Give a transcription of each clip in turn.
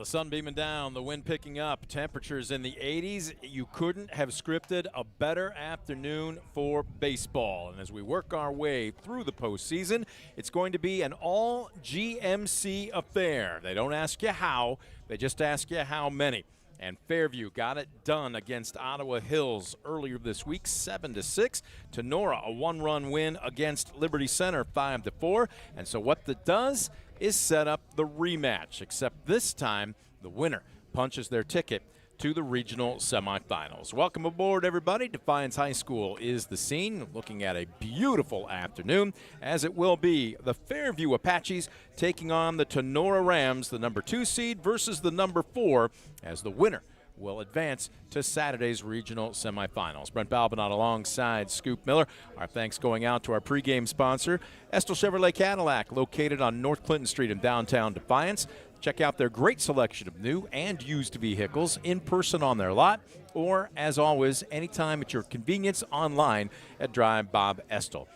The sun beaming down, the wind picking up, temperatures in the 80s. You couldn't have scripted a better afternoon for baseball. And as we work our way through the postseason, it's going to be an all GMC affair. They don't ask you how, they just ask you how many. And Fairview got it done against Ottawa Hills earlier this week, 7-6. Tinora, a one-run win against Liberty Center, 5-4. And so what that does is set up the rematch, except this time the winner punches their ticket to the regional semifinals. Welcome aboard, everybody. Defiance High School is the scene. Looking at a beautiful afternoon, as it will be the Fairview Apaches taking on the Tinora Rams, the number 2 seed versus the number 4, as the winner will advance to Saturday's regional semifinals. Brent Balbinot alongside Scoop Miller. Our thanks going out to our pregame sponsor, Estill Chevrolet Cadillac, located on North Clinton Street in downtown Defiance. Check out their great selection of new and used vehicles in person on their lot, or, as always, anytime at your convenience online at drivebobestill.com.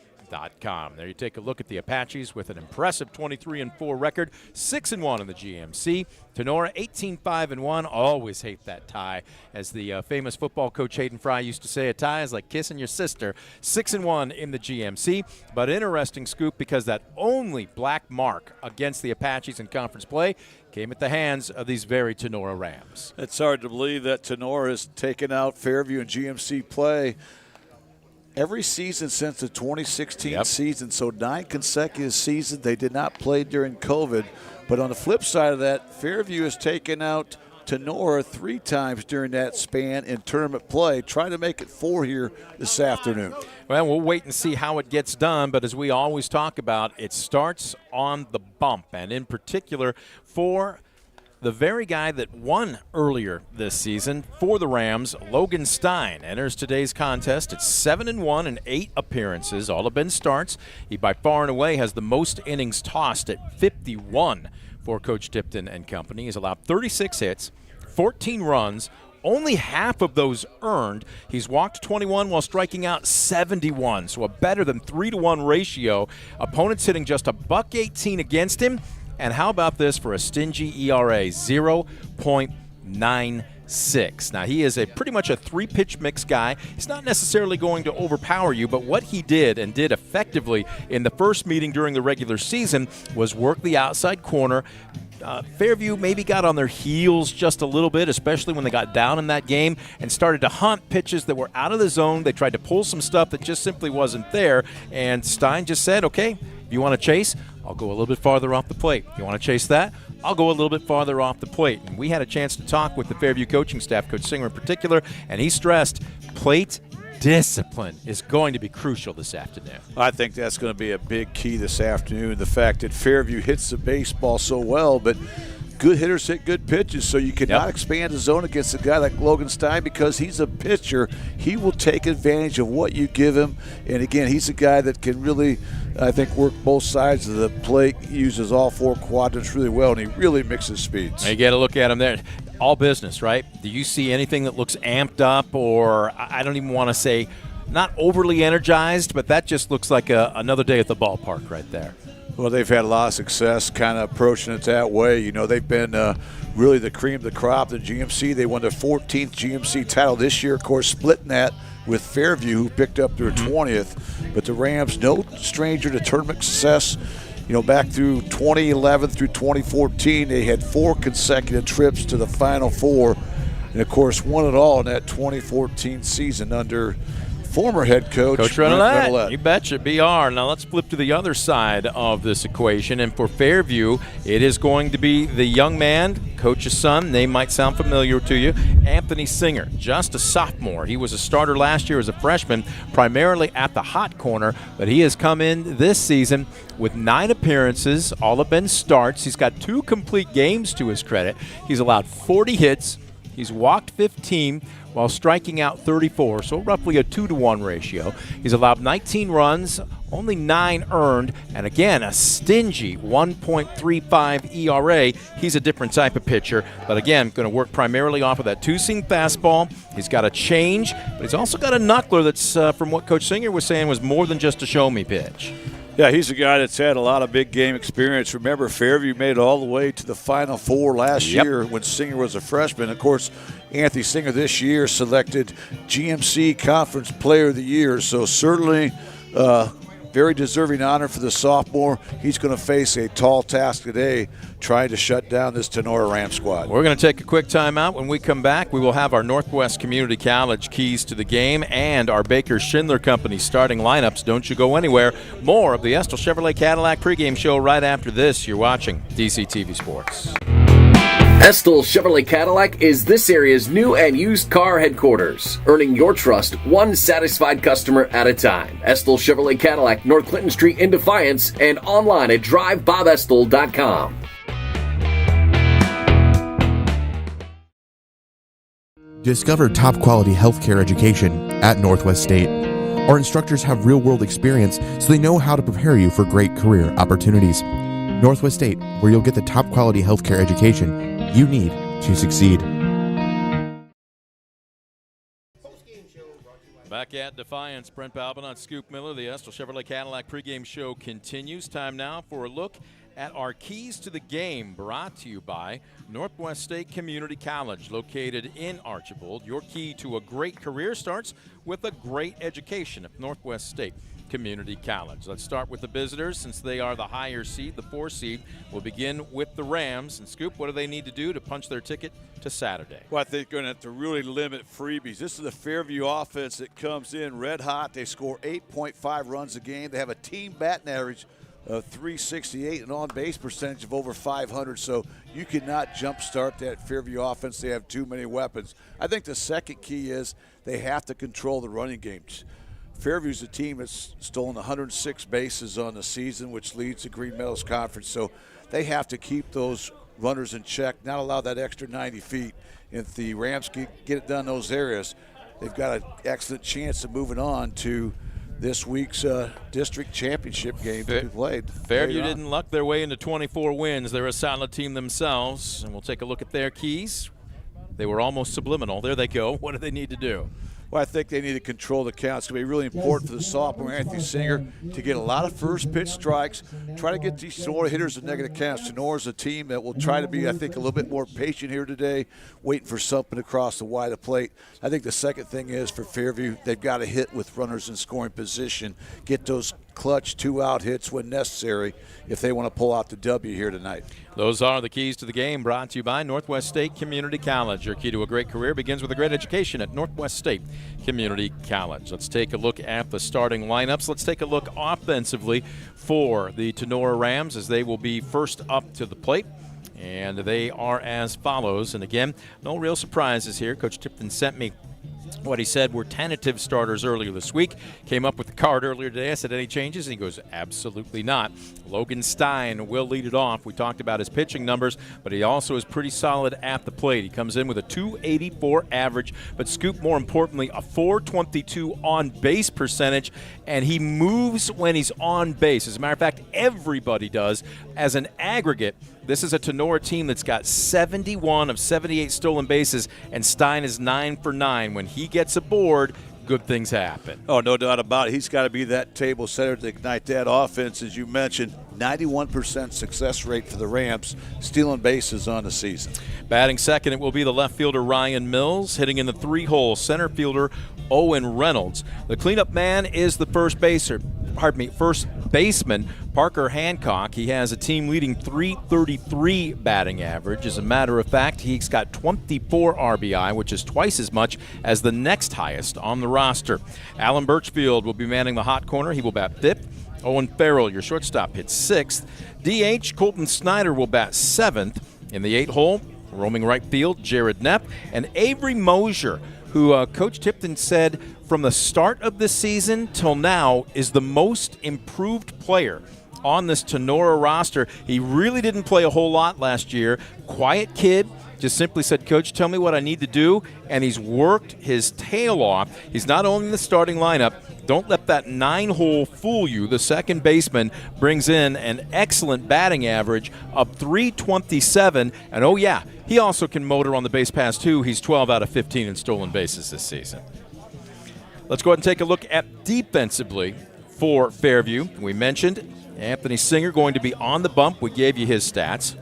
There you take a look at the Apaches with an impressive 23-4 record, 6-1 in the GMC. Tinora 18-5-1. Always hate that tie. As the famous football coach Hayden Fry used to say, a tie is like kissing your sister. 6-1 in the GMC. But interesting, Scoop, because that only black mark against the Apaches in conference play came at the hands of these very Tinora Rams. It's hard to believe that Tinora has taken out Fairview in GMC play every season since the 2016 season, so 9 consecutive seasons. They did not play during COVID. But on the flip side of that, Fairview has taken out Tinora 3 times during that span in tournament play. Try to make it 4 here this afternoon. Well, we'll wait and see how it gets done, but as we always talk about, it starts on the bump, and in particular for the very guy that won earlier this season for the Rams, Logan Stein, enters today's contest at 7-1 in 8 appearances. All have been starts. He by far and away has the most innings tossed at 51 for Coach Tipton and company. He's allowed 36 hits, 14 runs, only half of those earned. He's walked 21 while striking out 71, so a better than 3-to-1 ratio. Opponents hitting just $1.18 against him. And how about this for a stingy ERA, 0.96. Now, he is pretty much a 3-pitch mix guy. He's not necessarily going to overpower you, but what he did and did effectively in the first meeting during the regular season was work the outside corner. Fairview maybe got on their heels just a little bit, especially when they got down in that game and started to hunt pitches that were out of the zone. They tried to pull some stuff that just simply wasn't there, and Stein just said, okay, if you want to chase, I'll go a little bit farther off the plate. If you want to chase that, I'll go a little bit farther off the plate. And we had a chance to talk with the Fairview coaching staff, Coach Singer in particular, and he stressed plate discipline is going to be crucial this afternoon. I think that's going to be a big key this afternoon, the fact that Fairview hits the baseball so well, but good hitters hit good pitches, so you cannot expand the zone against a guy like Logan Stein because he's a pitcher. He will take advantage of what you give him, and again, he's a guy that can really, I think, work both sides of the plate. He uses all 4 quadrants really well, and he really mixes speeds. You get a look at him there. All business, right? Do you see anything that looks amped up, or I don't even want to say not overly energized, but that just looks like another day at the ballpark right there? Well, they've had a lot of success kind of approaching it that way. You know, they've been really the cream of the crop, the GMC. They won their 14th GMC title this year, of course, splitting that with Fairview, who picked up their 20th. But the Rams, no stranger to tournament success. You know, back through 2011 through 2014, they had 4 consecutive trips to the Final Four. And, of course, won it all in that 2014 season under former head coach Renolette. You betcha, BR. Now let's flip to the other side of this equation. And for Fairview, it is going to be the young man, coach's son. Name might sound familiar to you, Anthony Singer, just a sophomore. He was a starter last year as a freshman, primarily at the hot corner, but he has come in this season with 9 appearances. All have been starts. He's got 2 complete games to his credit. He's allowed 40 hits. He's walked 15 while striking out 34, so roughly a 2-to-1 ratio. He's allowed 19 runs, only 9 earned, and again, a stingy 1.35 ERA. He's a different type of pitcher, but again, going to work primarily off of that 2-seam fastball. He's got a change, but he's also got a knuckler that's, from what Coach Singer was saying, was more than just a show-me pitch. Yeah, he's a guy that's had a lot of big game experience. Remember, Fairview made it all the way to the Final Four last year when Singer was a freshman. Of course, Anthony Singer this year selected GMC Conference Player of the Year, so certainly very deserving honor for the sophomore. He's going to face a tall task today trying to shut down this Tinora Ram squad. We're going to take a quick timeout. When we come back, we will have our Northwest Community College keys to the game and our Baker Schindler Company starting lineups. Don't you go anywhere. More of the Estill Chevrolet Cadillac pregame show right after this. You're watching DCTV Sports. Estill Chevrolet Cadillac is this area's new and used car headquarters, earning your trust one satisfied customer at a time. Estill Chevrolet Cadillac, North Clinton Street in Defiance, and online at drivebobestill.com. Discover top-quality healthcare education at Northwest State. Our instructors have real-world experience, so they know how to prepare you for great career opportunities. Northwest State, where you'll get the top-quality healthcare education you need to succeed. Back at Defiance, Brent Balbin on Scoop Miller. The Estill Chevrolet Cadillac pregame show continues. Time now for a look at our keys to the game, brought to you by Northwest State Community College, located in Archibald. Your key to a great career starts with a great education at Northwest State Community College. Let's start with the visitors, since they are the higher seed, the 4 seed. We'll begin with the Rams. And Scoop, what do they need to do to punch their ticket to Saturday? Well, I think they're going to have to really limit freebies. This is the Fairview offense that comes in red hot. They score 8.5 runs a game. They have a team batting average of 368 and on-base percentage of over 500. So you cannot jumpstart that Fairview offense. They have too many weapons. I think the second key is they have to control the running games. Fairview's a team that's stolen 106 bases on the season, which leads the Green Meadows Conference. So they have to keep those runners in check, not allow that extra 90 feet. If the Rams get it done in those areas, they've got an excellent chance of moving on to this week's district championship game to be played. Fairview didn't luck their way into 24 wins. They're a solid team themselves, and we'll take a look at their keys. They were almost subliminal. There they go. What do they need to do? Well, I think they need to control the count. It's going to be really important for the sophomore Anthony Singer to get a lot of first pitch strikes, try to get these Tinora hitters in negative counts. Tinora's a team that will try to be, I think, a little bit more patient here today, waiting for something across the wide of plate. I think the second thing is for Fairview, they've got to hit with runners in scoring position, get those clutch 2-out hits when necessary if they want to pull out the W here tonight. Those are the keys to the game, brought to you by Northwest State Community College. Your key to a great career begins with a great education at Northwest State Community College. Let's take a look at the starting lineups. Let's take a look offensively for the Tinora Rams, as they will be first up to the plate. And they are as follows. And again, no real surprises here. Coach Tipton sent me what he said were tentative starters earlier this week. Came up with the card earlier today. I said, any changes? And he goes, absolutely not. Logan Stein will lead it off. We talked about his pitching numbers, but he also is pretty solid at the plate. He comes in with a 284 average, but Scoop, more importantly, a 422 on-base percentage, and he moves when he's on base. As a matter of fact, everybody does. As an aggregate, this is a Tinora team that's got 71 of 78 stolen bases, and Stein is 9 for 9. When he gets aboard, good things happen. Oh, no doubt about it. He's got to be that table setter to ignite that offense. As you mentioned, 91% success rate for the Rams, stealing bases on the season. Batting second, it will be the left fielder Ryan Mills. Hitting in the 3-hole, center fielder Owen Reynolds. The cleanup man is the first baseman, Parker Hancock. He has a team-leading 333 batting average. As a matter of fact, he's got 24 RBI, which is twice as much as the next highest on the roster. Alan Birchfield will be manning the hot corner. He will bat fifth. Owen Farrell, your shortstop, hits sixth. DH Colton Snyder will bat seventh. In the 8-hole, roaming right field, Jared Knapp. And Avery Mosier, who Coach Tipton said from the start of the season till now is the most improved player on this Tinora roster. He really didn't play a whole lot last year. Quiet kid, just simply said, Coach, tell me what I need to do, and he's worked his tail off. He's not only in the starting lineup. Don't let that 9-hole fool you. The second baseman brings in an excellent batting average of 327, and oh yeah, he also can motor on the base pass too. He's 12 out of 15 in stolen bases this season. Let's go ahead and take a look at defensively for Fairview. We mentioned Anthony Singer going to be on the bump. We gave you his stats.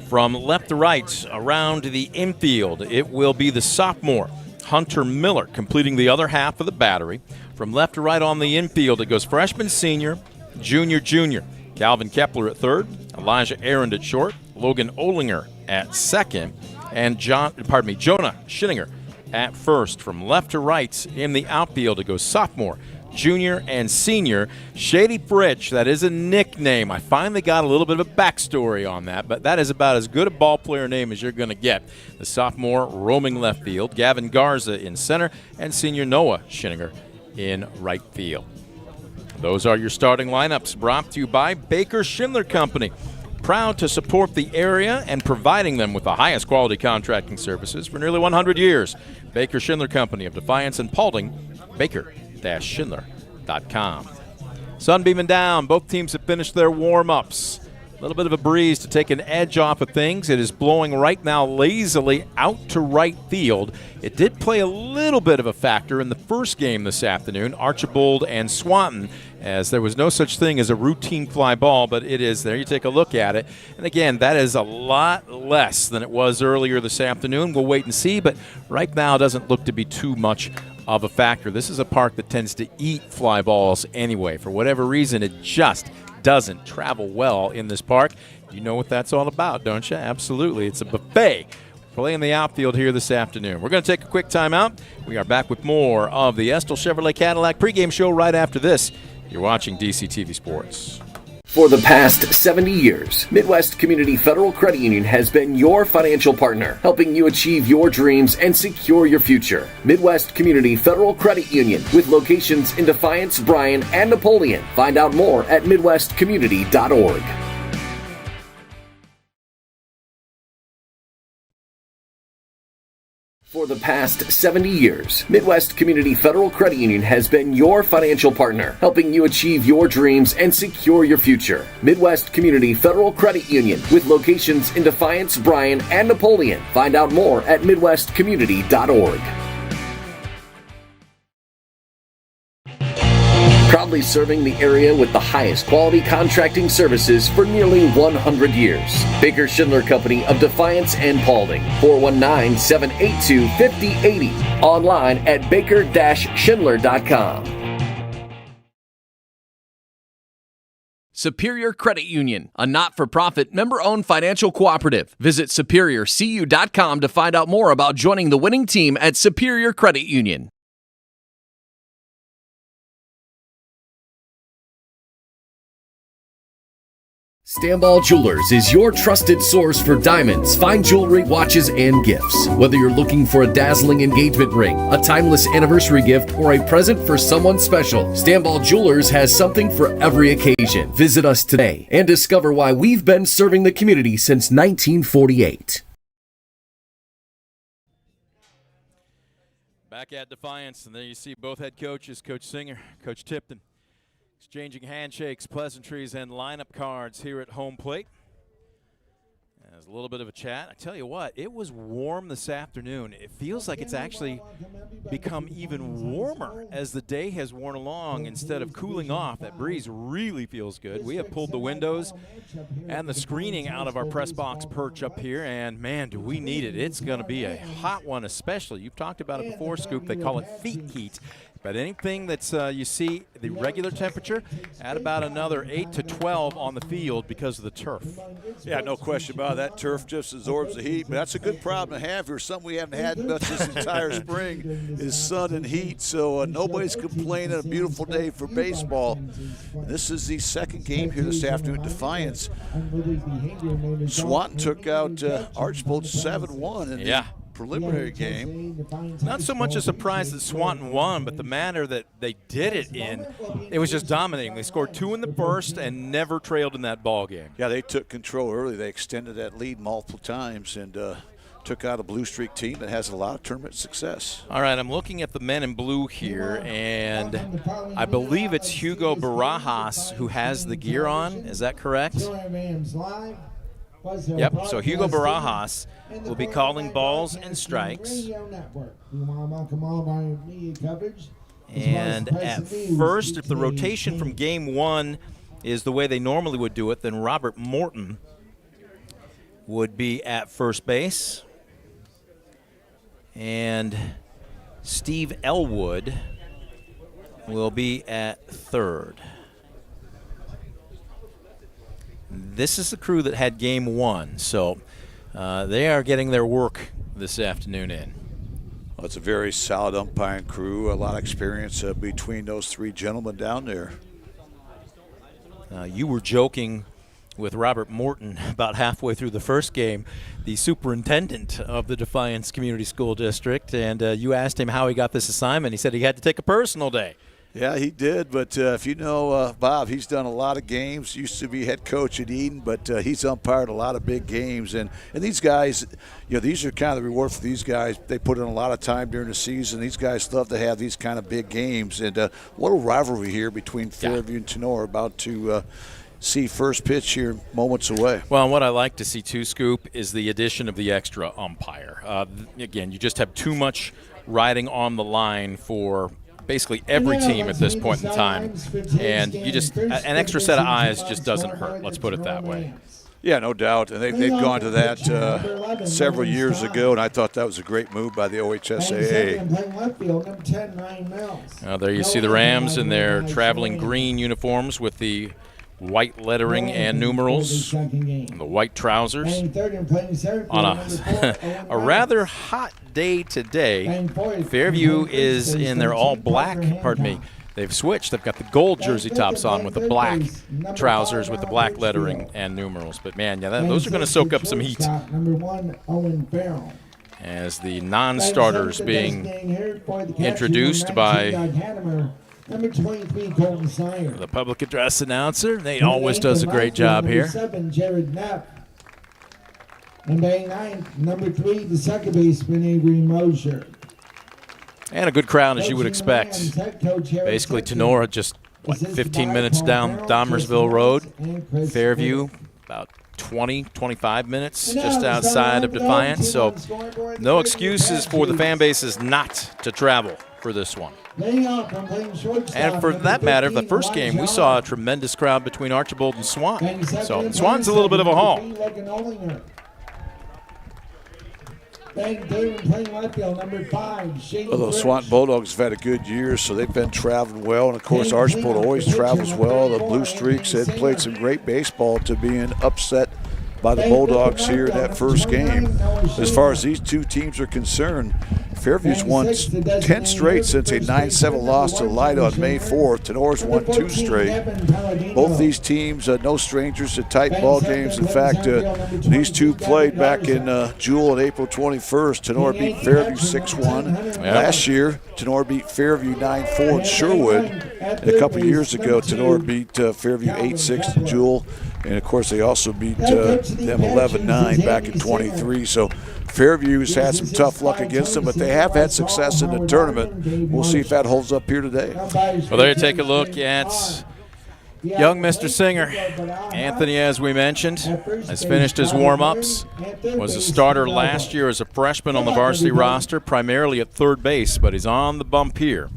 From left to right, around the infield, it will be the sophomore, Hunter Miller, completing the other half of the battery. From left to right on the infield, it goes freshman, senior, junior. Calvin Kepler at third, Elijah Arend at short, Logan Olinger at second, and Jonah Schinninger at first. From left to right in the outfield, it goes sophomore, junior, and senior. Shady Fritch, that is a nickname. I finally got a little bit of a backstory on that, but that is about as good a ball player name as you're going to get. The sophomore roaming left field, Gavin Garza in center, and senior Noah Schinninger in right field. Those are your starting lineups, brought to you by Baker Schindler Company. Proud to support the area and providing them with the highest quality contracting services for nearly 100 years. Baker Schindler Company of Defiance and Paulding, baker-schindler.com. Sun beaming down. Both teams have finished their warm-ups. A little bit of a breeze to take an edge off of things. It is blowing right now lazily out to right field. It did play a little bit of a factor in the first game this afternoon, Archibald and Swanton, as there was no such thing as a routine fly ball, but it is there. You take a look at it. And again, that is a lot less than it was earlier this afternoon. We'll wait and see, but right now it doesn't look to be too much of a factor. This is a park that tends to eat fly balls anyway. For whatever reason, it just doesn't travel well in this park. You know what that's all about, don't you? Absolutely. It's a buffet. Playing the outfield here this afternoon. We're going to take a quick timeout. We are back with more of the Estill Chevrolet Cadillac pregame show right after this. You're watching DCTV Sports. For the past 70 years, Midwest Community Federal Credit Union has been your financial partner, helping you achieve your dreams and secure your future. Midwest Community Federal Credit Union, with locations in Defiance, Bryan, and Napoleon. Find out more at midwestcommunity.org. For the past 70 years, Midwest Community Federal Credit Union has been your financial partner, helping you achieve your dreams and secure your future. Midwest Community Federal Credit Union, with locations in Defiance, Bryan, and Napoleon. Find out more at midwestcommunity.org. Proudly serving the area with the highest quality contracting services for nearly 100 years. Baker Schindler Company of Defiance and Paulding. 419-782-5080. Online at baker-schindler.com. Superior Credit Union, a not-for-profit member-owned financial cooperative. Visit superiorcu.com to find out more about joining the winning team at Superior Credit Union. Stanball Jewelers is your trusted source for diamonds, fine jewelry, watches, and gifts. Whether you're looking for a dazzling engagement ring, a timeless anniversary gift, or a present for someone special, Stanball Jewelers has something for every occasion. Visit us today and discover why we've been serving the community since 1948. Back at Defiance, and there you see both head coaches, Coach Singer, Coach Tipton, exchanging handshakes, pleasantries, and lineup cards here at home plate. There's a little bit of a chat. I tell you what, it was warm this afternoon. It feels like it's actually become even warmer as the day has worn along instead of cooling off. That breeze really feels good. We have pulled the windows and the screening out of our press box perch up here, and man, do we need it. It's going to be a hot one, especially. You've talked about it before, Scoop. They call it feet heat. But anything that's you see the regular temperature, add about another 8 to 12 on the field because of the turf. Yeah, no question about it. That turf just absorbs the heat, but that's a good problem to have here. Something we haven't had much this entire spring is sun and heat, so nobody's complaining. A beautiful day for baseball. This is the second game here this afternoon at Defiance. Swanton took out Archibald 7-1 in the preliminary game. Not so much a surprise that Swanton won, but the manner that they did it in, it was just dominating. They scored 2 in the first and never trailed in that ball game. Yeah, they took control early. They extended that lead multiple times and took out a blue streak team that has a lot of tournament success. All right, I'm looking at the men in blue here, and I believe it's Hugo Barajas who has the gear on. Is that correct? Yep, so Hugo Barajas will be calling balls and strikes. We want to welcome all of our media coverage And at first, if the rotation from game one is the way they normally would do it, then Robert Morton would be at first base. And Steve Elwood will be at third. This is the crew that had game one, so they are getting their work this afternoon in. Well, it's a very solid umpiring crew, a lot of experience between those three gentlemen down there. You were joking with Robert Morton about halfway through the first game, the superintendent of the Defiance Community School District, and you asked him how he got this assignment. He said he had to take a personal day. Yeah, he did, but if you know Bob, he's done a lot of games, used to be head coach at Eden, but he's umpired a lot of big games. And these guys, these are kind of the reward for these guys. They put in a lot of time during the season. These guys love to have these kind of big games. And what a rivalry here between Fairview and Tinora, about to see first pitch here moments away. Well, and what I like to see too, Scoop, is the addition of the extra umpire. Again, you just have too much riding on the line for basically every team at this point in time, and an extra set of eyes just doesn't hurt. Let's put it that way. Yeah, no doubt, and they've gone to that several years ago, and I thought that was a great move by the OHSAA. There you see the Rams in their traveling green uniforms with the white lettering and numerals, and the white trousers. On a rather hot day today, Fairview is in their all-black, they've switched. They've got the gold jersey tops on with the black trousers with the black lettering and numerals. But, man, those are going to soak up some heat. As the non-starters being introduced by Number 23, Colton Sire. the public address announcer. Nate always does a great job here. Number 7, Jared Knapp. And batting ninth, number 3, the second baseman, Avery Mosher. And a good crowd, as you would expect. Basically, Tinora just, 15 minutes down Dahmersville Road. Fairview, about 20, 25 minutes just outside of Defiance. So no excuses for the fan bases not to travel for this one. And for that matter, the first game, we saw a tremendous crowd between Archibald and Swan. So Swan's a little bit of a haul. Although Swan Bulldogs have had a good year, so they've been traveling well. And, of course, Archibald always travels well. The Blue Streaks had played some great baseball to being upset by the Bulldogs here in that first game. As far as these two teams are concerned, Fairview's won 10 straight since a 9-7 loss to Lida on May 4th. Tenora's won 2 straight. Both these teams, no strangers to tight ball games. In fact, these two played back in Jewel on April 21st. Tenora beat Fairview 6-1. Last year, Tenora beat Fairview 9-4 in Sherwood. And a couple years ago, Tenora beat Fairview 8-6 in Jewel. And, of course, they also beat them 11-9 back in 23. So Fairview's had some tough luck against them, but they have had success in the tournament. We'll see if that holds up here today. Well, there you take a look at young Mr. Singer. Anthony, as we mentioned, has finished his warm-ups. Was a starter last year as a freshman on the varsity roster, primarily at third base, but he's on the bump here.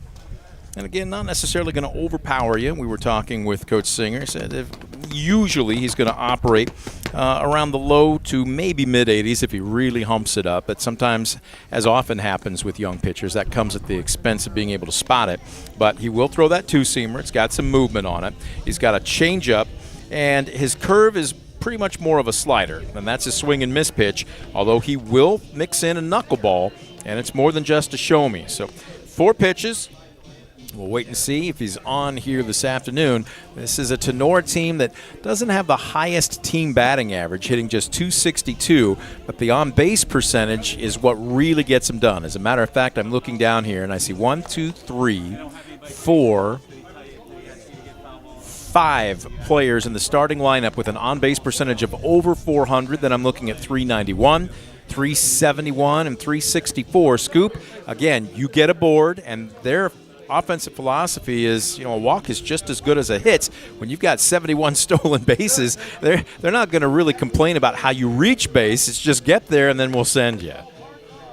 And again, not necessarily going to overpower you. We were talking with Coach Singer. He said usually he's going to operate around the low to maybe mid-80s if he really humps it up. But sometimes, as often happens with young pitchers, that comes at the expense of being able to spot it. But he will throw that two-seamer. It's got some movement on it. He's got a changeup, and his curve is pretty much more of a slider, and that's his swing and miss pitch, although he will mix in a knuckleball, and it's more than just a show-me. So 4 pitches. We'll wait and see if he's on here this afternoon. This is a Tinora team that doesn't have the highest team batting average, hitting just .262, but the on-base percentage is what really gets them done. As a matter of fact, I'm looking down here, and I see 1, 2, 3, 4, 5 players in the starting lineup with an on-base percentage of over 400. Then I'm looking at 391, 371, and 364. Scoop, again, you get aboard, and their offensive philosophy is, a walk is just as good as a hit. When you've got 71 stolen bases, they're not going to really complain about how you reach base. It's just get there and then we'll send you.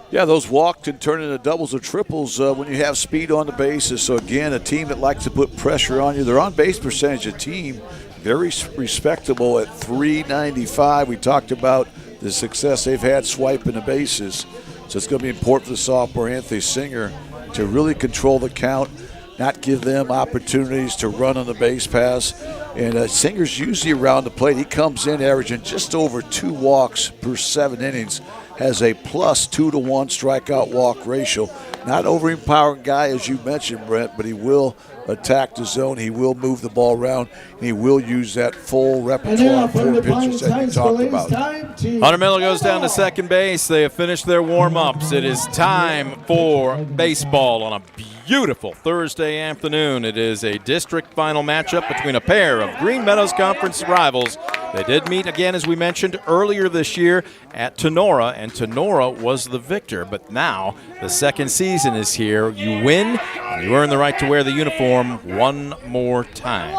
Yeah, those walk can turn into doubles or triples when you have speed on the bases. So, again, a team that likes to put pressure on you. Their on-base percentage, a team very respectable at .395. We talked about the success they've had swiping the bases. So it's going to be important for the sophomore Anthony Singer to really control the count, not give them opportunities to run on the base pass. And Singer's usually around the plate. He comes in averaging just over 2 walks per 7 innings, has a +2-to-1 strikeout walk ratio. Not overempowering guy, as you mentioned, Brent, but he will attack the zone. He will move the ball around, and he will use that full repertoire of 4 pitches that you talked about. Hunter Miller goes down to second base. They have finished their warm-ups. It is time for baseball on a beautiful Thursday afternoon. It is a district final matchup between a pair of Green Meadows Conference rivals. They did meet again, as we mentioned, earlier this year at Tinora, and Tinora was the victor. But now the second season is here. You win, and you earn the right to wear the uniform one more time.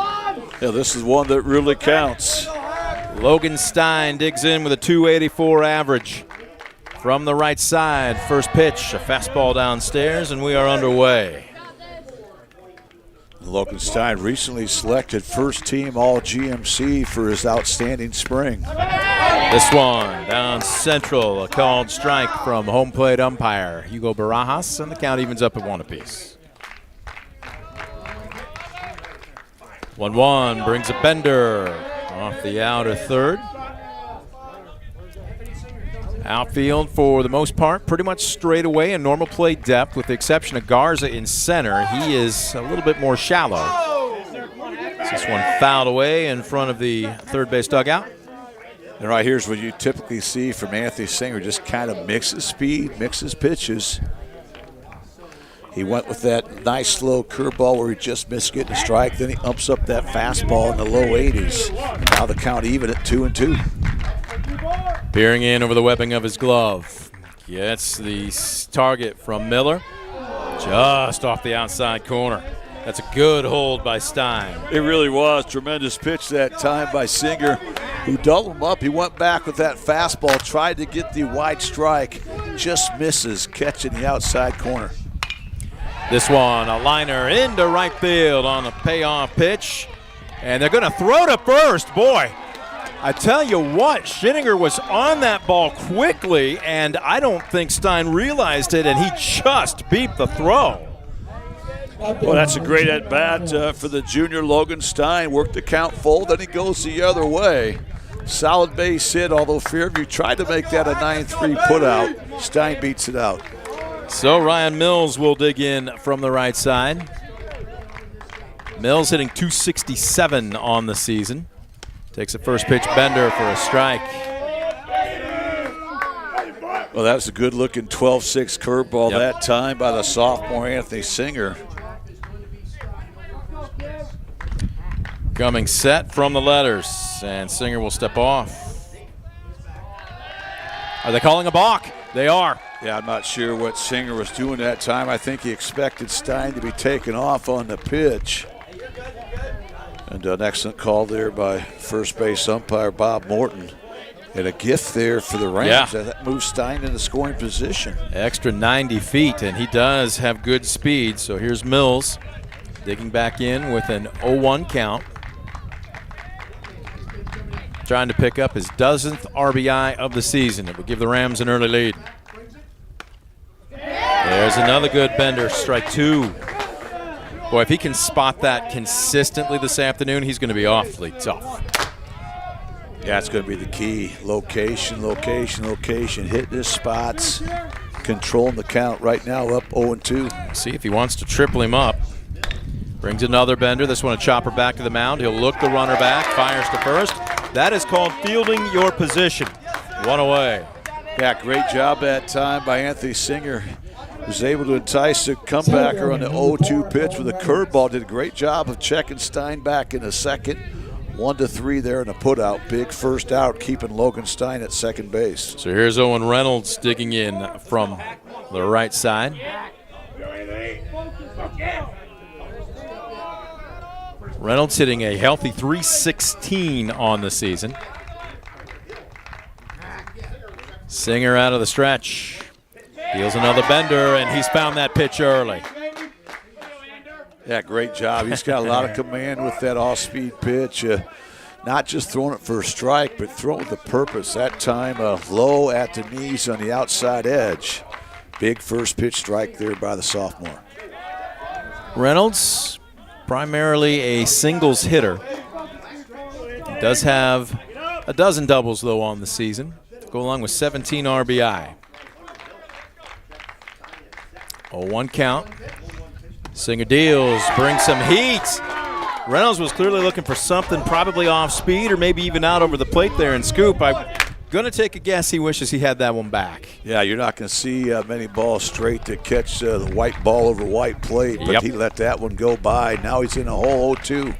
Yeah, this is one that really counts. Logan Stein digs in with a .284 average. From the right side, first pitch, a fastball downstairs, and we are underway. Logan Stein recently selected first team All-GMC for his outstanding spring. This one down central, a called strike from home plate umpire Hugo Barajas, and the count evens up at 1 apiece. 1-1 brings a bender off the outer third. Outfield, for the most part, pretty much straight away in normal play depth, with the exception of Garza in center. He is a little bit more shallow. This one fouled away in front of the third base dugout. And right here's what you typically see from Anthony Singer, just kind of mixes speed, mixes pitches. He went with that nice slow curveball where he just missed getting a strike. Then he umps up that fastball in the low 80s. Now the count even at 2-2. Peering in over the webbing of his glove. Gets the target from Miller. Just off the outside corner. That's a good hold by Stein. It really was. Tremendous pitch that time by Singer, who doubled him up. He went back with that fastball, tried to get the wide strike, just misses, catching the outside corner. This one, a liner into right field on a payoff pitch. And they're going to throw to first. Boy, I tell you what, Schinninger was on that ball quickly, and I don't think Stein realized it, and he just beat the throw. Well, that's a great at-bat for the junior Logan Stein. Worked the count full, then he goes the other way. Solid base hit, although Fairview tried to make that a 9-3 putout. Stein beats it out. So Ryan Mills will dig in from the right side. Mills hitting .267 on the season. Takes a first pitch bender for a strike. Well, that was a good-looking 12-6 curveball that time by the sophomore Anthony Singer. Coming set from the letters, and Singer will step off. Are they calling a balk? They are. Yeah, I'm not sure what Singer was doing that time. I think he expected Stein to be taken off on the pitch. And an excellent call there by first base umpire Bob Morton. And a gift there for the Rams. Yeah. That moves Stein into scoring position. Extra 90 feet, and he does have good speed. So here's Mills digging back in with an 0-1 count. Trying to pick up his 10th RBI of the season. It would give the Rams an early lead. There's another good bender, strike 2. Boy, if he can spot that consistently this afternoon, he's going to be awfully tough. Yeah, it's going to be the key. Location, location, location. Hitting his spots, controlling the count right now, up 0-2. See if he wants to triple him up. Brings another bender. This one a chopper back to the mound. He'll look the runner back, fires to first. That is called fielding your position. One away. Yeah, great job that time by Anthony Singer. Was able to entice the comebacker on the 0-2 pitch with a curveball. Did a great job of checking Stein back in the second. 1-3 there in a putout. Big first out, keeping Logan Stein at second base. So here's Owen Reynolds digging in from the right side. Reynolds hitting a healthy .316 on the season. Singer out of the stretch. Deals another bender, and he's found that pitch early. Yeah, great job. He's got a lot of command with that off-speed pitch. Not just throwing it for a strike, but throwing it with a purpose. That time low at the knees on the outside edge. Big first pitch strike there by the sophomore. Reynolds, primarily a singles hitter. He does have a dozen doubles, though, on the season. Go along with 17 RBI. 0-1 count. Singer deals, brings some heat. Reynolds was clearly looking for something, probably off speed or maybe even out over the plate there and scoop. I'm going to take a guess he wishes he had that one back. Yeah, you're not going to see many balls straight to catch the white ball over white plate, but he let that one go by. Now he's in a hole 0-2.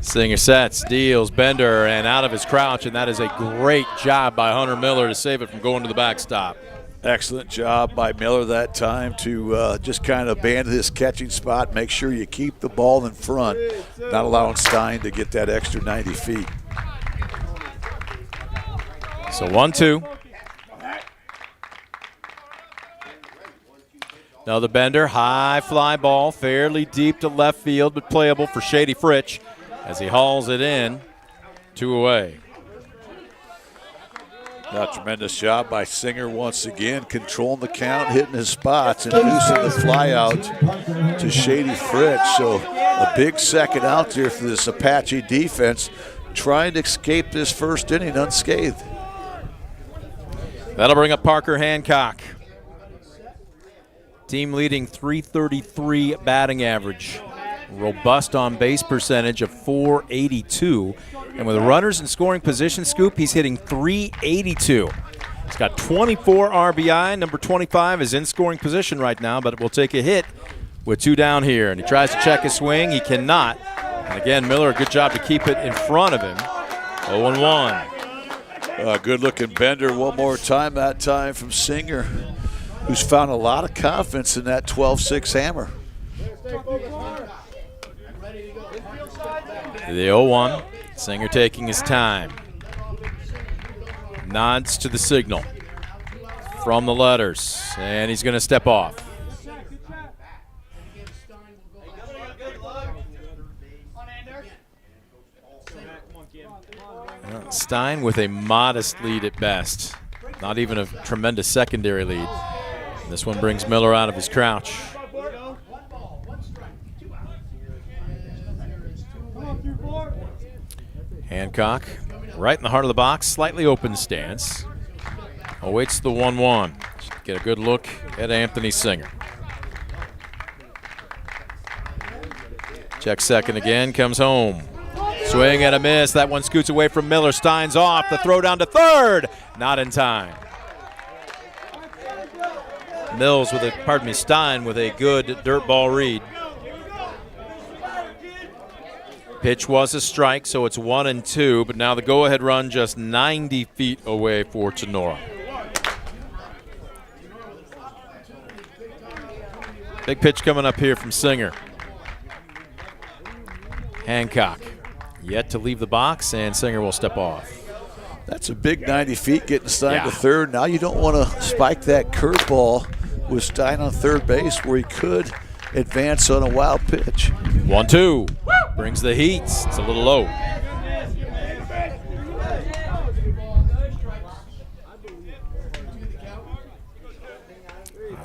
Singer sets, deals, bender, and out of his crouch, and that is a great job by Hunter Miller to save it from going to the backstop. Excellent job by Miller that time to just kind of abandon his catching spot, make sure you keep the ball in front, not allowing Stein to get that extra 90 feet. So 1-2. Another bender, high fly ball, fairly deep to left field, but playable for Shady Fritsch as he hauls it in, 2 away. A tremendous job by Singer once again, controlling the count, hitting his spots, and inducing the fly out to Shady Fritsch. So a big second out there for this Apache defense, trying to escape this first inning unscathed. That'll bring up Parker Hancock. Team leading .333 batting average. Robust on base percentage of .482. And with runners in scoring position, Scoop, he's hitting .382. He's got 24 RBI. Number 25 is in scoring position right now, but will take a hit with 2 down here. And he tries to check his swing. He cannot. And again, Miller, a good job to keep it in front of him. 0-1. Good-looking bender one more time, that time from Singer, who's found a lot of confidence in that 12-6 hammer. The 0-1. Singer taking his time. Nods to the signal from the letters, and he's going to step off. Stein with a modest lead at best. Not even a tremendous secondary lead. This one brings Miller out of his crouch. Hancock right in the heart of the box, slightly open stance. Awaits the 1-1. Get a good look at Anthony Singer. Check second again, comes home. Swing and a miss. That one scoots away from Miller. Stein's off. The throw down to third. Not in time. Stein with a good dirt ball read. Pitch was a strike, so it's 1-2, but now the go-ahead run just 90 feet away for Tinora. Big pitch coming up here from Singer. Hancock yet to leave the box, and Singer will step off. That's a big 90 feet getting Stein to third. Now you don't want to spike that curveball with Stein on third base where he could advance on a wild pitch. 1-2. Brings the heat. It's a little low.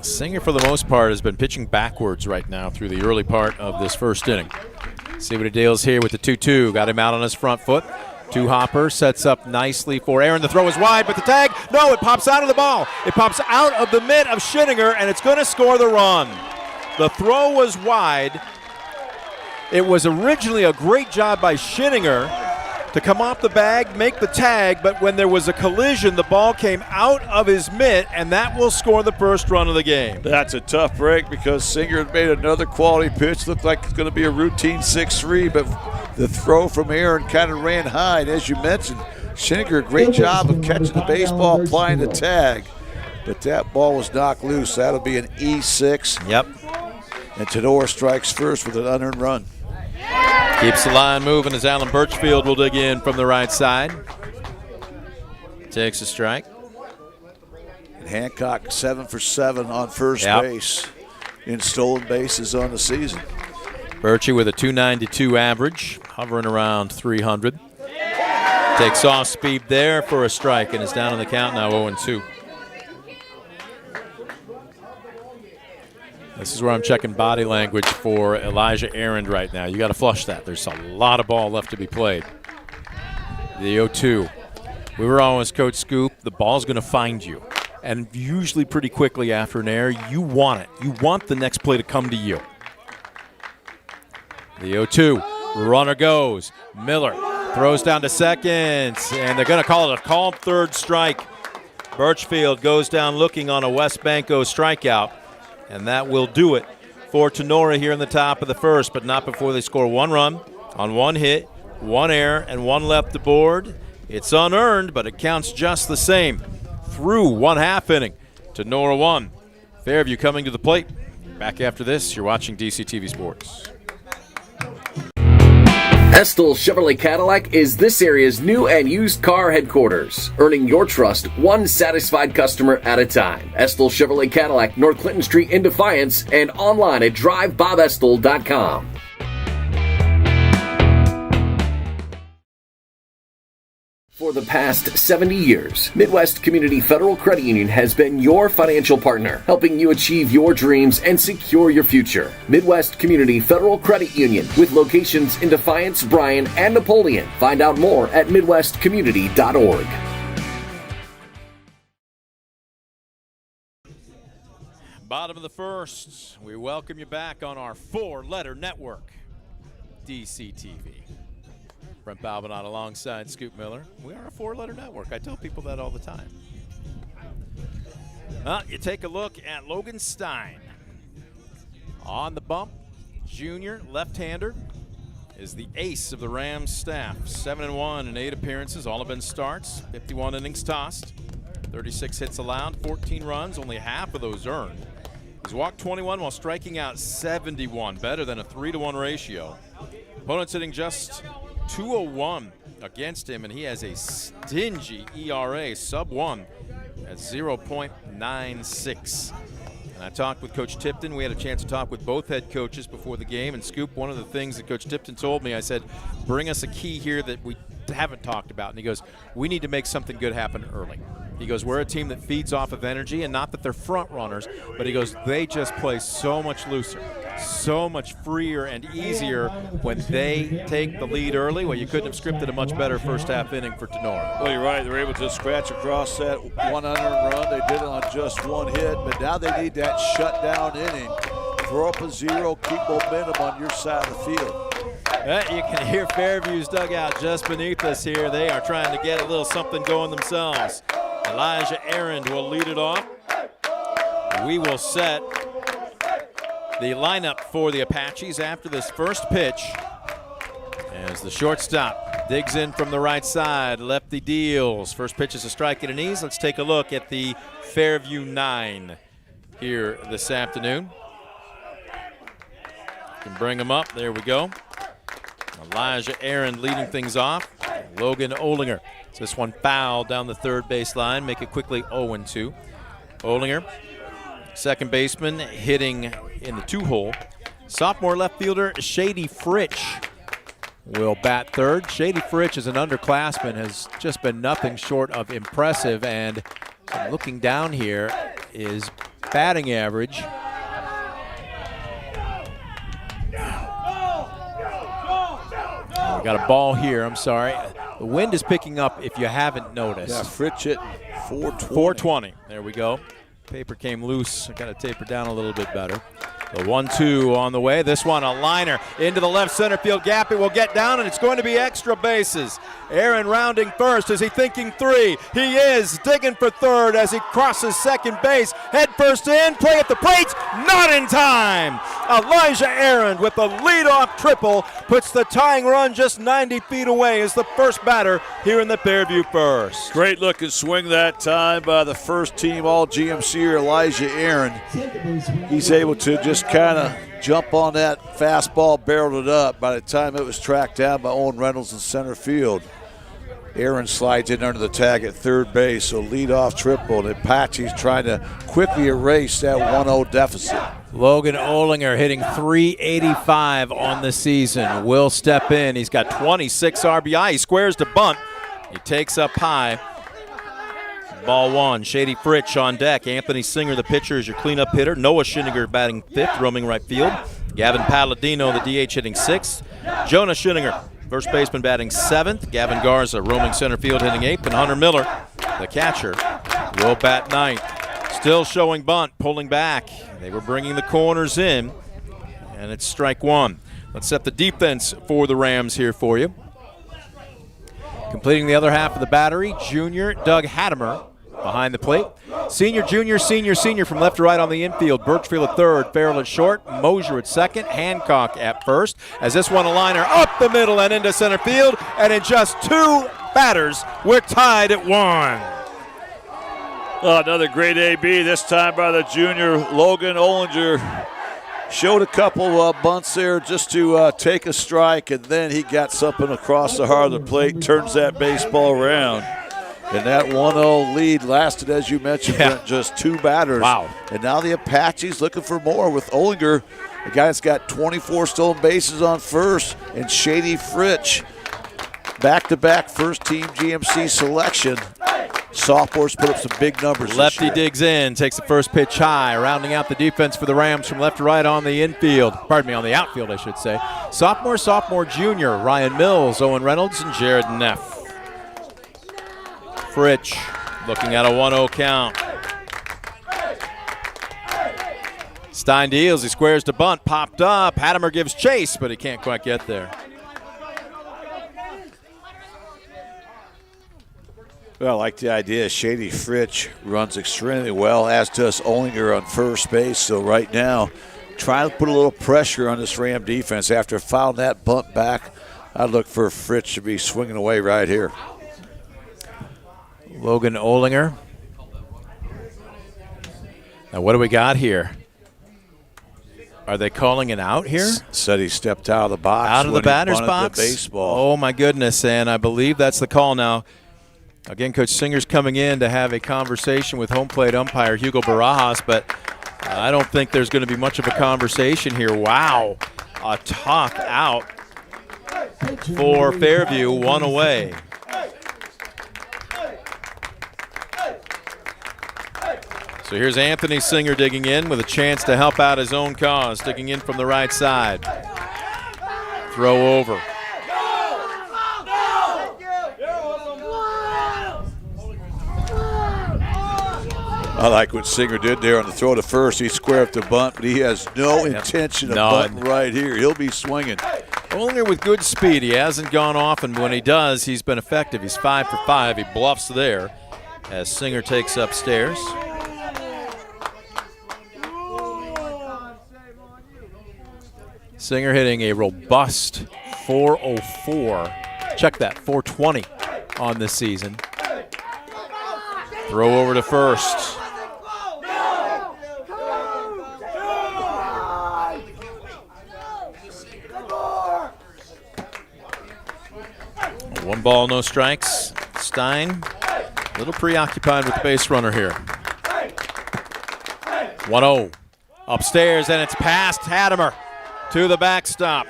Singer, for the most part, has been pitching backwards right now through the early part of this first inning. See what he deals here with the 2-2. Got him out on his front foot. Two-hopper sets up nicely for Aaron. The throw is wide, but the tag, no, it pops out of the ball. It pops out of the mitt of Schinninger, and it's going to score the run. The throw was wide. It was originally a great job by Schinninger to come off the bag, make the tag, but when there was a collision, the ball came out of his mitt, and that will score the first run of the game. That's a tough break because Singer had made another quality pitch. Looked like it's going to be a routine 6-3, but the throw from Aaron kind of ran high. And as you mentioned, Schinninger, great job of catching the baseball, applying the tag, but that ball was knocked loose. That'll be an E6. Yep. And Tinora strikes first with an unearned run. Keeps the line moving as Alan Birchfield will dig in from the right side. Takes a strike. Hancock 7 for 7 on first base in stolen bases on the season. Birchie with a 292 average, hovering around 300. Takes off speed there for a strike and is down on the count now 0-2. This is where I'm checking body language for Elijah Arend right now. You got to flush that. There's a lot of ball left to be played. The 0-2. We were always Coach Scoop. The ball's going to find you. And usually pretty quickly after an error, you want it. You want the next play to come to you. The 0-2. Runner goes. Miller throws down to second. And they're going to call it a called third strike. Birchfield goes down looking on a West Banco strikeout. And that will do it for Tinora here in the top of the first, but not before they score one run on one hit, one error, and one left aboard. It's unearned, but it counts just the same. Through 1/2 inning, Tinora 1. Fairview coming to the plate. Back after this, you're watching DCTV Sports. Estill Chevrolet Cadillac is this area's new and used car headquarters, earning your trust one satisfied customer at a time. Estill Chevrolet Cadillac, North Clinton Street in Defiance, and online at drivebobestill.com. For the past 70 years, Midwest Community Federal Credit Union has been your financial partner, helping you achieve your dreams and secure your future. Midwest Community Federal Credit Union, with locations in Defiance, Bryan, and Napoleon. Find out more at midwestcommunity.org. Bottom of the first, we welcome you back on our 4-letter network, DCTV. Brent Balbinot alongside Scoop Miller. We are a 4-letter network. I tell people that all the time. You take a look at Logan Stein. On the bump, junior, left-hander, is the ace of the Rams staff. 7-1 in 8 appearances, all have been starts. 51 innings tossed, 36 hits allowed, 14 runs, only half of those earned. He's walked 21 while striking out 71, better than a 3-to-1 ratio. Opponents hitting just 201 against him, and he has a stingy ERA, sub-1 at 0.96. And I talked with Coach Tipton. We had a chance to talk with both head coaches before the game. And Scoop, one of the things that Coach Tipton told me, I said, bring us a key here that we haven't talked about. And he goes, we need to make something good happen early. He goes, we're a team that feeds off of energy, and not that they're front runners, but he goes, they just play so much looser, so much freer and easier when they take the lead early. Well, you couldn't have scripted a much better first half inning for Tinora. Well, you're right. They were able to scratch across that one unearned run. They did it on just one hit, but now they need that shutdown inning. Throw up a zero, keep momentum on your side of the field. You can hear Fairview's dugout just beneath us here. They are trying to get a little something going themselves. Elijah Arend will lead it off. We will set the lineup for the Apaches after this first pitch as the shortstop digs in from the right side. Lefty deals. First pitch is a strike and an ease. Let's take a look at the Fairview 9 here this afternoon. Can bring them up. There we go. Elijah Arend leading things off. Logan Olinger. So this one fouled down the third baseline. Make it quickly 0-2. Olinger, second baseman, hitting in the 2-hole. Sophomore left fielder Shady Fritsch will bat third. Shady Fritsch is an underclassman, has just been nothing short of impressive. And looking down here is batting average. Got a ball here, I'm sorry. The wind is picking up if you haven't noticed. Yeah, Fritsch hit 420. 420, there we go. Paper came loose, I got to taper down a little bit better. The 1-2 on the way. This one, a liner into the left center field gap. It will get down, and it's going to be extra bases. Arend rounding first. Is he thinking 3? He is digging for third as he crosses second base. Head first in, play at the plate, not in time. Elijah Arend with the leadoff triple puts the tying run just 90 feet away as the first batter here in the Fairview first. Great looking swing that time by the first team all GMCer Elijah Arend. He's able to just kind of jump on that fastball, barreled it up. By the time it was tracked down by Owen Reynolds in center field. Aaron slides in under the tag at third base, so leadoff triple, and Apache's trying to quickly erase that 1-0 deficit. Logan Olinger hitting .385 on the season. Will step in. He's got 26 RBI. He squares to bunt. He takes up high. Ball one. Shady Fritsch on deck. Anthony Singer, the pitcher, is your cleanup hitter. Noah Schinninger batting fifth, roaming right field. Gavin Palladino, the DH, hitting sixth. Jonah Schinninger, first baseman, batting seventh. Gavin Garza, roaming center field, hitting eighth. And Hunter Miller, the catcher, will bat ninth. Still showing bunt, pulling back. They were bringing the corners in, and it's strike one. Let's set the defense for the Rams here for you. Completing the other half of the battery, junior Doug Hattemer behind the plate. Senior, junior, senior from left to right on the infield. Birchfield at third, Farrell at short, Mosier at second, Hancock at first. As this one a liner up the middle and into center field, and in just two batters, we're tied at one. Oh, another great AB, this time by the junior Logan Olinger. Showed a couple bunts there just to take a strike, and then he got something across the heart of the plate, turns that baseball around. And that 1-0 lead lasted, as you mentioned, Brent, just two batters. Wow. And now the Apaches looking for more with Olinger, a guy that's got 24 stolen bases on first, and Shady Fritsch, back-to-back first-team GMC selection. Sophomores put up some big numbers. Lefty digs in, takes the first pitch high, rounding out the defense for the Rams from left to right on the infield. Pardon me, on the outfield, I should say. Sophomore, junior, Ryan Mills, Owen Reynolds, and Jared Neff. Fritsch looking at a 1-0 count. Stein deals, he squares to bunt, popped up. Hattemer gives chase, but he can't quite get there. Well, I like the idea. Shady Fritsch runs extremely well, as does Olinger on first base. So right now, trying to put a little pressure on this Ram defense. After fouling that bunt back, I'd look for Fritsch to be swinging away right here. Logan Olinger. Now what do we got here? Are they calling it out here? Said he stepped out of the box. Out of the batter's box? The baseball. Oh, my goodness, and I believe that's the call now. Again, Coach Singer's coming in to have a conversation with home plate umpire Hugo Barajas, but I don't think there's going to be much of a conversation here. Wow, a tough out for Fairview, one away. So here's Anthony Singer digging in with a chance to help out his own cause, digging in from the right side. Throw over. I like what Singer did there on the throw to first. He squared up the bunt, but he has no intention of bunting right here. He'll be swinging. Olinger with good speed. He hasn't gone off, and when he does, he's been effective. He's 5 for 5. He bluffs there as Singer takes upstairs. Singer hitting a robust .404. Check that, .420 on this season. Throw over to first. One ball, no strikes. Stein, a little preoccupied with the base runner here. 1-0. Upstairs, and it's past Hattemer to the backstop.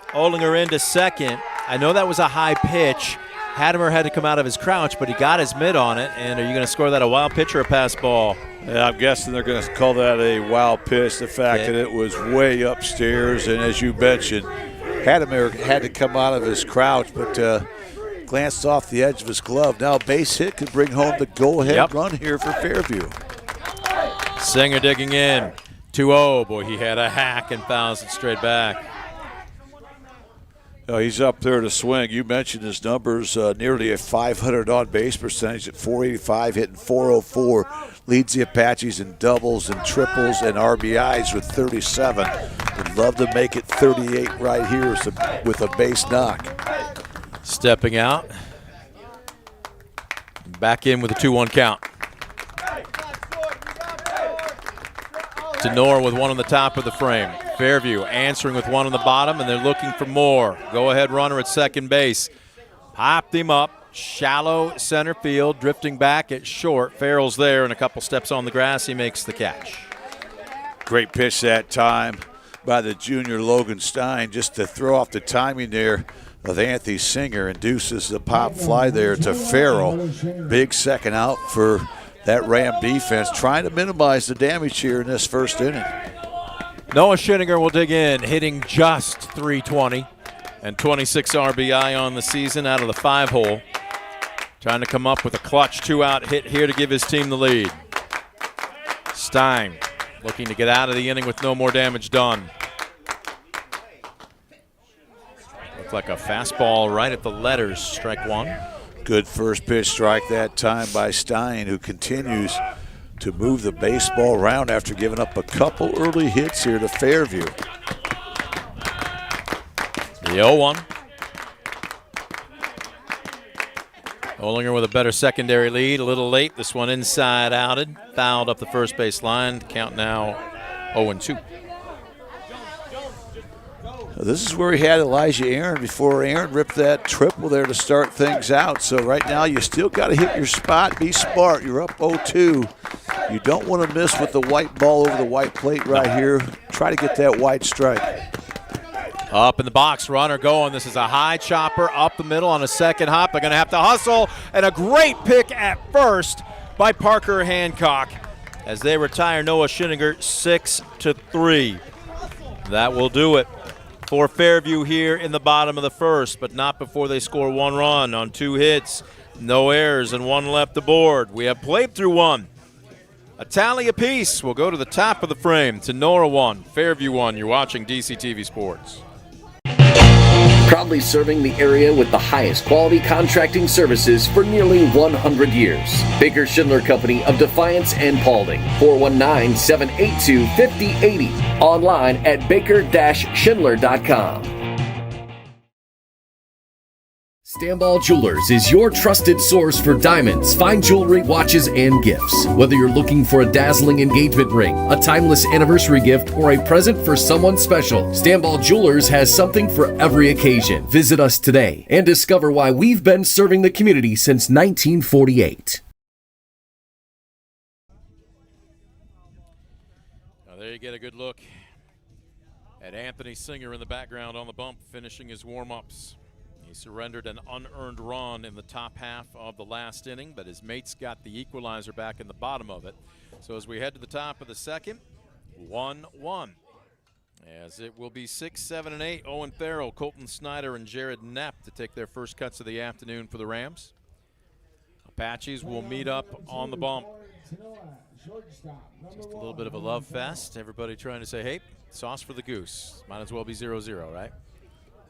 Olinger into second. I know that was a high pitch. Hattemer had to come out of his crouch, but he got his mitt on it. And are you going to score that a wild pitch or a pass ball? Yeah, I'm guessing they're going to call that a wild pitch. The fact that it was way upstairs, and as you mentioned, Hattemer had to come out of his crouch, but glanced off the edge of his glove. Now a base hit could bring home the go-ahead run here for Fairview. Singer digging in. 2-0. Boy, he had a hack and fouls it straight back. Oh, he's up there to swing. You mentioned his numbers, nearly a 500 on-base percentage at .485, hitting .404. Leads the Apaches in doubles and triples and RBIs with 37. Would love to make it 38 right here with a base knock. Stepping out. Back in with a 2-1 count. Tinora with one on the top of the frame. Fairview answering with one on the bottom, and they're looking for more. Go-ahead runner at second base. Popped him up. Shallow center field, drifting back at short. Farrell's there, and a couple steps on the grass. He makes the catch. Great pitch that time by the junior Logan Stein, just to throw off the timing there of Anthony Singer. Induces the pop fly there to Farrell. Big second out for that Ram defense, trying to minimize the damage here in this first inning. Noah Schinninger will dig in, hitting just .320 and 26 RBI on the season out of the 5-hole. Trying to come up with a clutch 2-out hit here to give his team the lead. Stein looking to get out of the inning with no more damage done. Looked like a fastball right at the letters, strike one. Good first pitch strike that time by Stein, who continues to move the baseball around after giving up a couple early hits here to Fairview. The 0-1. Olinger with a better secondary lead. A little late. This one inside outed. Fouled up the first base line. Count now 0-2. This is where he had Elijah Aaron before Aaron ripped that triple there to start things out. So right now you still got to hit your spot. Be smart. You're up 0-2. You don't want to miss with the white ball over the white plate right here. Try to get that white strike. Up in the box, runner going. This is a high chopper up the middle on a second hop. They're going to have to hustle. And a great pick at first by Parker Hancock as they retire Noah Schinninger 6-3. That will do it for Fairview here in the bottom of the first, but not before they score one run on 2 hits. No errors and 1 left aboard. We have played through 1. A tally apiece. We'll go to the top of the frame. Tinora 1, Fairview 1. You're watching DCTV Sports. Proudly serving the area with the highest quality contracting services for nearly 100 years. Baker Schindler Company of Defiance and Paulding. 419-782-5080. Online at baker-schindler.com. Stamball Jewelers is your trusted source for diamonds, fine jewelry, watches, and gifts. Whether you're looking for a dazzling engagement ring, a timeless anniversary gift, or a present for someone special, Stamball Jewelers has something for every occasion. Visit us today and discover why we've been serving the community since 1948. Now there you get a good look at Anthony Singer in the background on the bump, finishing his warm-ups. He surrendered an unearned run in the top half of the last inning, but his mates got the equalizer back in the bottom of it. So as we head to the top of the second, 1-1. As it will be 6, 7, and 8. Owen Farrell, Colton Snyder, and Jared Knapp to take their first cuts of the afternoon for the Rams. Apaches will meet up on the bump. Just a little bit of a love fest. Everybody trying to say, hey, sauce for the goose. Might as well be 0-0, right?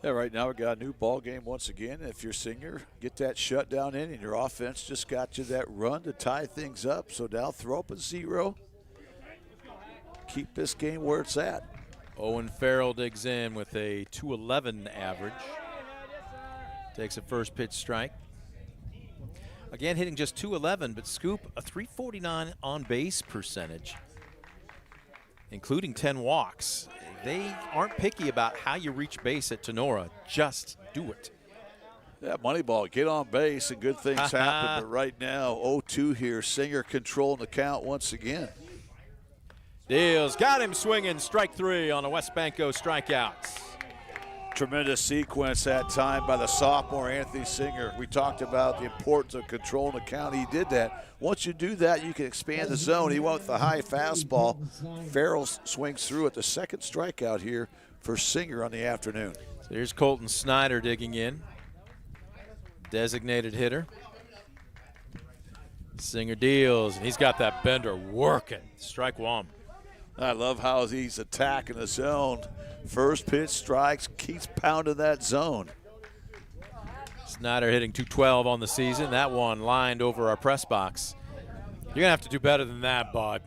Yeah, right now we got a new ball game once again. If you're Singer, get that shutdown in, and your offense just got you that run to tie things up. So now throw up a 0. Keep this game where it's at. Owen Farrell digs in with a .211 average. Takes a first pitch strike. Again, hitting just .211, but Scoop a .349 on base percentage, including 10 walks. They aren't picky about how you reach base at Tinora. Just do it. Yeah, money ball, get on base and good things happen. But right now, 0-2 here. Singer controlling the count once again. Deals, got him swinging, strike 3 on a West Banco strikeouts. Tremendous sequence that time by the sophomore Anthony Singer. We talked about the importance of controlling the count. He did that. Once you do that, you can expand the zone. He went with the high fastball. Farrell swings through at the second strikeout here for Singer on the afternoon. So here's Colton Snyder digging in. Designated hitter. Singer deals, and he's got that bender working. Strike 1. I love how he's attacking the zone. First pitch strikes, keeps pounding that zone. Snyder hitting .212 on the season. That one lined over our press box. You're going to have to do better than that, bud.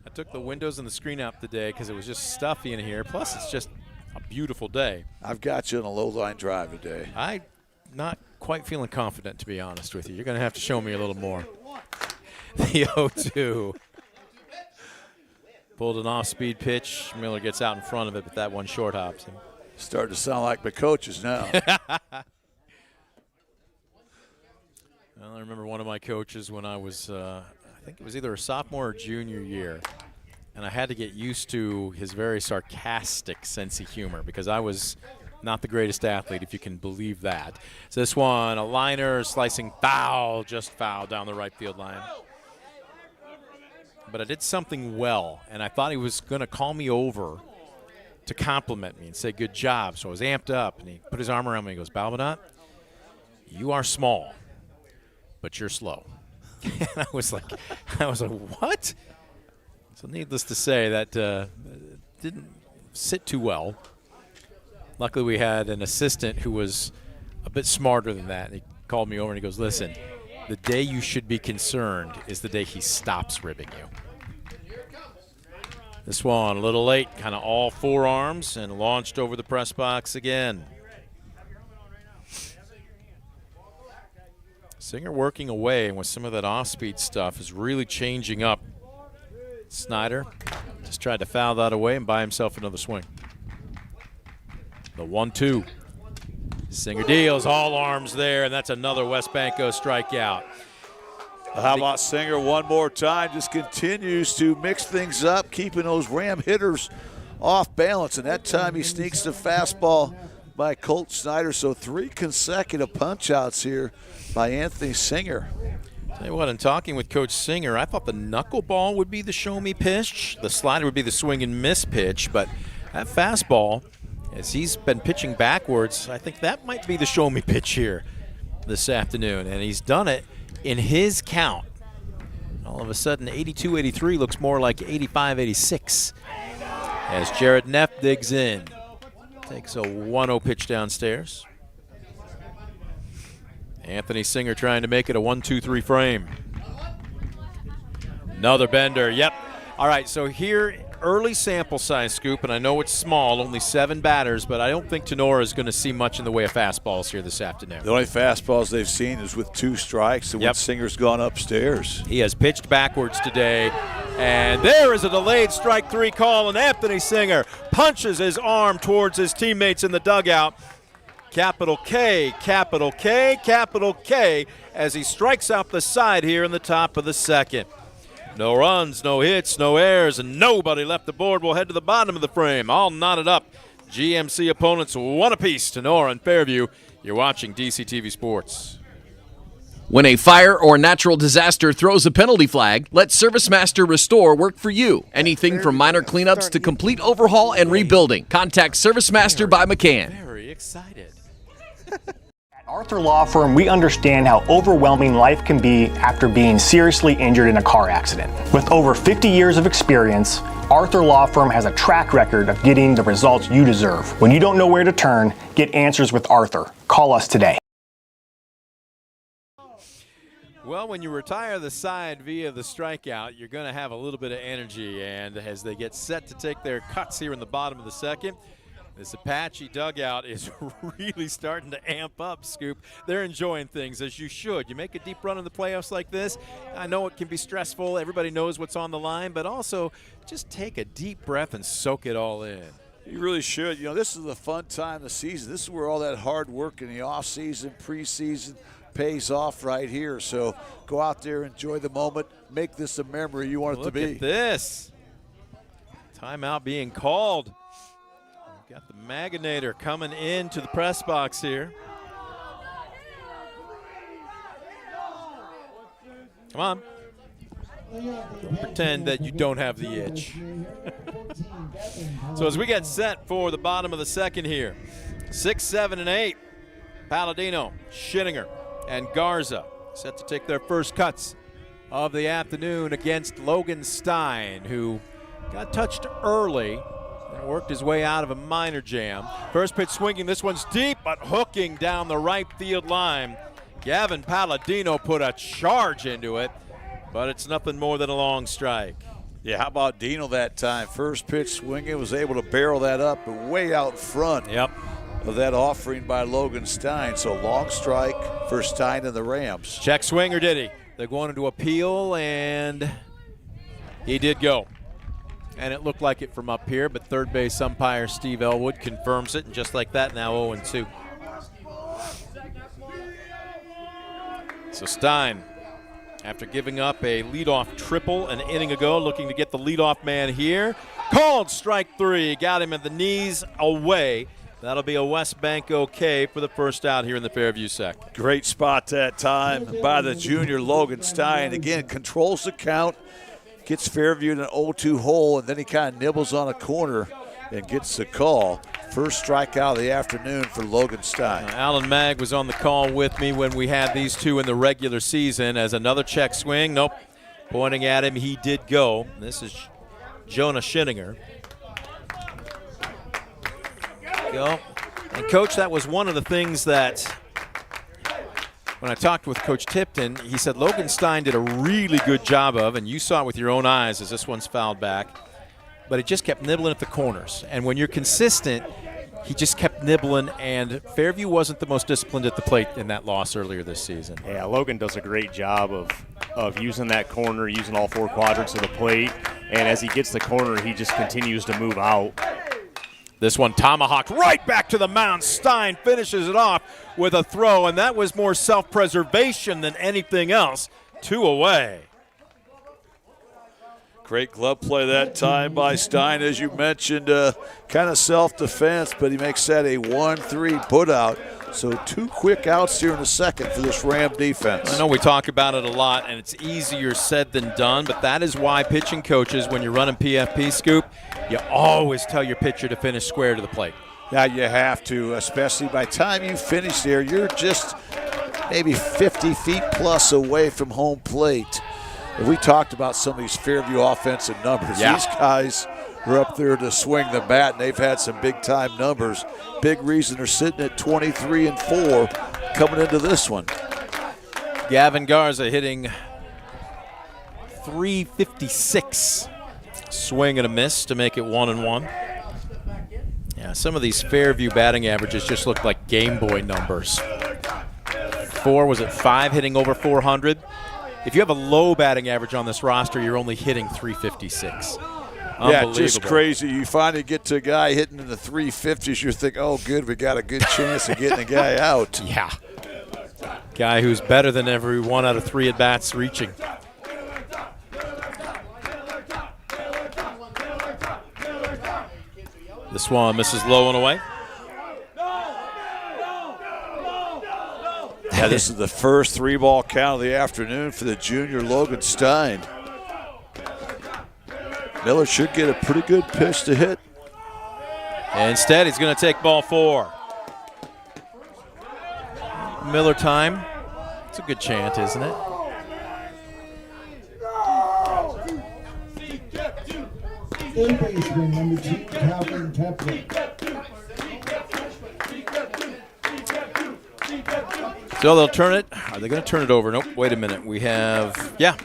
I took the windows and the screen out today because it was just stuffy in here. Plus, it's just a beautiful day. I've got you on a low-line drive today. I'm not quite feeling confident, to be honest with you. You're going to have to show me a little more. The 0-2. Pulled an off-speed pitch. Miller gets out in front of it, but that one short hops him. Starting to sound like my coaches now. I remember one of my coaches when I was, I think it was either a sophomore or junior year, and I had to get used to his very sarcastic sense of humor because I was not the greatest athlete, if you can believe that. So this one, a liner, slicing foul, just foul down the right field line. But I did something well, and I thought he was going to call me over to compliment me and say, good job. So I was amped up, and he put his arm around me and he goes, Balbinot, you are small, but you're slow. And I was like, what? So needless to say, that didn't sit too well. Luckily, we had an assistant who was a bit smarter than that. And he called me over and he goes, listen, the day you should be concerned is the day he stops ribbing you. This one a little late, kind of all forearms, and launched over the press box again. Singer working away, and with some of that off-speed stuff is really changing up. Snyder just tried to foul that away and buy himself another swing. The 1-2. Singer deals, all arms there, and that's another West Banco strikeout. How about Singer one more time? Just continues to mix things up, keeping those Ram hitters off balance. And that time he sneaks the fastball by Colt Snyder. So 3 consecutive punch-outs here by Anthony Singer. Tell you what, in talking with Coach Singer, I thought the knuckleball would be the show-me pitch. The slider would be the swing and miss pitch. But that fastball, as he's been pitching backwards, I think that might be the show-me pitch here this afternoon. And he's done it in his count. All of a sudden, 82-83 looks more like 85-86 as Jared Neff digs in. Takes a 1-0 pitch downstairs. Anthony Singer trying to make it a 1-2-3 frame. Another bender, yep. All right, so here, early sample size, Scoop, and I know it's small, only 7 batters, but I don't think Tinora is going to see much in the way of fastballs here this afternoon. The only fastballs they've seen is with 2 strikes and when Singer's gone upstairs. He has pitched backwards today, and there is a delayed strike 3 call, and Anthony Singer punches his arm towards his teammates in the dugout. Capital K, capital K, capital K, as he strikes out the side here in the top of the second. No runs, no hits, no errors, and nobody left the board. We'll head to the bottom of the frame, all knotted up. GMC opponents 1 apiece, Tinora and Fairview. You're watching DCTV Sports. When a fire or natural disaster throws a penalty flag, let ServiceMaster Restore work for you. Anything from minor cleanups to complete overhaul and rebuilding. Contact ServiceMaster by McCann. Very excited. At Arthur Law Firm, we understand how overwhelming life can be after being seriously injured in a car accident. With over 50 years of experience, Arthur Law Firm has a track record of getting the results you deserve. When you don't know where to turn, get answers with Arthur. Call us today. Well, when you retire the side via the strikeout, you're going to have a little bit of energy, and as they get set to take their cuts here in the bottom of the second, this Apache dugout is really starting to amp up, Scoop. They're enjoying things, as you should. You make a deep run in the playoffs like this, I know it can be stressful. Everybody knows what's on the line, but also just take a deep breath and soak it all in. You really should. You know, this is the fun time of the season. This is where all that hard work in the offseason, preseason pays off right here. So go out there, enjoy the moment, make this a memory you want it to be. Look at this. Timeout being called. We've got the Maganator coming into the press box here. Come on. Don't pretend that you don't have the itch. So as we get set for the bottom of the second here, 6, 7, and 8, Palladino, Schinninger, and Garza set to take their first cuts of the afternoon against Logan Stein, who got touched early and worked his way out of a minor jam. First pitch swinging, this one's deep, but hooking down the right field line. Gavin Palladino put a charge into it, but it's nothing more than a long strike. Yeah, how about Dino that time? First pitch swinging, was able to barrel that up way out front of that offering by Logan Stein. So long strike for Stein and the Rams. Check swing, or did he? They're going to appeal, and he did go. And it looked like it from up here, but third base umpire Steve Elwood confirms it, and just like that, now 0-2. So Stein, after giving up a leadoff triple an inning ago, looking to get the leadoff man here. Called strike 3, got him at the knees, away. That'll be a West Bank okay for the first out here in the Fairview second. Great spot that time by the junior Logan Stein. Again, controls the count, gets Fairview in an 0-2 hole, and then he kind of nibbles on a corner and gets the call. First strikeout of the afternoon for Logan Stein. Alan Magg was on the call with me when we had these two in the regular season as another check swing. Nope. Pointing at him, he did go. This is Jonah Schinninger. Go. And, Coach, that was one of the things that when I talked with Coach Tipton, he said Logan Stein did a really good job of, and you saw it with your own eyes as this one's fouled back, but it just kept nibbling at the corners. And when you're consistent, he just kept nibbling, and Fairview wasn't the most disciplined at the plate in that loss earlier this season. Yeah, Logan does a great job of using that corner, using all 4 quadrants of the plate, and as he gets the corner, he just continues to move out. This one tomahawked right back to the mound. Stein finishes it off with a throw, and that was more self-preservation than anything else. 2 away. Great glove play that time by Stein, as you mentioned, kind of self-defense, but he makes that a 1-3 putout. So 2 quick outs here in the second for this Ram defense. I know we talk about it a lot, and it's easier said than done, but that is why pitching coaches, when you're running PFP, Scoop, you always tell your pitcher to finish square to the plate. Yeah, you have to, especially by the time you finish there, you're just maybe 50 feet plus away from home plate. And we talked about some of these Fairview offensive numbers. Yeah. These guys are up there to swing the bat, and they've had some big-time numbers. Big reason they're sitting at 23-4 coming into this one. Gavin Garza hitting .356. Swing and a miss to make it 1-1. Yeah, some of these Fairview batting averages just look like Game Boy numbers. 5 hitting over 400. If you have a low batting average on this roster, you're only hitting .356. Yeah, just crazy. You finally get to a guy hitting in the 350s, you think, oh, good, we got a good chance of getting a guy out. Yeah. Guy who's better than every 1 out of 3 at-bats reaching. This one misses low and away. Yeah, this is the first 3-ball count of the afternoon for the junior Logan Stein. Miller should get a pretty good pitch to hit. Instead, he's going to take ball 4. Miller time. It's a good chant, isn't it? Third baseman, number 2, Calvin Kepler. So they'll turn it. Are they going to turn it over? Nope. Wait a minute. We have, yeah.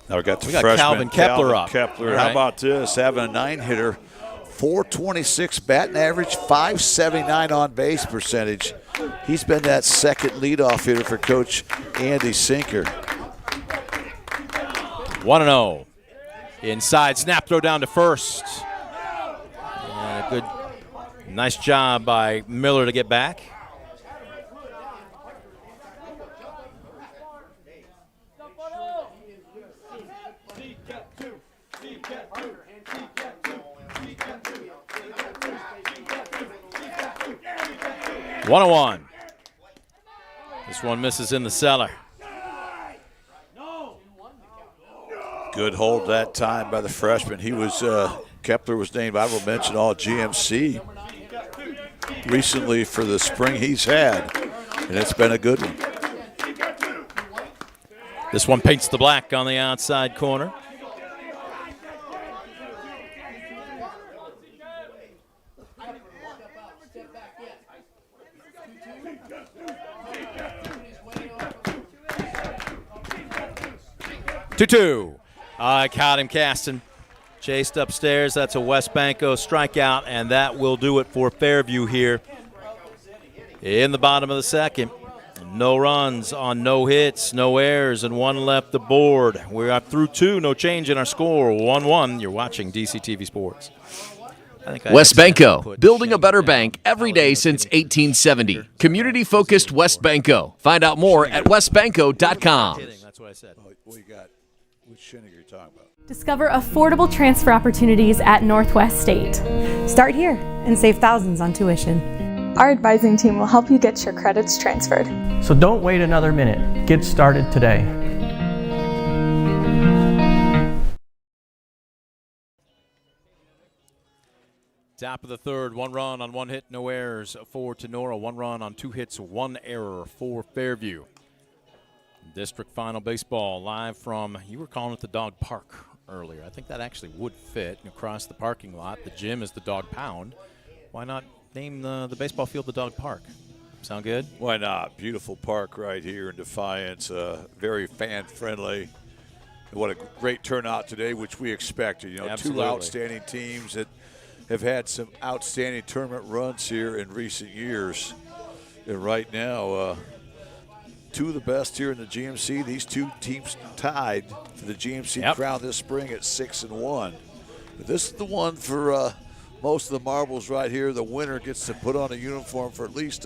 Now we got the got freshman Calvin Kepler up. Kepler. Right. How about this? Having a 9-hitter, 426 batting average, 579 on base percentage. He's been that second leadoff hitter for Coach Andy Sinker. 1-0. Inside, snap throw down to first. And a good, nice job by Miller to get back. One-on-one. This one misses in the cellar. Good hold that time by the freshman. He was, Kepler was named, I will mention, all GMC recently for the spring he's had, and it's been a good one. This one paints the black on the outside corner. Two. I caught him casting. Chased upstairs. That's a West Banco strikeout, and that will do it for Fairview here in the bottom of the second. No runs on no hits, no errors, and one left the board. We're up through 2, no change in our score, 1-1. You're watching DCTV Sports. West Banco, building a better bank every day since 1870. Community-focused West Banco. Find out more at westbanco.com. That's what I said. What you got? Which shindig are you talking about? Discover affordable transfer opportunities at Northwest State. Start here and save thousands on tuition. Our advising team will help you get your credits transferred. So don't wait another minute. Get started today. Top of the third, 1 run on 1 hit, no errors for Tinora. 1 run on 2 hits, 1 error for Fairview. District final baseball live from, you were calling it the dog park earlier. I think that actually would fit across the parking lot. The gym is the dog pound. Why not name the baseball field the dog park? Sound good? Why not? Beautiful park right here in Defiance. Very fan-friendly. What a great turnout today, which we expected. You know, Absolutely. 2 outstanding teams that have had some outstanding tournament runs here in recent years. And right now, 2 of the best here in the GMC. These 2 teams tied for the GMC crown this spring at 6-1. But this is the one for most of the marbles right here. The winner gets to put on a uniform for at least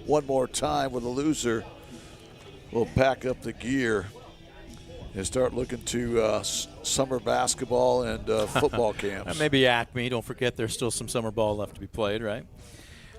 one more time, with the loser will pack up the gear and start looking to summer basketball and football camps. Maybe Acme. Don't forget there's still some summer ball left to be played, right?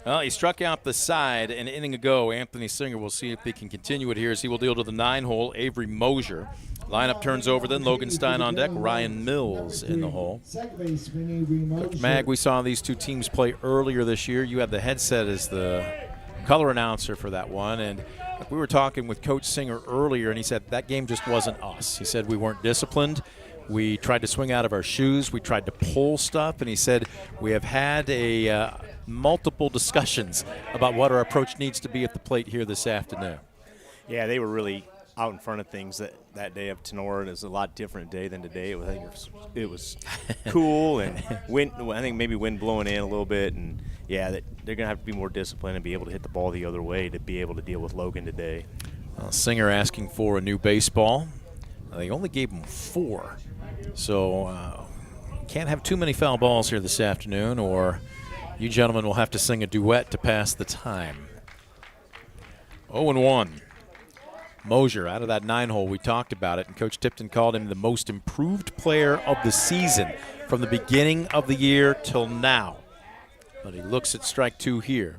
Well, he struck out the side an inning ago. Anthony Singer will see if he can continue it here as he will deal to the 9-hole, Avery Mosier. Lineup turns over, then Logan Stein on deck, Ryan Mills in the hole. Coach Mag, we saw these 2 teams play earlier this year. You had the headset as the color announcer for that one, and we were talking with Coach Singer earlier, and he said that game just wasn't us. He said we weren't disciplined. We tried to swing out of our shoes. We tried to pull stuff, and he said we have had multiple discussions about what our approach needs to be at the plate here this afternoon. Yeah, they were really out in front of things that day of Tinora. It was a lot different day than today. It was cool and wind. I think maybe wind blowing in a little bit, and yeah, they're going to have to be more disciplined and be able to hit the ball the other way to be able to deal with Logan today. Singer asking for a new baseball. They only gave him 4, so can't have too many foul balls here this afternoon, or you gentlemen will have to sing a duet to pass the time. 0-1. Mosier out of that 9-hole. We talked about it, and Coach Tipton called him the most improved player of the season from the beginning of the year till now. But he looks at strike 2 here.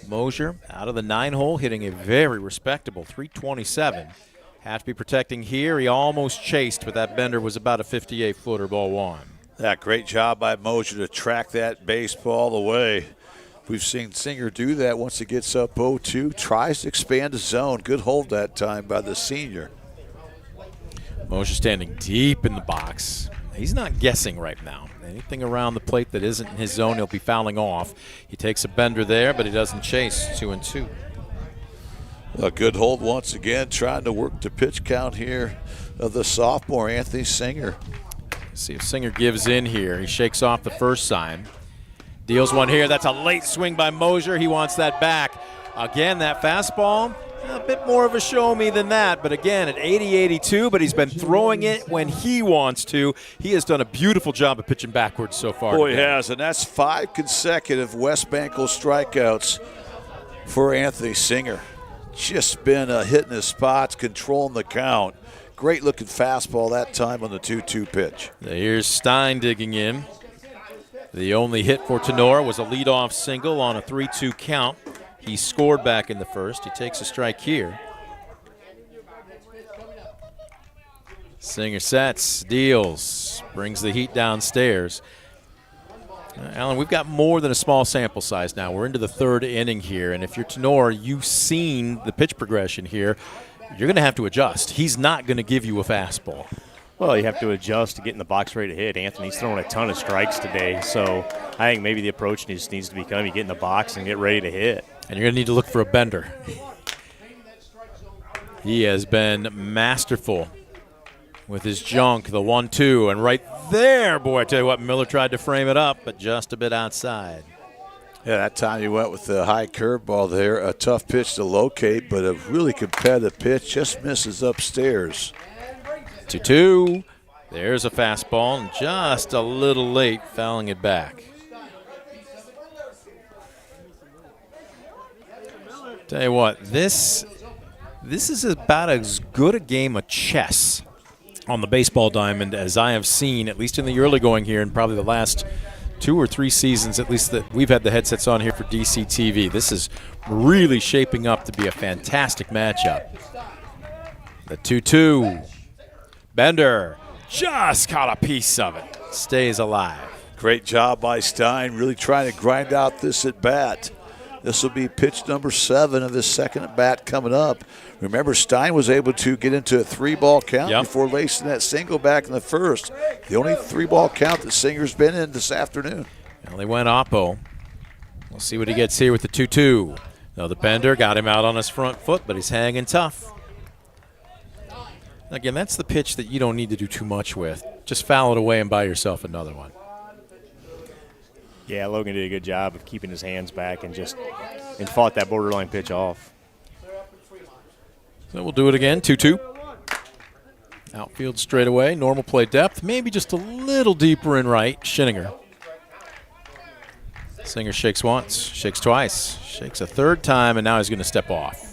Mosier out of the 9-hole, hitting a very respectable 327. Have to be protecting here. He almost chased, but that bender was about a 58-footer, ball 1. Yeah, great job by Mosier to track that baseball away. We've seen Singer do that once he gets up 0-2, tries to expand the zone. Good hold that time by the senior. Mosier standing deep in the box. He's not guessing right now. Anything around the plate that isn't in his zone, he'll be fouling off. He takes a bender there, but he doesn't chase. 2-2. A good hold once again, trying to work the pitch count here of the sophomore, Anthony Singer. See if Singer gives in here. He shakes off the first sign. Deals one here. That's a late swing by Mosier. He wants that back. Again, that fastball, a bit more of a show me than that. But again, at 80-82, but he's been throwing it when he wants to. He has done a beautiful job of pitching backwards so far. Boy, he has, and that's 5 consecutive West Banco strikeouts for Anthony Singer. Just been hitting his spots, controlling the count. Great looking fastball that time on the 2-2 pitch. Here's Stein digging in. The only hit for Tinora was a leadoff single on a 3-2 count. He scored back in the first. He takes a strike here. Singer sets, deals, brings the heat downstairs. Alan, we've got more than a small sample size now. We're into the 3rd inning here, and if you're Tinora, you've seen the pitch progression here. You're going to have to adjust. He's not going to give you a fastball. Well, you have to adjust to get in the box ready to hit. Anthony's throwing a ton of strikes today, so I think maybe the approach just needs to become you get in the box and get ready to hit. And you're going to need to look for a bender. He has been masterful with his junk, the 1-2, and right there, boy, I tell you what, Miller tried to frame it up, but just a bit outside. Yeah, that time he went with the high curveball there. A tough pitch to locate, but a really competitive pitch. Just misses upstairs. 2-2. There's a fastball, and just a little late, fouling it back. Tell you what, this is about as good a game of chess on the baseball diamond as I have seen, at least in the early going here, and probably the last 2 or 3 seasons, at least, that we've had the headsets on here for DCTV. This is really shaping up to be a fantastic matchup. The 2-2. Bender just caught a piece of it. Stays alive. Great job by Stein, really trying to grind out this at bat. This will be pitch number 7 of his second at bat coming up. Remember, Stein was able to get into a 3-ball count before lacing that single back in the first. The only 3-ball count that Singer's been in this afternoon. Well, they went oppo. We'll see what he gets here with the 2-2. Now the Bender got him out on his front foot, but he's hanging tough. Again, that's the pitch that you don't need to do too much with. Just foul it away and buy yourself another one. Yeah, Logan did a good job of keeping his hands back and fought that borderline pitch off. So we'll do it again, 2-2. Outfield straight away, normal play depth, maybe just a little deeper in right. Schinninger. Singer shakes once, shakes twice, shakes a third time, and now he's going to step off.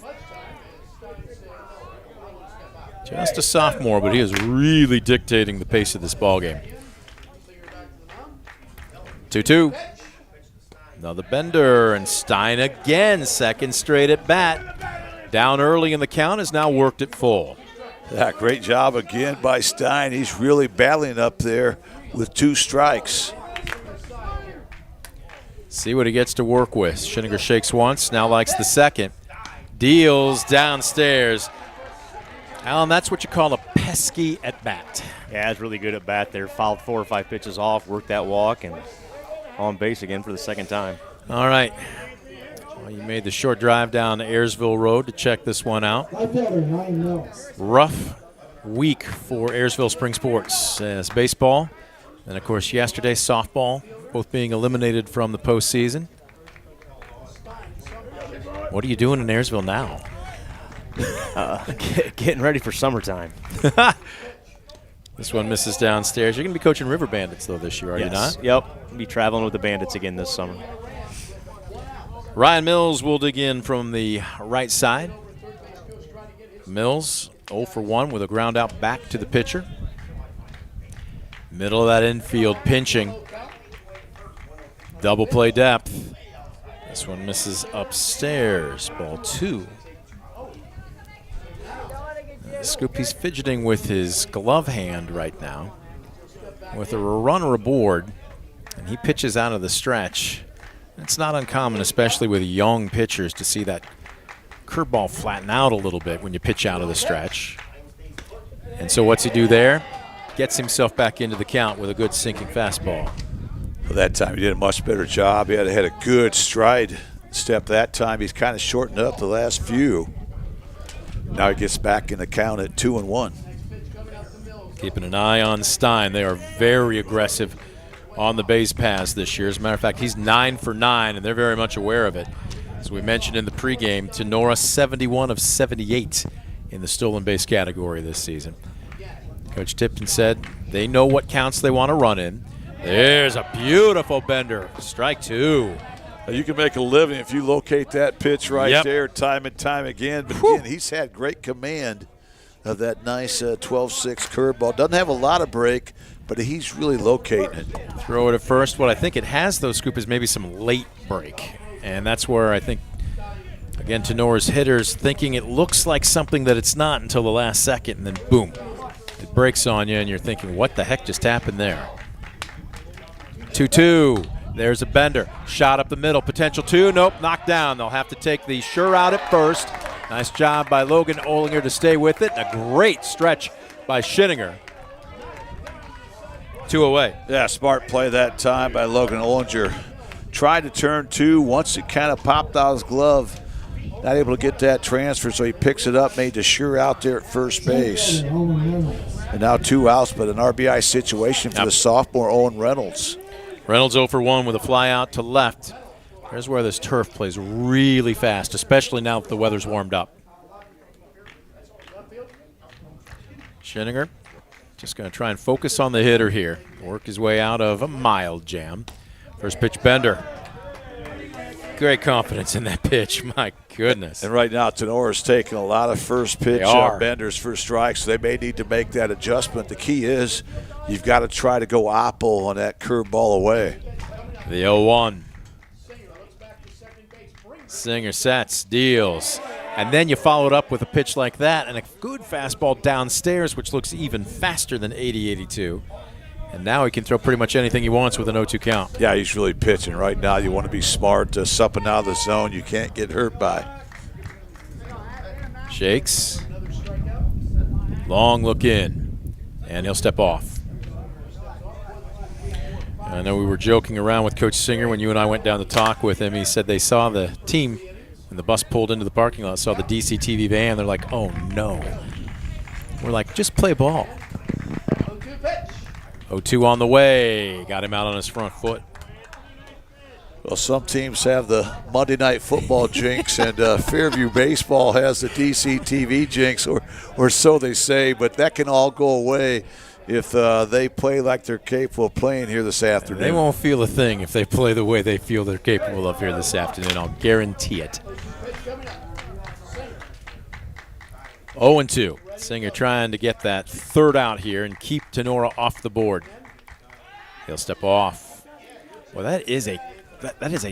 Just a sophomore, but he is really dictating the pace of this ballgame. 2-2. Another Bender, and Stein again, second straight at bat. Down early in the count, has now worked it full. Yeah, great job again by Stein. He's really battling up there with 2 strikes. See what he gets to work with. Schinninger shakes once, now likes the second. Deals downstairs. Alan, that's what you call a pesky at bat. Yeah, it's really good at bat there. Fouled 4 or 5 pitches off, worked that walk, and on base again for the second time. All right. Well, you made the short drive down Ayersville Road to check this one out. Rough week for Ayersville Spring Sports as baseball, and of course yesterday softball, both being eliminated from the postseason. What are you doing in Ayersville now? Getting ready for summertime. This one misses downstairs. You're going to be coaching River Bandits, though, this year, are you not? Yep. Be traveling with the Bandits again this summer. Ryan Mills will dig in from the right side. Mills 0 for 1 with a ground out back to the pitcher. Middle of that infield pinching. Double play depth. This one misses upstairs. Ball 2. Scoop, he's fidgeting with his glove hand right now with a runner aboard, and he pitches out of the stretch. It's not uncommon, especially with young pitchers, to see that curveball flatten out a little bit when you pitch out of the stretch. And so what's he do there? Gets himself back into the count with a good sinking fastball. Well, that time he did a much better job. He had a good stride step that time. He's kind of shortened up the last few. Now he gets back in the count at 2-1. Keeping an eye on Stein. They are very aggressive on the base paths this year. As a matter of fact, he's 9 for 9, and they're very much aware of it. As we mentioned in the pregame, Tinora 71 of 78 in the stolen base category this season. Coach Tipton said they know what counts they want to run in. There's a beautiful Bender. Strike 2. You can make a living if you locate that pitch right there time and time again. But again, he's had great command of that nice 12-6 curveball. Doesn't have a lot of break, but he's really locating it. Throw it at first. What I think it has, though, Scoop, is maybe some late break. And that's where I think, again, Tenora's hitters thinking it looks like something that it's not until the last second, and then boom, it breaks on you, and you're thinking, what the heck just happened there? 2-2. There's a Bender. Shot up the middle. Potential 2. Nope, knocked down. They'll have to take the sure out at first. Nice job by Logan Olinger to stay with it. A great stretch by Schinninger. 2 away. Yeah, smart play that time by Logan Olinger. Tried to turn 2. Once it kind of popped out his glove, not able to get that transfer, so he picks it up, made the sure out there at first base. And now 2 outs, but an RBI situation for the sophomore Owen Reynolds. Reynolds 0 for 1 with a fly out to left. Here's where this turf plays really fast, especially now that the weather's warmed up. Schinninger just going to try and focus on the hitter here. Work his way out of a mild jam. First pitch, Bender. Great confidence in that pitch, my goodness. And right now, Tenora's taking a lot of first pitch benders for strikes, so they may need to make that adjustment. The key is you've got to try to go oppo on that curveball away. The 0-1. Singer sets, deals. And then you follow it up with a pitch like that and a good fastball downstairs, which looks even faster than 80-82. And now he can throw pretty much anything he wants with an 0-2 count. Yeah, he's really pitching right now. You want to be smart, supping out of the zone you can't get hurt by. Shakes. Long look in. And he'll step off. I know we were joking around with Coach Singer when you and I went down to talk with him. He said they saw the team, when the bus pulled into the parking lot, saw the DCTV van. They're like, oh, no. We're like, just play ball. 0-2 on the way. Got him out on his front foot. Well, some teams have the Monday Night Football jinx, and Fairview Baseball has the DCTV jinx, or so they say, but that can all go away if they play like they're capable of playing here this afternoon. They won't feel a thing if they play the way they feel they're capable of here this afternoon. I'll guarantee it. 0-2. Singer trying to get that third out here and keep Tinora off the board. He'll step off. Well, that is a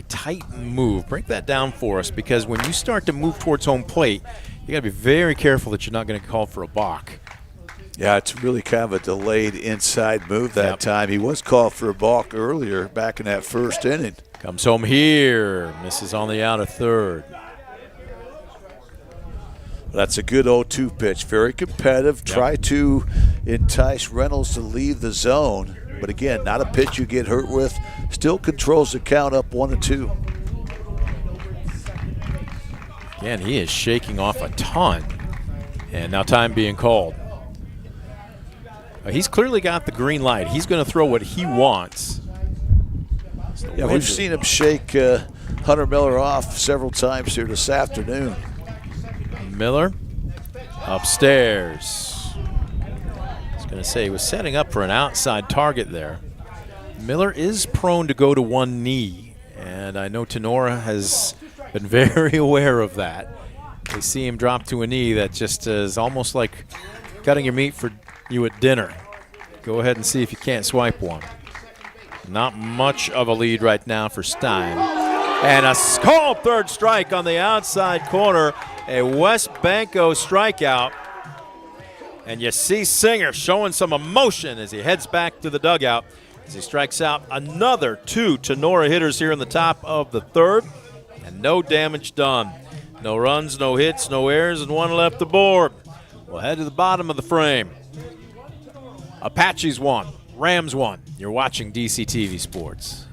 tight move. Break that down for us, because when you start to move towards home plate, you got to be very careful that you're not going to call for a balk. Yeah, it's really kind of a delayed inside move that time. He was called for a balk earlier back in that first inning. Comes home here. Misses on the out of third. That's a good 0-2 pitch. Very competitive. Try to entice Reynolds to leave the zone. But again, not a pitch you get hurt with. Still controls the count up 1-2. Again, he is shaking off a ton. And now time being called. He's clearly got the green light. He's going to throw what he wants. Yeah, we've seen him shake Hunter Miller off several times here this afternoon. Miller upstairs. I was going to say he was setting up for an outside target there. Miller is prone to go to one knee, and I know Tinora has been very aware of that. They see him drop to a knee that just is almost like cutting your meat for you at dinner. Go ahead and see if you can't swipe one. Not much of a lead right now for Stein. And a called third strike on the outside corner. A West Banco strikeout. And you see Singer showing some emotion as he heads back to the dugout as he strikes out another two Tinora hitters here in the top of the third. And no damage done. No runs, no hits, no errors, and one left aboard. We'll head to the bottom of the frame. Apaches won. Rams won. You're watching DCTV Sports.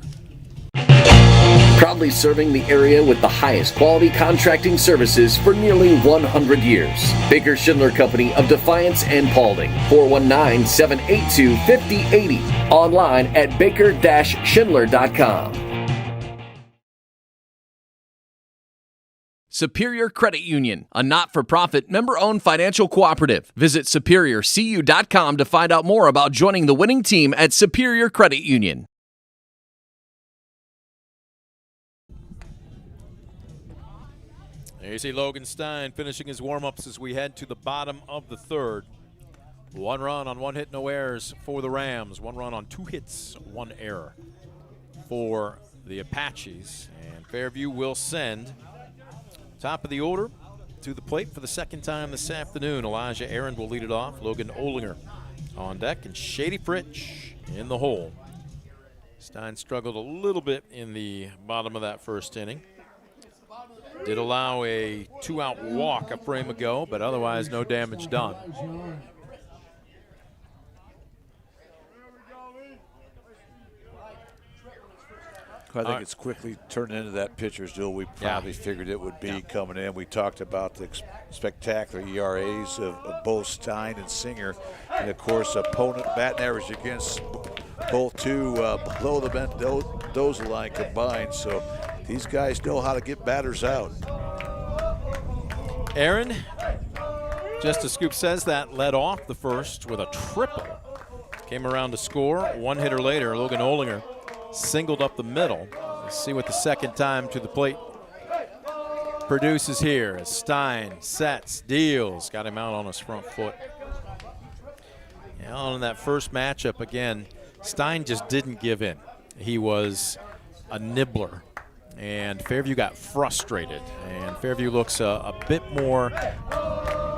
Proudly serving the area with the highest quality contracting services for nearly 100 years. Baker Schindler Company of Defiance and Paulding. 419-782-5080. Online at baker-schindler.com. Superior Credit Union, a not-for-profit member-owned financial cooperative. Visit superiorcu.com to find out more about joining the winning team at Superior Credit Union. There you see Logan Stein finishing his warm-ups as we head to the bottom of the third. One run on one hit, no errors for the Rams. One run on two hits, one error for the Apaches. And Fairview will send top of the order to the plate for the second time this afternoon. Elijah Aaron will lead it off. Logan Olinger on deck, and Shady Fritch in the hole. Stein struggled a little bit in the bottom of that first inning. Did allow a two-out walk a frame ago, but otherwise no damage done. I think it's quickly turned into that pitcher's duel we probably figured it would be coming in. We talked about the spectacular ERAs of both Stein and Singer. And, of course, opponent batting average against both two below the Mendoza line combined. So These guys know how to get batters out. Aaron, just as Scoop says that, led off the first with a triple. Came around to score. One hitter later, Logan Olinger singled up the middle. Let's see what the second time to the plate produces here as Stein sets, deals, got him out on his front foot. And on that first matchup, again, Stein just didn't give in. He was a nibbler, and Fairview got frustrated. And Fairview looks a bit more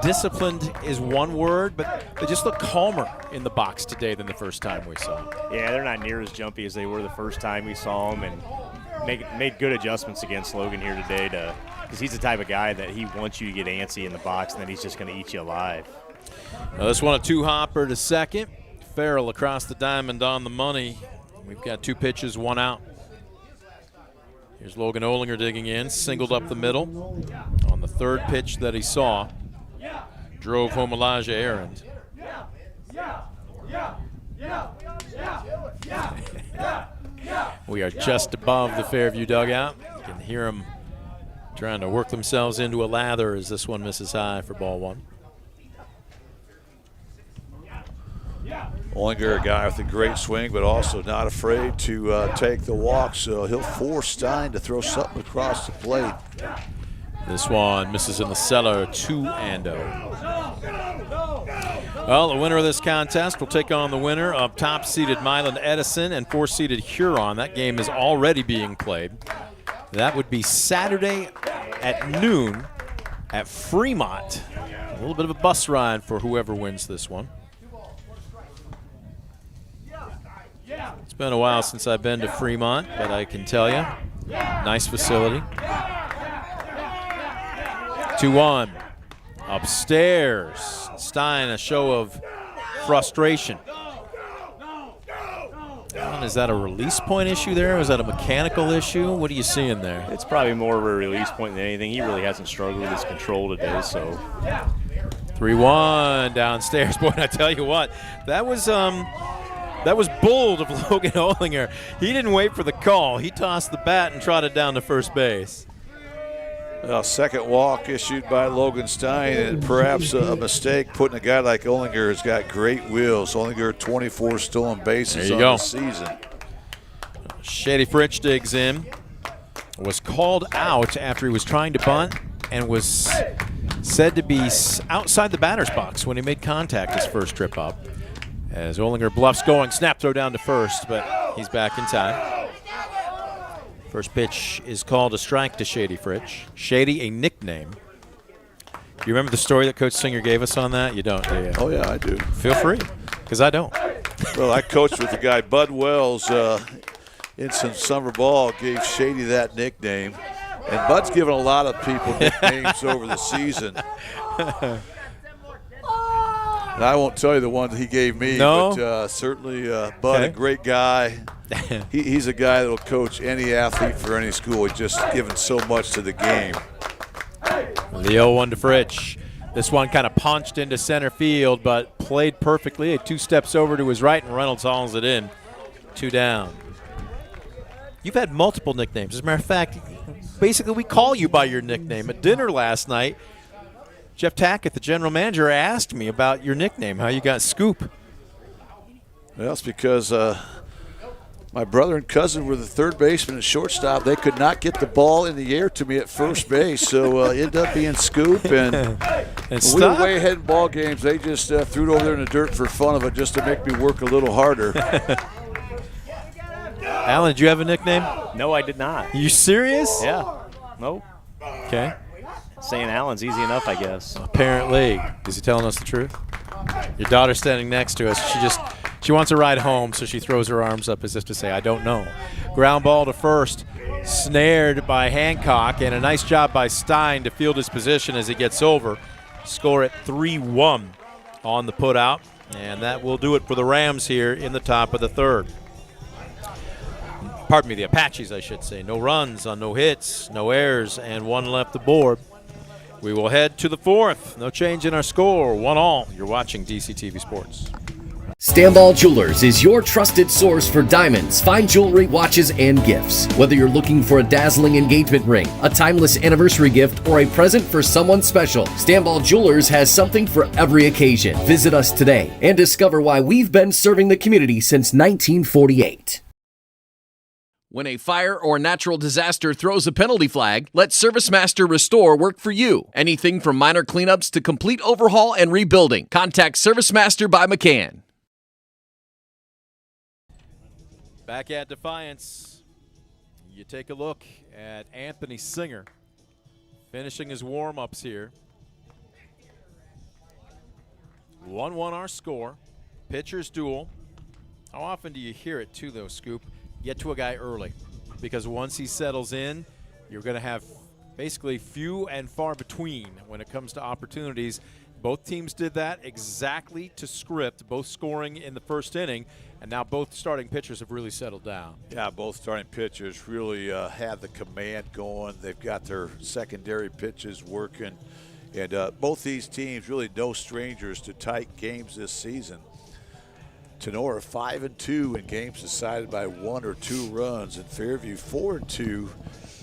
disciplined is one word, but they just look calmer in the box today than the first time we saw them. Yeah, they're not near as jumpy as they were the first time we saw them, and made good adjustments against Logan here today because he's the type of guy that he wants you to get antsy in the box, and then he's just going to eat you alive. Now this one a two-hopper to second. Farrell across the diamond on the money. We've got 2 pitches, 1 out. Here's Logan Olinger digging in, singled up the middle on the third pitch that he saw. Drove home Elijah Arend. We are just above the Fairview dugout. You can hear them trying to work themselves into a lather as this one misses high for ball 1. Olinger, a guy with a great swing, but also not afraid to take the walk, so he'll force Stein to throw something across the plate. This one misses in the cellar, 2-0. Well, the winner of this contest will take on the winner of top-seeded Milan Edison and 4-seeded Huron. That game is already being played. That would be Saturday at noon at Fremont. A little bit of a bus ride for whoever wins this one. It's been a while since I've been to Fremont, but I can tell you, nice facility. 2-1. Upstairs. Stein, a show of frustration. Is that a release point issue there? Was that a mechanical issue? What are you seeing there? It's probably more of a release point than anything. He really hasn't struggled with his control today, so. 3-1 downstairs. Boy, I tell you what, that was bold of Logan Olinger. He didn't wait for the call. He tossed the bat and trotted down to first base. Well, second walk issued by Logan Stein, and perhaps a mistake putting a guy like Olinger has got great wheels. Olinger 24 stolen bases on the season. Shady Fritch digs in. Was called out after he was trying to bunt and was said to be outside the batter's box when he made contact his first trip up. As Olinger bluffs going, snap throw down to first, but he's back in time. First pitch is called a strike to Shady Fritch. Shady, a nickname. Do you remember the story that Coach Singer gave us on that? You don't, do you? Oh, yeah, I do. Feel free, because I don't. Well, I coached with the guy Bud Wells in some summer ball, gave Shady that nickname. And Bud's given a lot of people nicknames over the season. And I won't tell you the one that he gave me, but certainly Bud, a great guy. He's a guy that will coach any athlete for any school. He's just given so much to the game. The 0-1 to Fritch. This one kind of punched into center field, but played perfectly. 2 steps over to his right, and Reynolds hauls it in. 2 down. You've had multiple nicknames. As a matter of fact, basically we call you by your nickname. At dinner last night, Jeff Tackett, the general manager, asked me about your nickname, how you got Scoop. Well, it's because my brother and cousin were the third baseman and shortstop. They could not get the ball in the air to me at first base, so it ended up being Scoop. And when we were way ahead in ball games, they just threw it over there in the dirt for fun of it just to make me work a little harder. Alan, did you have a nickname? No, I did not. You serious? Yeah. Nope. Okay. Saying Alan's easy enough, I guess. Apparently. Is he telling us the truth? Your daughter's standing next to us. She wants a ride home, so she throws her arms up as if to say, I don't know. Ground ball to first, snared by Hancock, and a nice job by Stein to field his position as he gets over. Score at 3-1 on the putout, and that will do it for the Rams here in the top of the third. Pardon me, the Apaches, I should say. No runs on no hits, no errors, and 1 left aboard. We will head to the fourth. No change in our score, 1-1. You're watching DCTV Sports. Stanball Jewelers is your trusted source for diamonds, fine jewelry, watches, and gifts. Whether you're looking for a dazzling engagement ring, a timeless anniversary gift, or a present for someone special, Stanball Jewelers has something for every occasion. Visit us today and discover why we've been serving the community since 1948. When a fire or natural disaster throws a penalty flag, let ServiceMaster Restore work for you. Anything from minor cleanups to complete overhaul and rebuilding. Contact ServiceMaster by McCann. Back at Defiance, you take a look at Anthony Singer finishing his warm-ups here. 1-1 our score. Pitchers duel. How often do you hear it too, though, Scoop? Get to a guy early, because once he settles in, you're going to have basically few and far between when it comes to opportunities. Both teams did that exactly to script, both scoring in the first inning, and now both starting pitchers have really settled down. Yeah, both starting pitchers really have the command going. They've got their secondary pitches working, and both these teams really no strangers to tight games this season. Tinora 5-2 in games decided by 1 or 2 runs, and Fairview 4-2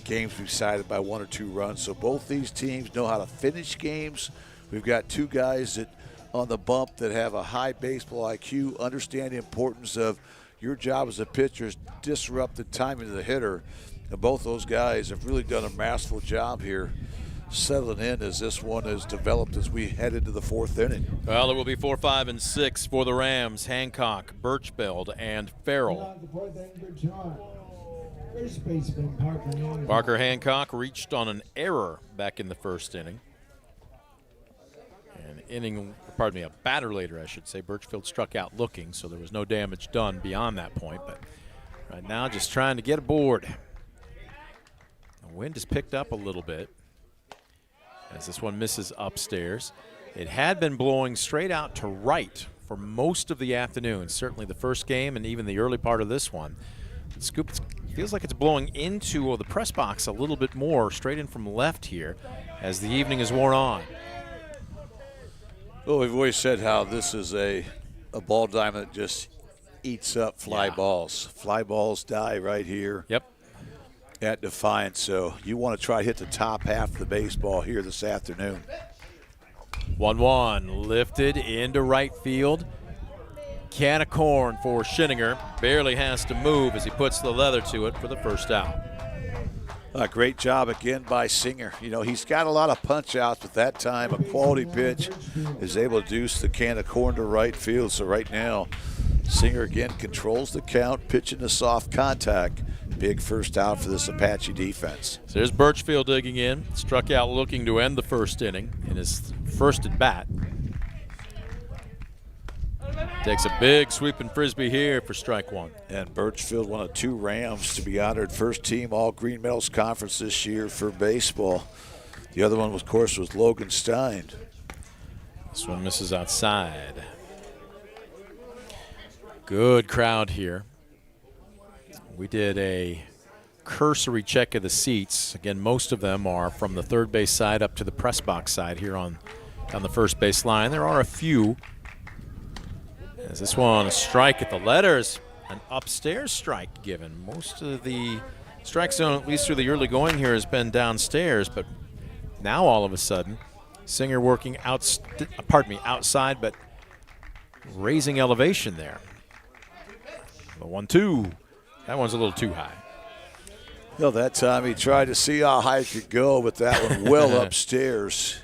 games decided by 1 or 2 runs. So both these teams know how to finish games. We've got 2 guys that on the bump that have a high baseball IQ, understand the importance of your job as a pitcher is disrupt the timing of the hitter. And both those guys have really done a masterful job here, settling in as this one has developed as we head into the 4th inning. Well, it will be 4, 5, and 6 for the Rams. Hancock, Birchfield, and Farrell. Parker Hancock reached on an error back in the first inning. A batter later, I should say. Birchfield struck out looking, so there was no damage done beyond that point. But right now, just trying to get aboard. The wind has picked up a little bit as this one misses upstairs. It had been blowing straight out to right for most of the afternoon, certainly the first game and even the early part of this one. Scoop, it feels like it's blowing into the press box a little bit more, straight in from left here as the evening is worn on. Well, we've always said how this is a ball diamond that just eats up fly balls. Fly balls die right here. Yep. At Defiance, so you want to try to hit the top half of the baseball here this afternoon. 1-1 lifted into right field. Can of corn for Schinninger. Barely has to move as he puts the leather to it for the first out. Great job again by Singer. You know, he's got a lot of punch outs, but that time a quality pitch is able to deuce the can of corn to right field. So right now, Singer again controls the count, pitching to soft contact. Big first out for this Apache defense. So there's Birchfield digging in. Struck out looking to end the first inning in his first at bat. Takes a big sweeping frisbee here for strike 1. And Birchfield, one of 2 Rams to be honored first team all Green Medals Conference this year for baseball. The other one, of course, was Logan Stein. This one misses outside. Good crowd here. We did a cursory check of the seats. Again, most of them are from the third base side up to the press box side here on the first base line. There are a few. As this one, a strike at the letters, an upstairs strike given. Most of the strike zone, at least through the early going here, has been downstairs, but now all of a sudden, Singer working outside, but raising elevation there. The 1-2. That one's a little too high. Well, that time he tried to see how high it could go, but that one well upstairs.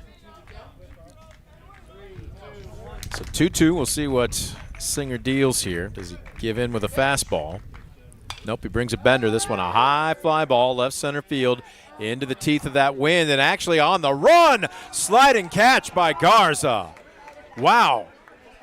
So 2-2. We'll see what Singer deals here. Does he give in with a fastball? Nope, he brings a bender. This one a high fly ball, left center field, into the teeth of that wind, and actually on the run, sliding catch by Garza. Wow.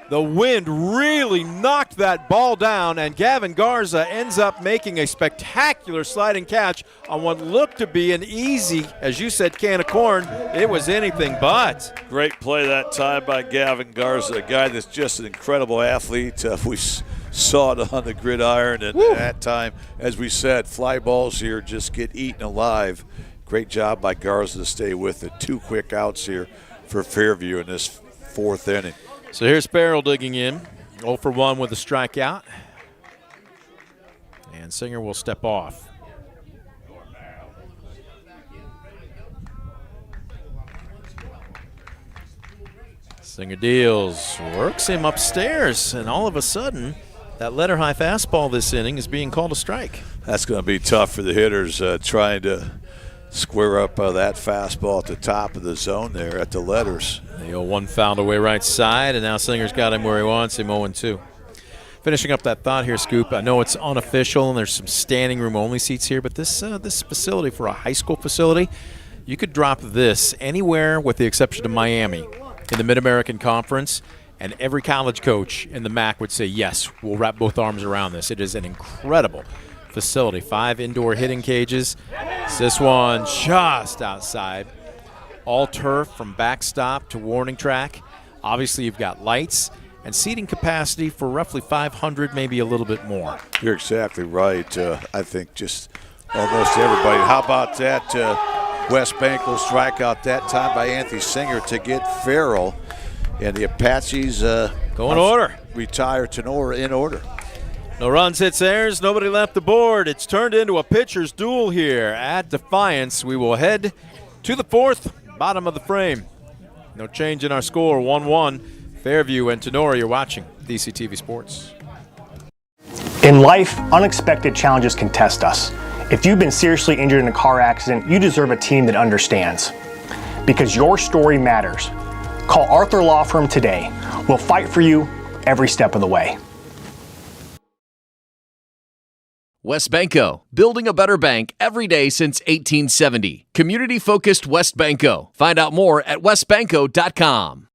The wind really knocked that ball down, and Gavin Garza ends up making a spectacular sliding catch on what looked to be an easy, as you said, can of corn. It was anything but. Great play that time by Gavin Garza, a guy that's just an incredible athlete. We saw it on the gridiron, and at that time, as we said, fly balls here just get eaten alive. Great job by Garza to stay with it. 2 quick outs here for Fairview in this 4th inning. So here's Farrell digging in. 0 for 1 with a strikeout. And Singer will step off. Singer deals, works him upstairs, and all of a sudden, that letter high fastball this inning is being called a strike. That's going to be tough for the hitters trying to square up that fastball at the top of the zone there at the letters. The 0-1 fouled away right side, and now Singer's got him where he wants him, 0-2. Finishing up that thought here, Scoop, I know it's unofficial and there's some standing room only seats here, but this facility, for a high school facility, you could drop this anywhere with the exception of Miami in the Mid-American Conference, and every college coach in the MAC would say, yes, we'll wrap both arms around this. It is an incredible facility. 5 indoor hitting cages. This one just outside. All turf from backstop to warning track. Obviously, you've got lights and seating capacity for roughly 500, maybe a little bit more. You're exactly right. I think just almost everybody. How about that West Banco strikeout that time by Anthony Singer to get Farrell, and the Apaches go in order. Retire Tinora in order. No runs, hits, errors, nobody left the board. It's turned into a pitcher's duel here at Defiance. We will head to the 4th, bottom of the frame. No change in our score, 1-1. Fairview and Tinora, you're watching DCTV Sports. In life, unexpected challenges can test us. If you've been seriously injured in a car accident, you deserve a team that understands. Because your story matters. Call Arthur Law Firm today. We'll fight for you every step of the way. West Banco, building a better bank every day since 1870. Community-focused West Banco. Find out more at westbanco.com.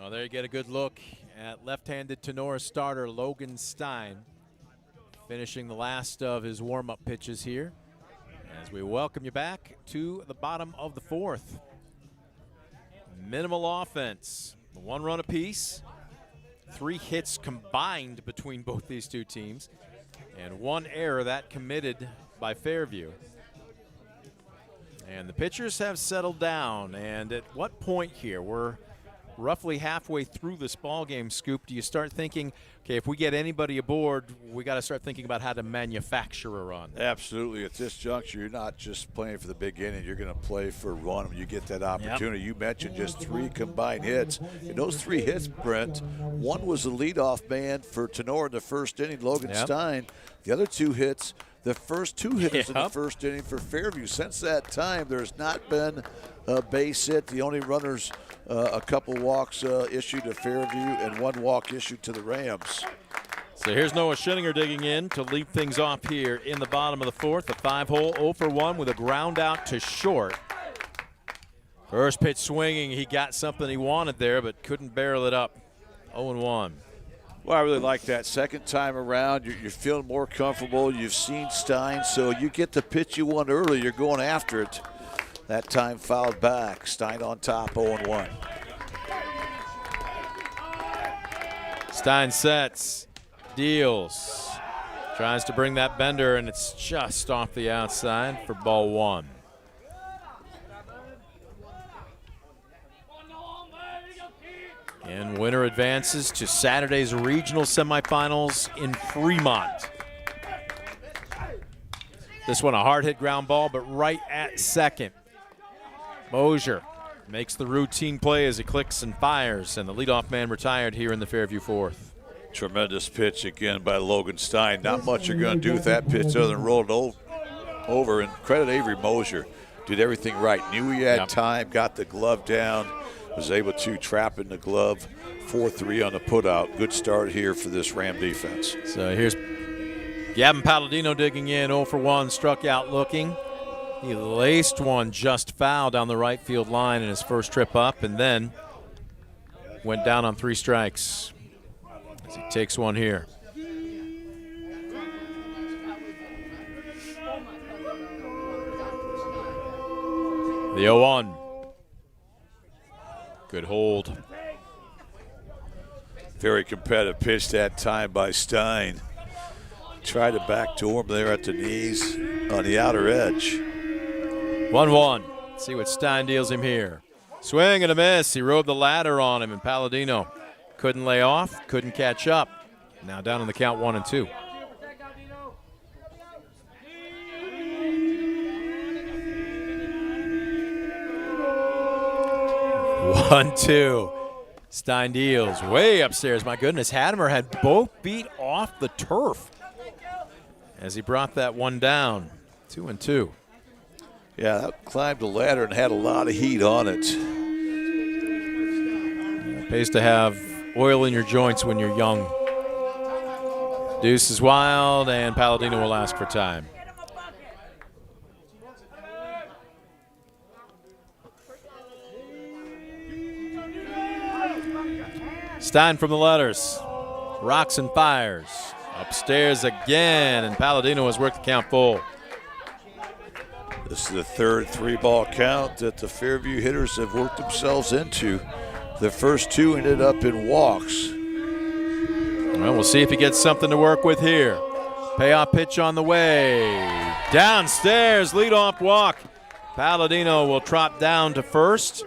Oh, there you get a good look at left-handed Tinora starter Logan Stein, finishing the last of his warm-up pitches here as we welcome you back to the bottom of the 4th. Minimal offense, 1 run apiece, 3 hits combined between both these two teams, and 1 error that committed by Fairview. And the pitchers have settled down, and at what point here, we're roughly halfway through this ball game, Scoop, do you start thinking, okay, if we get anybody aboard, we got to start thinking about how to manufacture a run? Absolutely. At this juncture, you're not just playing for the big inning. You're going to play for a run when you get that opportunity. Yep. You mentioned just 3 combined hits. And those 3 hits, Brent, one was the leadoff man for Tinora in the first inning, Logan Stein. The other 2 hits, the first 2 hitters in the first inning for Fairview. Since that time, there's not been a base hit. The only runners, a couple walks issued to Fairview and 1 walk issued to the Rams. So here's Noah Schinninger digging in to lead things off here in the bottom of the 4th. A 5-hole 0 for 1 with a ground out to short. First pitch swinging, he got something he wanted there, but couldn't barrel it up. 0-1. Well, I really like that. Second time around, you're feeling more comfortable. You've seen Stein, so you get the pitch you want early. You're going after it. That time fouled back. Stein on top, 0-1. Stein sets, deals, tries to bring that bender, and it's just off the outside for ball 1. And winner advances to Saturday's regional semifinals in Fremont. This one a hard hit ground ball, but right at second. Mosier makes the routine play as he clicks and fires, and the leadoff man retired here in the Fairview 4th. Tremendous pitch again by Logan Stein. Not much you're going to do with that pitch other than roll it over. And credit Avery Mosier. Did everything right. Knew he had time, got the glove down, was able to trap in the glove. 4-3 on the putout. Good start here for this Ram defense. So here's Gavin Palladino digging in, 0 for 1, struck out looking. He laced one just foul down the right field line in his first trip up, and then went down on 3 strikes as he takes one here. The 0-1. Good hold. Very competitive pitch that time by Stein. Tried to backdoor him there at the knees on the outer edge. 1-1. Let's see what Stein deals him here. Swing and a miss. He rode the ladder on him, and Palladino couldn't lay off, couldn't catch up. Now down on the count 1-2. 1-2. Stein deals way upstairs. My goodness, Hadamer had both feet off the turf as he brought that one down. 2-2. Yeah, that climbed the ladder and had a lot of heat on it. It pays to have oil in your joints when you're young. Deuce is wild, and Palladino will ask for time. Stein from the letters. Rocks and fires. Upstairs again, and Palladino has worked the count full. This is the third 3-ball count that the Fairview hitters have worked themselves into. The first two ended up in walks. Well, we'll see if he gets something to work with here. Payoff pitch on the way. Downstairs, leadoff walk. Palladino will trot down to first.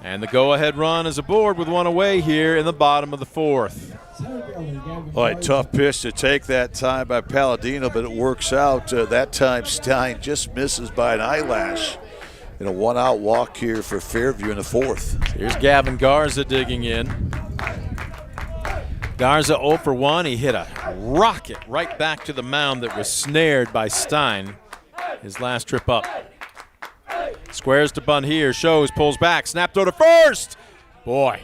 And the go-ahead run is aboard with one away here in the bottom of the fourth. All right, tough pitch to take that time by Palladino, but it works out. That time Stein just misses by an eyelash. And a one-out walk here for Fairview in the fourth. Here's Gavin Garza digging in. Garza 0 for 1. He hit a rocket right back to the mound that was snared by Stein his last trip up. Squares to bunt here. Shows, pulls back. Snap throw to first. Boy,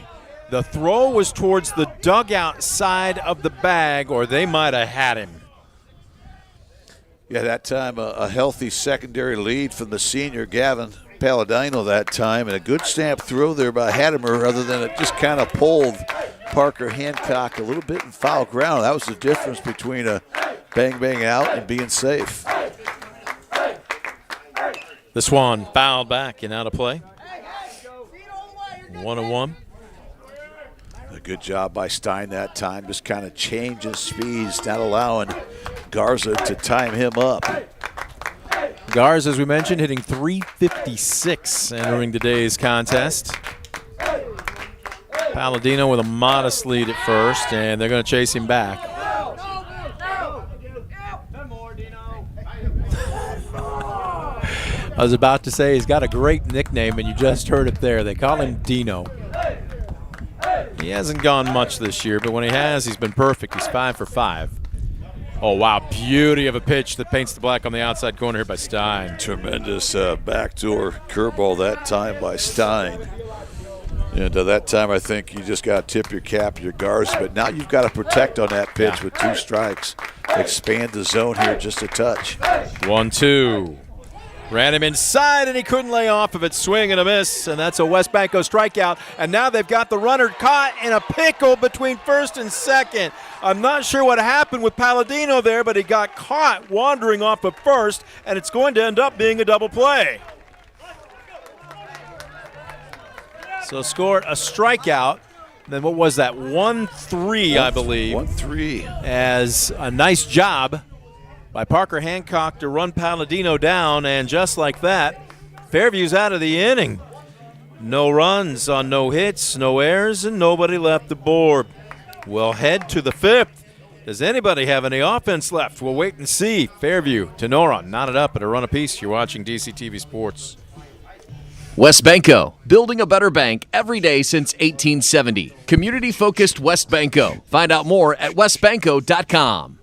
the throw was towards the dugout side of the bag, or they might have had him. Yeah, that time a healthy secondary lead from the senior Gavin Palladino that time, and a good snap throw there by Hadamer, other than it just kind of pulled Parker Hancock a little bit in foul ground. That was the difference between a bang out and being safe. The Swan fouled back and out of play. 1-1. A good job by Stein that time, just kind of changing speeds, not allowing Garza to time him up. Garza, as we mentioned, hitting .356 entering today's contest. Palladino with a modest lead at first, and they're going to chase him back. I was about to say he's got a great nickname, and you just heard it there. They call him Dino. He hasn't gone much this year, but when he has, he's been perfect. He's 5 for 5. Oh, wow, beauty of a pitch that paints the black on the outside corner here by Stein. Tremendous backdoor curveball that time by Stein. And that time I think you just got to tip your cap to your Garza, but now you've got to protect on that pitch with 2 strikes. Expand the zone here just a touch. 1-2. Ran him inside, and he couldn't lay off of it. Swing and a miss, and that's a West Banco strikeout. And now they've got the runner caught in a pickle between first and second. I'm not sure what happened with Palladino there, but he got caught wandering off of first, and it's going to end up being a double play. So scored a strikeout. Then what was that? 1-3, I believe. 1-3. As a nice job by Parker Hancock to run Palladino down, and just like that, Fairview's out of the inning. No runs on no hits, no errors, and nobody left the board. We'll head to the 5th. Does anybody have any offense left? We'll wait and see. Fairview, Tinora, knotted up at a run apiece. You're watching DCTV Sports. West Banco, building a better bank every day since 1870. Community-focused West Banco. Find out more at westbanco.com.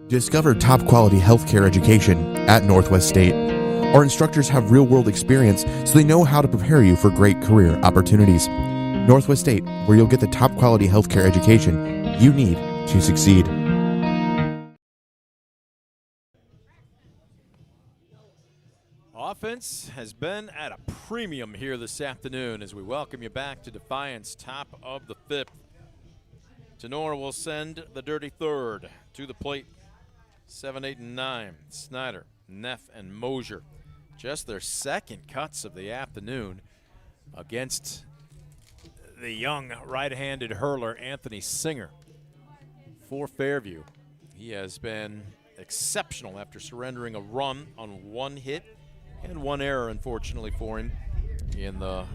Discover top-quality healthcare education at Northwest State. Our instructors have real-world experience, so they know how to prepare you for great career opportunities. Northwest State, where you'll get the top-quality healthcare education you need to succeed. Offense has been at a premium here this afternoon as we welcome you back to Defiance, top of the 5th. Tinora will send the dirty third to the plate. 7, 8, and 9. Snyder, Neff, and Mosier. Just their second cuts of the afternoon against the young right-handed hurler, Anthony Singer. For Fairview, he has been exceptional after surrendering a run on 1 hit and 1 error, unfortunately for him, in the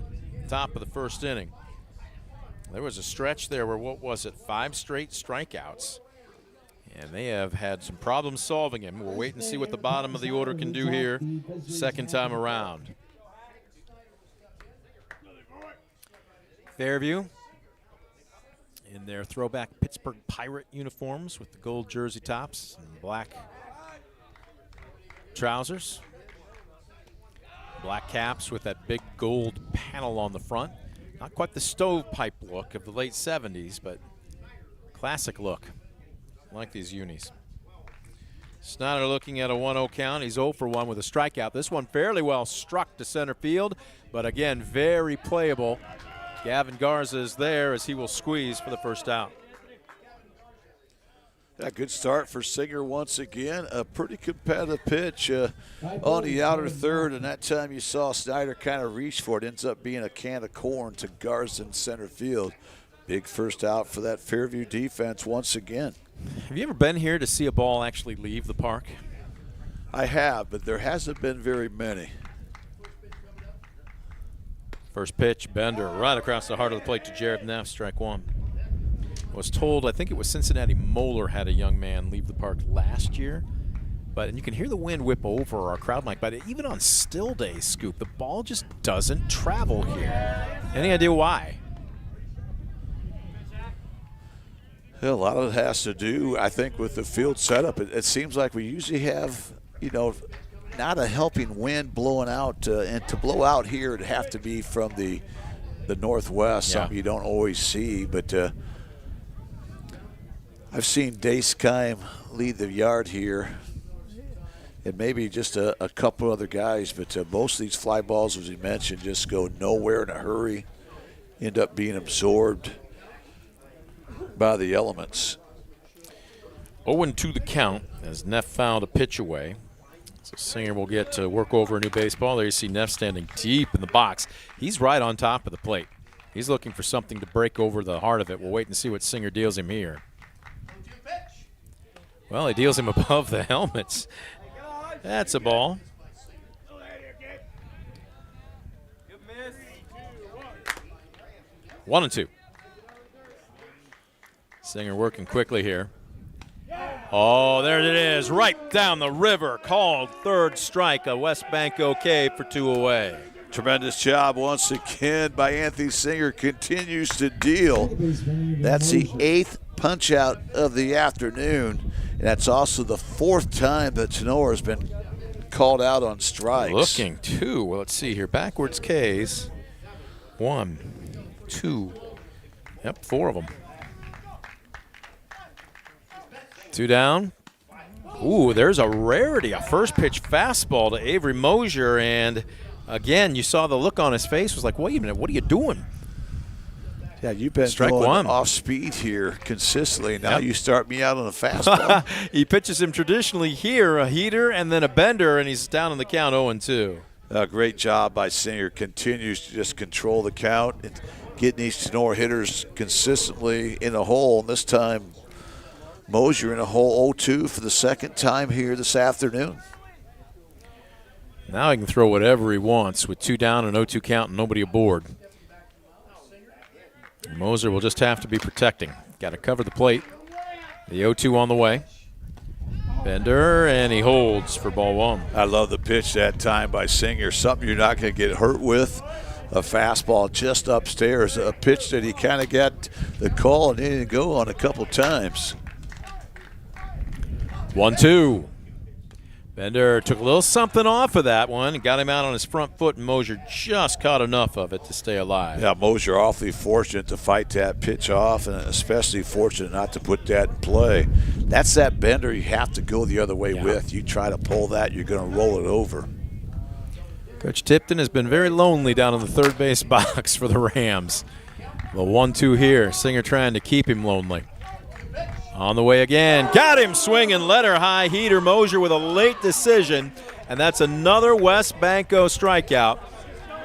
top of the first inning. There was a stretch there where, what was it, 5 straight strikeouts. And they have had some problems solving him. We'll wait and see what the bottom of the order can do here second time around. Fairview in their throwback Pittsburgh Pirate uniforms with the gold jersey tops and black trousers. Black caps with that big gold panel on the front. Not quite the stovepipe look of the late 70s, but classic look. I like these unis. Snyder looking at a 1-0 count. He's 0 for 1 with a strikeout. This one fairly well struck to center field, but again, very playable. Gavin Garza is there as he will squeeze for the first out. Yeah, good start for Singer once again. A pretty competitive pitch on the outer third, and that time you saw Snyder kind of reach for it. Ends up being a can of corn to Garza in center field. Big first out for that Fairview defense once again. Have you ever been here to see a ball actually leave the park? I have, but there hasn't been very many. First pitch, Bender, right across the heart of the plate to Jared Neff, strike 1. I was told, I think it was Cincinnati Moeller had a young man leave the park last year. And you can hear the wind whip over our crowd mic, but even on still days, Scoop, the ball just doesn't travel here. Any idea why? A lot of it has to do, I think, with the field setup. It seems like we usually have, not a helping wind blowing out. And to blow out here, it'd have to be from the northwest, something you don't always see. But I've seen Daysheim lead the yard here, and maybe just a couple other guys. But most of these fly balls, as you mentioned, just go nowhere in a hurry, end up being absorbed by the elements. 0-2 the count as Neff fouled a pitch away. So Singer will get to work over a new baseball. There you see Neff standing deep in the box. He's right on top of the plate. He's looking for something to break over the heart of it. We'll wait and see what Singer deals him here. Well, he deals him above the helmets. That's a ball. One and 2. Singer working quickly here. Oh, there it is, right down the river. Called third strike, a West Bank okay for 2 away. Tremendous job once again by Anthony Singer. Continues to deal. That's the 8th punch out of the afternoon. And that's also the 4th time that Tinora has been called out on strikes. Looking 2. Well, let's see here. Backwards Ks. 1, 2. Yep, 4 of them. 2 down. Ooh, there's a rarity. A first pitch fastball to Avery Mosier. And again, you saw the look on his face. Was like, wait a minute, what are you doing? Yeah, you've been strike going 1 off speed here consistently. Now you start me out on a fastball. He pitches him traditionally here, a heater and then a bender, and he's down on the count 0-2. Great job by Singer. Continues to just control the count and getting these Tinora hitters consistently in a hole. And this time, Mosier in a hole 0-2 for the 2nd time here this afternoon. Now he can throw whatever he wants with 2 down and 0-2 count and nobody aboard. Moser will just have to be protecting. Got to cover the plate. The 0-2 on the way. Bender, and he holds for ball 1. I love the pitch that time by Singer. Something you're not going to get hurt with. A fastball just upstairs. A pitch that he kind of got the call and didn't go on a couple times. 1-2. Bender took a little something off of that one and got him out on his front foot, and Mosier just caught enough of it to stay alive. Yeah, Mosier awfully fortunate to fight that pitch off, and especially fortunate not to put that in play. That's that Bender you have to go the other way with. You try to pull that, you're going to roll it over. Coach Tipton has been very lonely down in the third base box for the Rams. The 1-2 here. Singer trying to keep him lonely. On the way again. Got him swinging. Letter high heater. Mosier with a late decision. And that's another West Banco strikeout.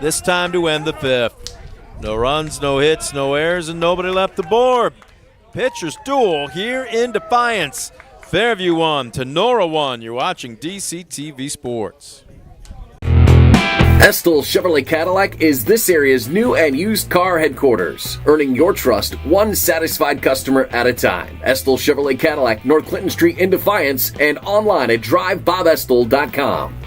This time to end the 5th. No runs, no hits, no errors, and nobody left the board. Pitchers duel here in Defiance. Fairview 1, Tinora 1. You're watching DCTV Sports. Estill Chevrolet Cadillac is this area's new and used car headquarters, earning your trust one satisfied customer at a time. Estill Chevrolet Cadillac, North Clinton Street in Defiance, and online at drivebobestill.com.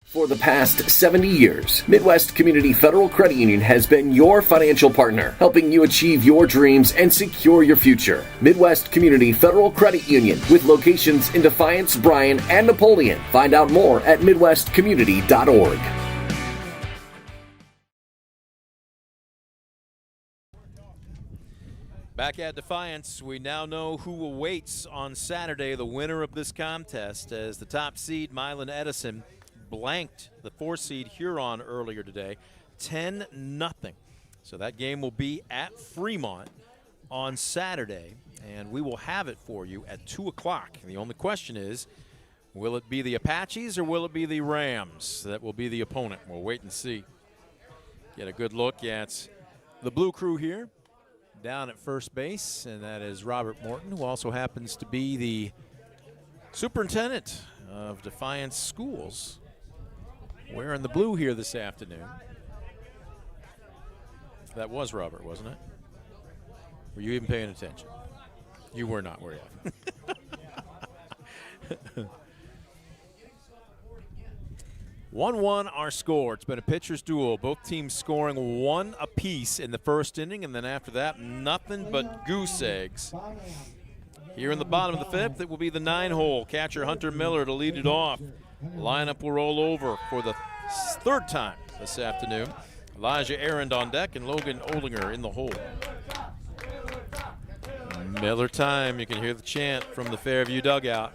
For the past 70 years, Midwest Community Federal Credit Union has been your financial partner, helping you achieve your dreams and secure your future. Midwest Community Federal Credit Union, with locations in Defiance, Bryan, and Napoleon. Find out more at midwestcommunity.org. Back at Defiance, we now know who awaits on Saturday the winner of this contest, as the top seed, Milan Edison, blanked the 4-seed Huron earlier today, 10-0. So that game will be at Fremont on Saturday, and we will have it for you at 2 o'clock. The only question is, will it be the Apaches or will it be the Rams that will be the opponent? We'll wait and see. Get a good look at the Blue Crew here down at first base, and that is Robert Morton, who also happens to be the superintendent of Defiance Schools, wearing the blue here this afternoon. That was Robert, wasn't it? Were you even paying attention? You were not, were you? 1-1 our score. It's been a pitcher's duel. Both teams scoring one apiece in the first inning, and then after that, nothing but goose eggs. Here in the bottom of the fifth, it will be the 9-hole. Catcher Hunter Miller to lead it off. Lineup will roll over for the third time this afternoon. Elijah Arend on deck and Logan Olinger in the hole. Miller time. You can hear the chant from the Fairview dugout.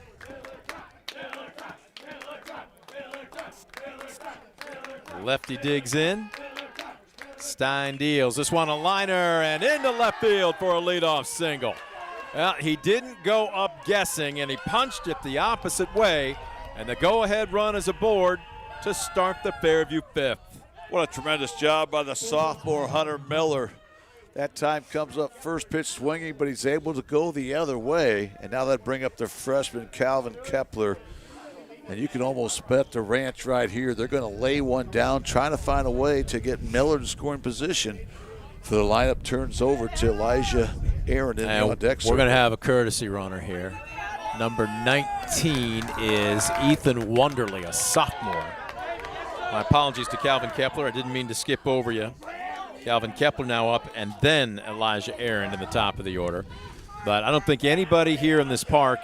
Lefty digs in. Stein deals. This one a liner and into left field for a leadoff single. Well, he didn't go up guessing, and he punched it the opposite way, and the go-ahead run is aboard to start the Fairview fifth. What a tremendous job by the sophomore Hunter Miller. That time comes up first pitch swinging, but he's able to go the other way, and now that bring up the freshman Calvin Kepler. And you can almost bet the ranch right here. They're going to lay one down, trying to find a way to get Miller in scoring position. So the lineup turns over to Elijah Aaron in on deck. We're going to have a courtesy runner here. Number 19 is Ethan Wonderly, a sophomore. My apologies to Calvin Kepler. I didn't mean to skip over you. Calvin Kepler now up, and then Elijah Aaron in the top of the order. But I don't think anybody here in this park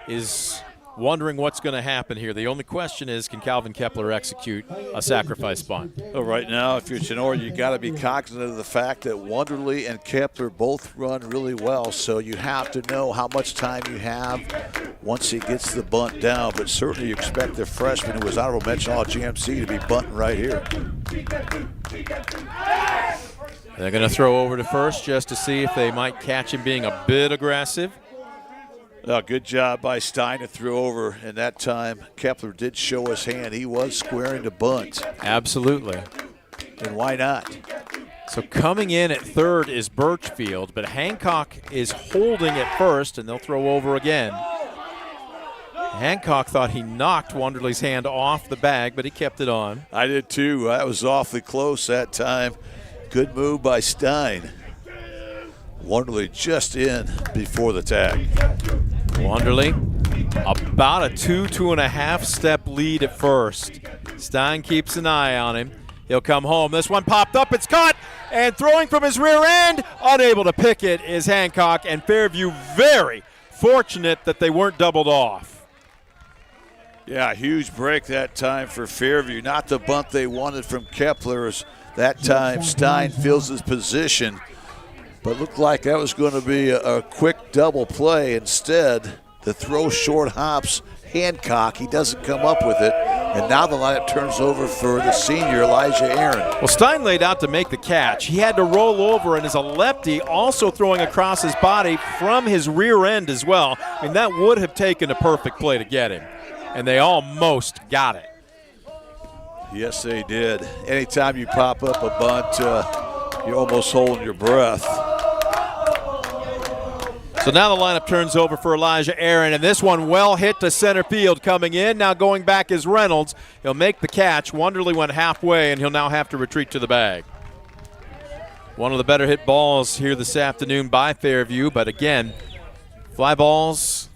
is wondering what's going to happen here. The only question is, can Calvin Kepler execute a sacrifice bunt? Well, right now, if you're Tinora, you got to be cognizant of the fact that Wonderly and Kepler both run really well, so you have to know how much time you have once he gets the bunt down. But certainly you expect the freshman, who was honorable mention all GMC, to be bunting right here. They're going to throw over to first just to see if they might catch him being a bit aggressive. Good job by Stein to throw over, and that time Kepler did show his hand. He was squaring to bunt. Absolutely. And why not? So coming in at third is Birchfield, but Hancock is holding at first, and they'll throw over again. Hancock thought he knocked Wonderly's hand off the bag, but he kept it on. I did too. That was awfully close that time. Good move by Stein. Wonderly just in before the tag. Wonderly, about a 2.5 step lead at first. Stein keeps an eye on him. He'll come home. This one popped up. It's caught. And throwing from his rear end, unable to pick it, is Hancock. And Fairview very fortunate that they weren't doubled off. Yeah, huge break that time for Fairview. Not the bunt they wanted from Kepler. That time Stein fills his position. But looked like that was going to be a quick double play. Instead, the throw short hops Hancock. He doesn't come up with it. And now the lineup turns over for the senior, Elijah Aaron. Well, Stein laid out to make the catch. He had to roll over, and as a lefty, also throwing across his body from his rear end as well. I mean, that would have taken a perfect play to get him. And they almost got it. Yes, they did. Anytime you pop up a bunt, you're almost holding your breath. So now the lineup turns over for Elijah Aaron, and this one well hit to center field coming in. Now going back is Reynolds. He'll make the catch. Wonderly went halfway, and he'll now have to retreat to the bag. One of the better hit balls here this afternoon by Fairview, but again, fly balls,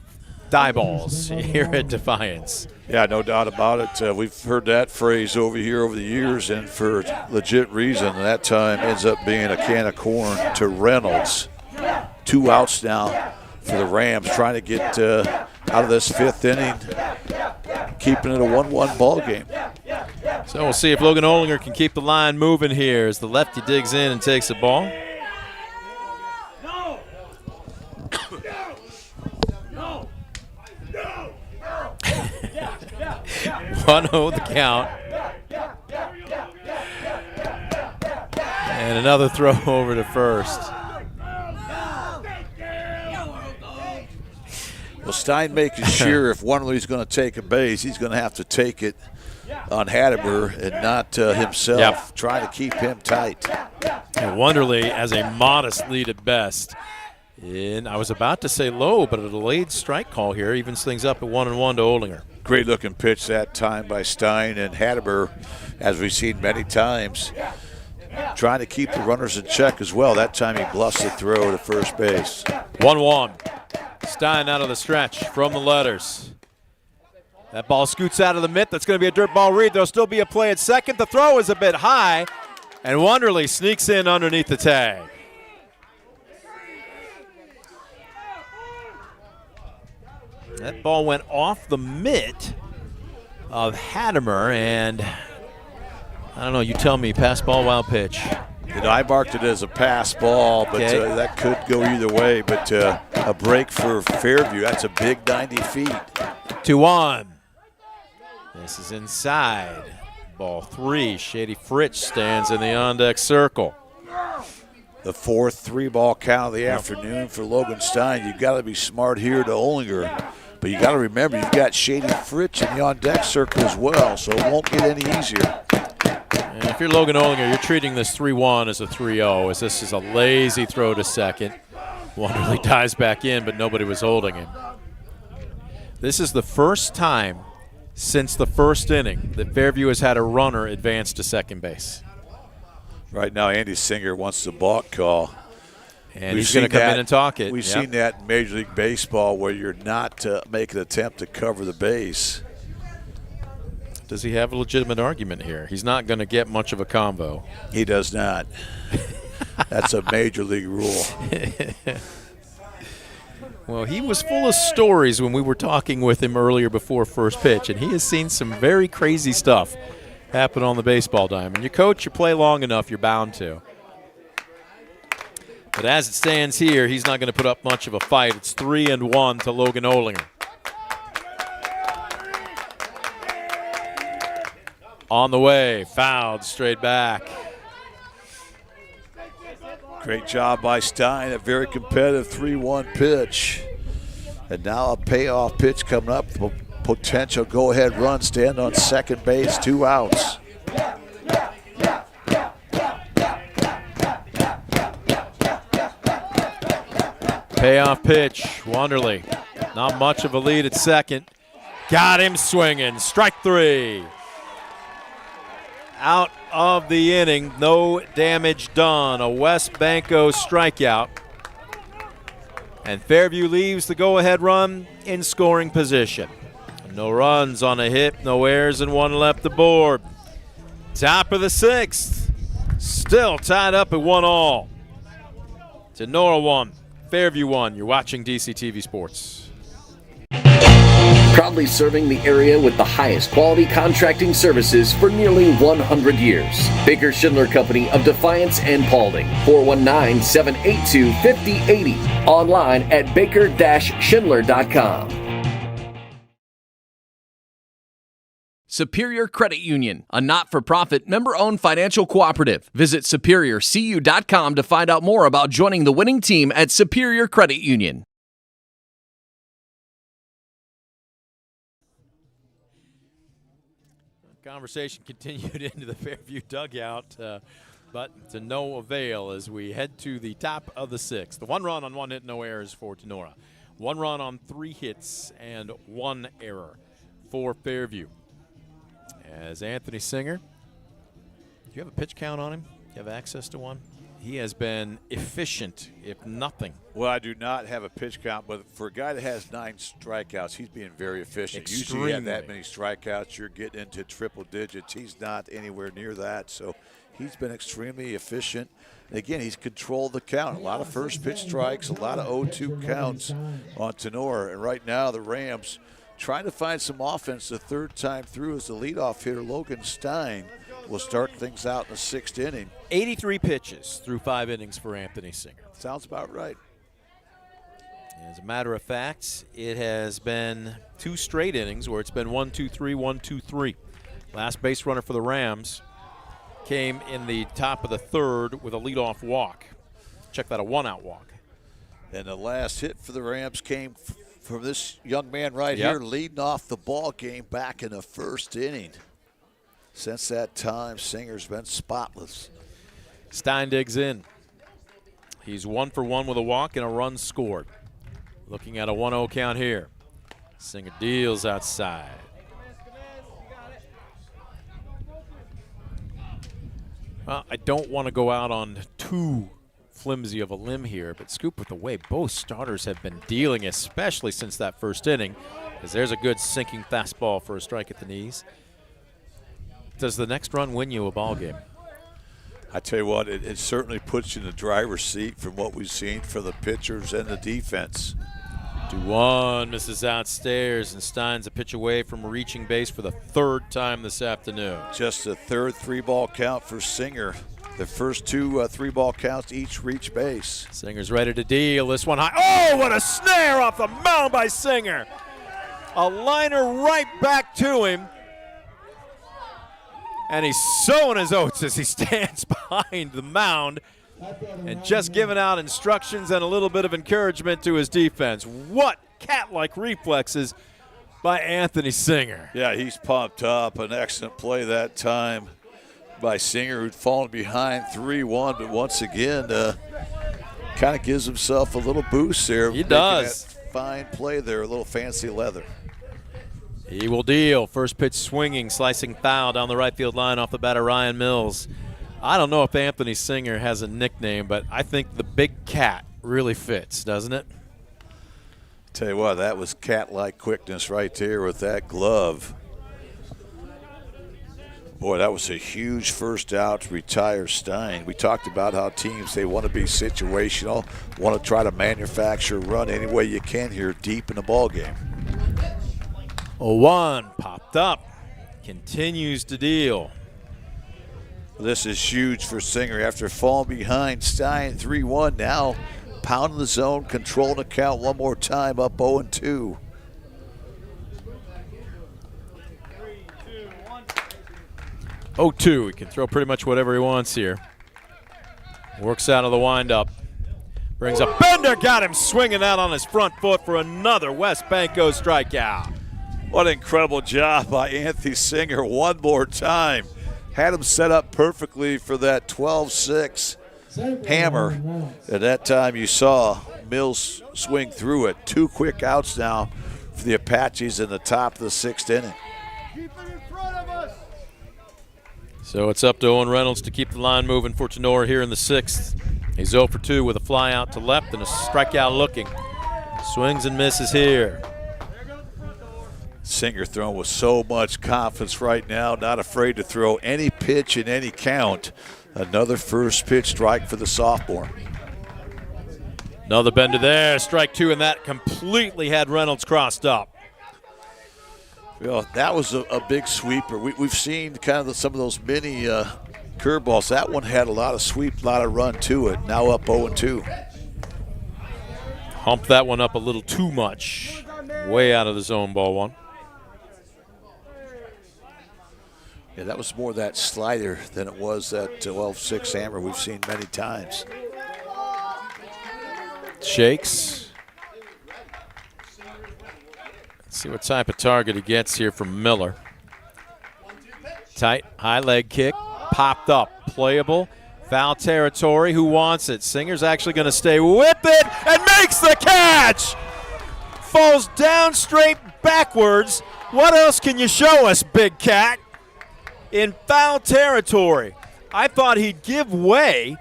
die balls here at Defiance. Yeah, no doubt about it. We've heard that phrase over here over the years, and for legit reason. That time ends up being a can of corn to Reynolds. 2 outs now for the Rams, trying to get out of this 5th inning, keeping it a 1-1 ball game. So we'll see if Logan Olinger can keep the line moving here as the lefty digs in and takes the ball. One 0 the count. And another throw over to first. Well, Stein making sure if Wonderly's going to take a base, he's going to have to take it on Hatteber and not himself. Yep. Trying to keep him tight. And Wonderly has a modest lead at best. And I was about to say low, but a delayed strike call here evens things up at 1-1 to Olinger. Great looking pitch that time by Stein, and Hatteber, as we've seen many times, trying to keep the runners in check as well. That time he bluffs the throw to first base. 1-1. Stein out of the stretch from the letters. That ball scoots out of the mitt. That's going to be a dirt ball read. There'll still be a play at second. The throw is a bit high, and Wonderly sneaks in underneath the tag. That ball went off the mitt of Hattemer, and I don't know, you tell me, pass ball, wild pitch. And I marked it as a pass ball, but that could go either way. But a break for Fairview, that's a big 90 feet. 2-1. This is inside. Ball 3. Shady Fritz stands in the on-deck circle. The 4th 3-ball count of the afternoon for Logan Stein. You've got to be smart here to Olinger. But you got to remember, you've got Shady Fritz in the on-deck circle as well, so it won't get any easier. And if you're Logan Olinger, you're treating this 3-1 as a 3-0, as this is a lazy throw to second. Wonderly dives back in, but nobody was holding him. This is the first time since the first inning that Fairview has had a runner advance to second base. Right now, Andy Singer wants the balk call. And he's going to come in and talk it. We've seen that in Major League Baseball where you're not making an attempt to cover the base. Does he have a legitimate argument here? He's not going to get much of a combo. He does not. That's a Major League rule. Well, he was full of stories when we were talking with him earlier before first pitch, and he has seen some very crazy stuff happen on the baseball diamond. You coach, you play long enough, you're bound to. But as it stands here, he's not going to put up much of a fight. It's 3-1 to Logan Olinger. On the way, fouled straight back. Great job by Stein, a very competitive 3-1 pitch. And now a payoff pitch coming up, potential go-ahead run, stand on second base, 2 outs. Payoff pitch, Wonderly. Not much of a lead at second. Got him swinging, strike 3. Out of the inning, no damage done. A Wes Banco strikeout. And Fairview leaves the go-ahead run in scoring position. No runs on a hit, no errors, and 1 left aboard. Top of the 6th, still tied up at 1-1. Tinora 1, Fairview 1. You're watching DCTV Sports. Proudly serving the area with the highest quality contracting services for nearly 100 years. Baker Schindler Company of Defiance and Paulding. 419-782-5080. Online at baker-schindler.com. Superior Credit Union, a not-for-profit member-owned financial cooperative. Visit superiorcu.com to find out more about joining the winning team at Superior Credit Union. Conversation continued into the Fairview dugout. but to no avail as we head to the top of the 6th. The 1 run on 1 hit, no errors for Tinora. 1 run on 3 hits and 1 error for Fairview. As Anthony Singer, do you have a pitch count on him? Do you have access to one? He has been efficient, if nothing. Well, I do not have a pitch count, but for a guy that has 9 strikeouts, he's being very efficient. Extremely. Usually you have that many strikeouts, you're getting into triple digits. He's not anywhere near that, so he's been extremely efficient. And again, he's controlled the count. A lot of first pitch strikes, a lot of 0-2 counts on Tinora. And right now the Rams trying to find some offense the 3rd time through as the leadoff hitter, Logan Stein, will start things out in the 6th inning. 83 pitches through 5 innings for Anthony Singer. Sounds about right. As a matter of fact, it has been 2 straight innings where it's been 1-2-3, 1-2-3. Last base runner for the Rams came in the top of the 3rd with a leadoff walk. Check that, a 1-out walk. And the last hit for the Rams came from this young man right here, leading off the ball game back in the 1st inning. Since that time, Singer's been spotless. Stein digs in. He's 1 for 1 with a walk and a run scored. Looking at a 1-0 count here. Singer deals outside. Well, I don't want to go out on too flimsy of a limb here, but Scoop, with the way both starters have been dealing, especially since that 1st inning, as there's a good sinking fastball for a strike at the knees. Does the next run win you a ball game? I tell you what, it certainly puts you in the driver's seat from what we've seen for the pitchers and the defense. 2-1 misses outstairs, and Stein's a pitch away from reaching base for the 3rd time this afternoon. Just a 3rd 3-ball count for Singer. The first 2 3-ball counts each reach base. Singer's ready to deal this one high. Oh, what a snare off the mound by Singer. A liner right back to him. And he's sowing his oats as he stands behind the mound and just giving out instructions and a little bit of encouragement to his defense. What cat-like reflexes by Anthony Singer. Yeah, he's pumped up. An excellent play that time by Singer, who'd fallen behind 3-1, but once again kind of gives himself a little boost there. He does. Fine play there, a little fancy leather. He will deal. First pitch swinging, slicing foul down the right field line off the batter, Ryan Mills. I don't know if Anthony Singer has a nickname, but I think the Big Cat really fits, doesn't it? Tell you what, that was cat-like quickness right there with that glove. Boy, that was a huge first out to retire Stein. We talked about how teams, they want to be situational, want to try to manufacture a run any way you can here deep in the ball game. 0-1 popped up, continues to deal. This is huge for Singer after falling behind Stein 3-1. Now pounding the zone, controlling the count one more time, up 0-2. He can throw pretty much whatever he wants here. Works out of the windup. Brings a bender, got him swinging out on his front foot for another West Banco strikeout. What an incredible job by Anthony Singer one more time. Had him set up perfectly for that 12-6 hammer. At that time you saw Mills swing through it. 2 quick outs now for the Apaches in the top of the 6th inning. So it's up to Owen Reynolds to keep the line moving for Tinora here in the 6th. He's 0 for 2 with a fly out to left and a strikeout looking. Swings and misses here. Singer throwing with so much confidence right now, not afraid to throw any pitch in any count. Another first pitch strike for the sophomore. Another bender there, strike 2, and that completely had Reynolds crossed up. Well, that was a big sweeper. We've seen kind of some of those mini curveballs. That one had a lot of sweep, a lot of run to it. Now up 0-2. Humped that one up a little too much. Way out of the zone, ball 1. Yeah, that was more that slider than it was that 12-6 hammer we've seen many times. Shakes. Let's see what type of target he gets here from Miller. Tight, high leg kick, popped up, playable. Foul territory. Who wants it? Singer's actually going to stay with it and makes the catch. Falls down straight backwards. What else can you show us, Big Cat? In foul territory. I thought he'd give way.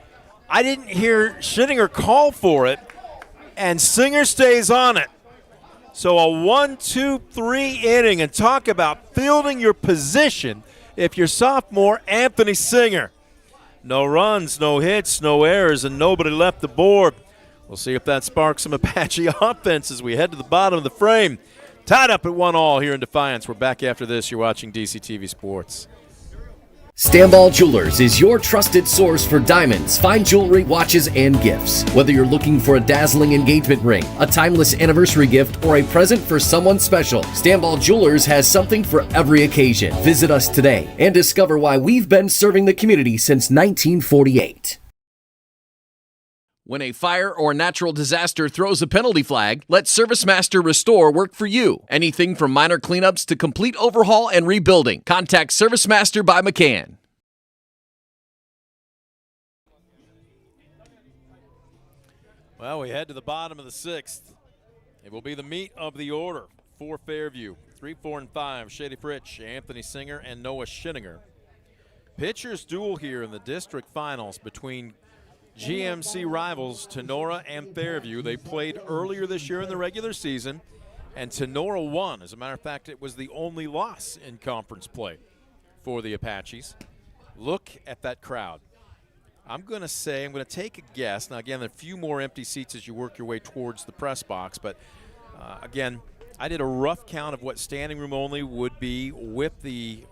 I didn't hear Schittinger call for it, and Singer stays on it. So a 1-2-3 inning, and talk about fielding your position if you're sophomore Anthony Singer. No runs, no hits, no errors, and nobody left the board. We'll see if that sparks some Apache offense as we head to the bottom of the frame. Tied up at 1-1 here in Defiance. We're back after this. You're watching DCTV Sports. Stanball Jewelers is your trusted source for diamonds, fine jewelry, watches, and gifts. Whether you're looking for a dazzling engagement ring, a timeless anniversary gift, or a present for someone special, Stanball Jewelers has something for every occasion. Visit us today and discover why we've been serving the community since 1948. When a fire or natural disaster throws a penalty flag, let ServiceMaster Restore work for you. Anything from minor cleanups to complete overhaul and rebuilding. Contact ServiceMaster by McCann. Well, we head to the bottom of the sixth. It will be the meat of the order for Fairview. 3, 4, and 5, Shady Fritch, Anthony Singer, and Noah Schittinger. Pitchers duel here in the district finals between GMC rivals Tinora and Fairview. They played earlier this year in the regular season, and Tinora won. As a matter of fact, it was the only loss in conference play for the Apaches. Look at that crowd. I'm going to take a guess. Now, again, a few more empty seats as you work your way towards the press box, but again, I did a rough count of what standing room only would be with the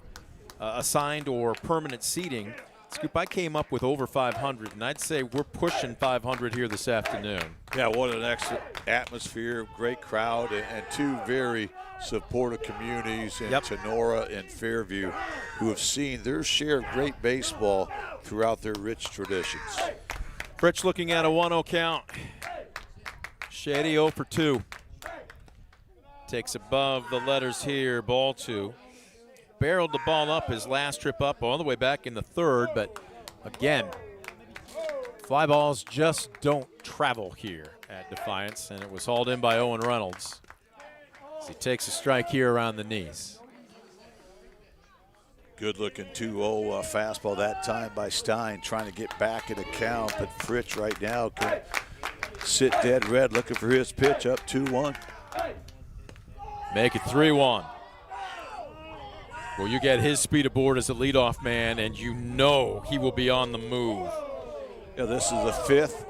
assigned or permanent seating. Scoop, I came up with over 500, and I'd say we're pushing 500 here this afternoon. Yeah, what an excellent atmosphere, great crowd, and two very supportive communities in Tinora and Fairview who have seen their share of great baseball throughout their rich traditions. Fritch looking at a 1-0 count. Shady 0 for 2. Takes above the letters here, ball 2. Barreled the ball up his last trip up all the way back in the third, but again, fly balls just don't travel here at Defiance, and it was hauled in by Owen Reynolds as he takes a strike here around the knees. Good looking 2-0 fastball that time by Stein, trying to get back in the count, but Fritch right now can sit dead red looking for his pitch up 2-1. Make it 3-1. Well, you get his speed aboard as a leadoff man, and you know he will be on the move. Yeah, this is the 5th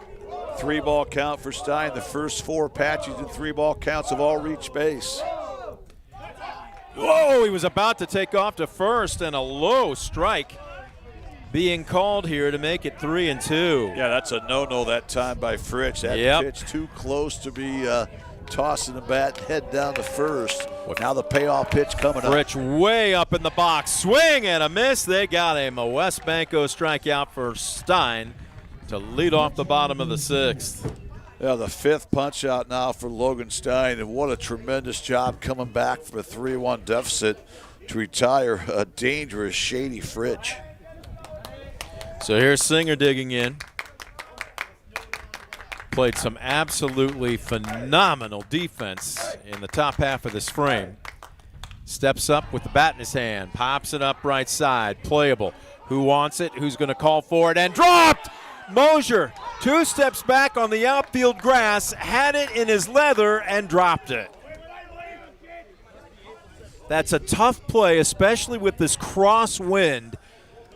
3-ball count for Stein. The first 4 Apaches in 3-ball counts have all reached base. Whoa, he was about to take off to first, and a low strike being called here to make it 3-2. Yeah, that's a no-no that time by Fritch. That pitch too close to be tossing the bat, head down to first. Now the payoff pitch coming up. Fritch way up in the box. Swing and a miss. They got him. A West Banco strikeout for Stein to lead off the bottom of the 6th. Yeah, the 5th punch out now for Logan Stein, and what a tremendous job coming back from a 3-1 deficit to retire a dangerous Shady Fritch. So here's Singer digging in. Played some absolutely phenomenal defense in the top half of this frame. Steps up with the bat in his hand, pops it up right side, playable. Who wants it? Who's going to call for it? And dropped! Mosier, 2 steps back on the outfield grass, had it in his leather and dropped it. That's a tough play, especially with this crosswind.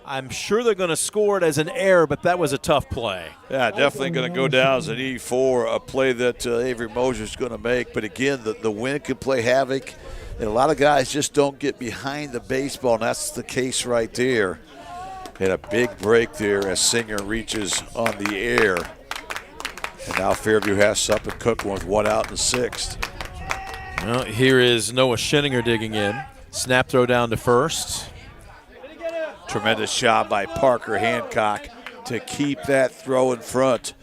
I'm sure they're going to score it as an error, but that was a tough play. Yeah, definitely going to go down as an E4, a play that Avery Mosier's going to make. But again, the wind can play havoc, and a lot of guys just don't get behind the baseball, and that's the case right there. And a big break there as Singer reaches on the air. And now Fairview has something cooking with 1 out in the 6th. Well, here is Noah Schittinger digging in. Snap throw down to first. Tremendous job by Parker Hancock to keep that throw in front.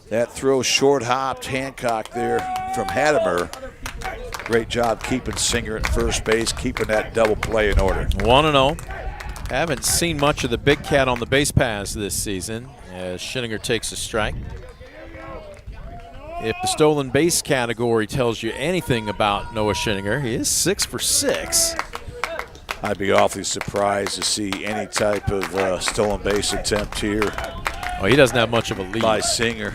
That throw short hopped Hancock there from Hattemer. Great job keeping Singer at first base, keeping that double play in order. 1-0. Haven't seen much of the big cat on the base paths this season as Schinninger takes a strike. If the stolen base category tells you anything about Noah Schinninger, he is 6 for 6. I'd be awfully surprised to see any type of stolen base attempt here. Oh, he doesn't have much of a lead. By Singer.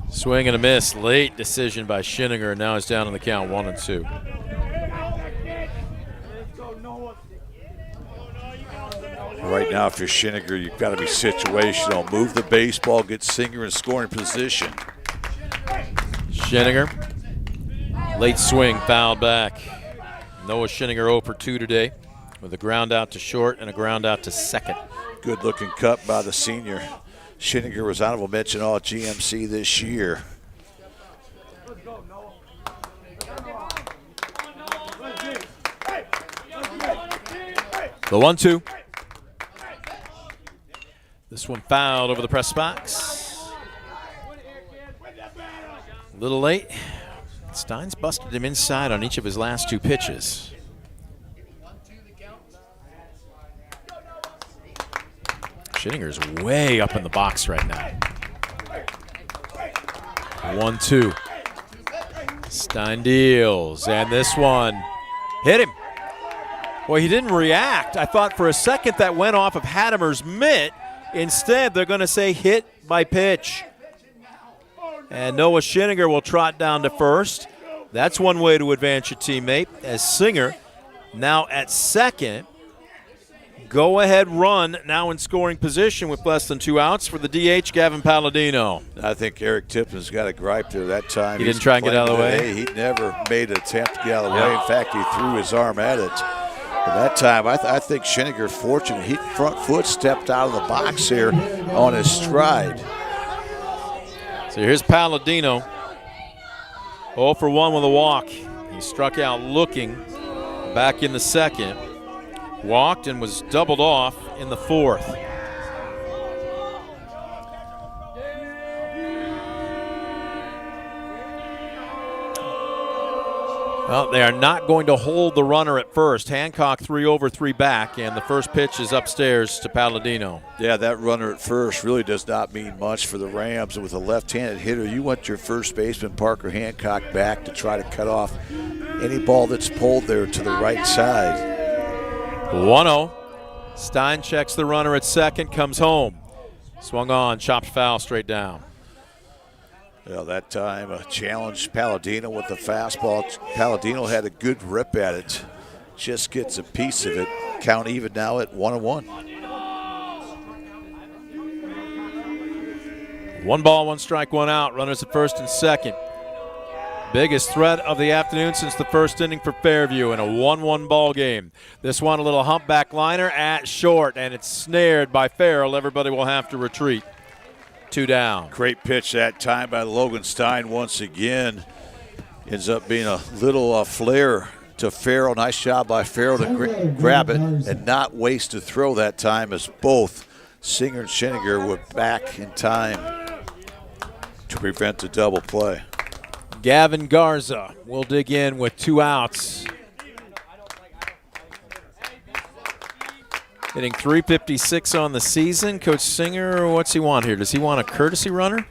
Swing and a miss. Late decision by Schinninger, and now he's down on the count 1-2. Right now, if you're Schinninger, you've got to be situational. Move the baseball, get Singer in scoring position. Schinninger, late swing, fouled back. Noah Schinninger 0 for 2 today with a ground out to short and a ground out to second. Good looking cut by the senior. Schinninger was honorable mention all GMC this year. The 1-2. This one fouled over the press box. A little late. Stein's busted him inside on each of his last 2 pitches. Schinninger's way up in the box right now. 1-2. Stein deals, and this one hit him. Well, he didn't react. I thought for a second that went off of Hadamer's mitt. Instead, they're going to say hit by pitch. And Noah Schinninger will trot down to first. That's one way to advance your teammate. As Singer now at second. Go-ahead run now in scoring position with less than 2 outs for the DH, Gavin Palladino. I think Eric Tipton's got a gripe there that time. He didn't try and get out of the way? He never made an attempt to get out of the way. In fact, he threw his arm at it. But that time, I think Schinninger, fortunate, he front foot stepped out of the box here on his stride. So here's Palladino, 0 for 1 with a walk. He struck out looking back in the second, walked and was doubled off in the fourth. Well, they are not going to hold the runner at first. Hancock 3 over 3 back, and the first pitch is upstairs to Palladino. Yeah, that runner at first really does not mean much for the Rams. And with a left-handed hitter, you want your first baseman, Parker Hancock, back to try to cut off any ball that's pulled there to the right side. 1-0. Stein checks the runner at second, comes home. Swung on, chopped foul straight down. Well, that time challenged Palladino with the fastball. Palladino had a good rip at it. Just gets a piece of it. Count even now at 1-1. 1 ball, 1 strike, 1 out. Runners at first and second. Biggest threat of the afternoon since the first inning for Fairview in a 1-1 ball game. This one a little humpback liner at short, and it's snared by Farrell. Everybody will have to retreat. 2 down. Great pitch that time by Logan Stein once again. Ends up being a little flare to Farrell. Nice job by Farrell to grab it and not waste a throw that time, as both Singer and Schinninger were back in time to prevent the double play. Gavin Garza will dig in with 2 outs. Hitting .356 on the season. Coach Singer, what's he want here? Does he want a courtesy runner?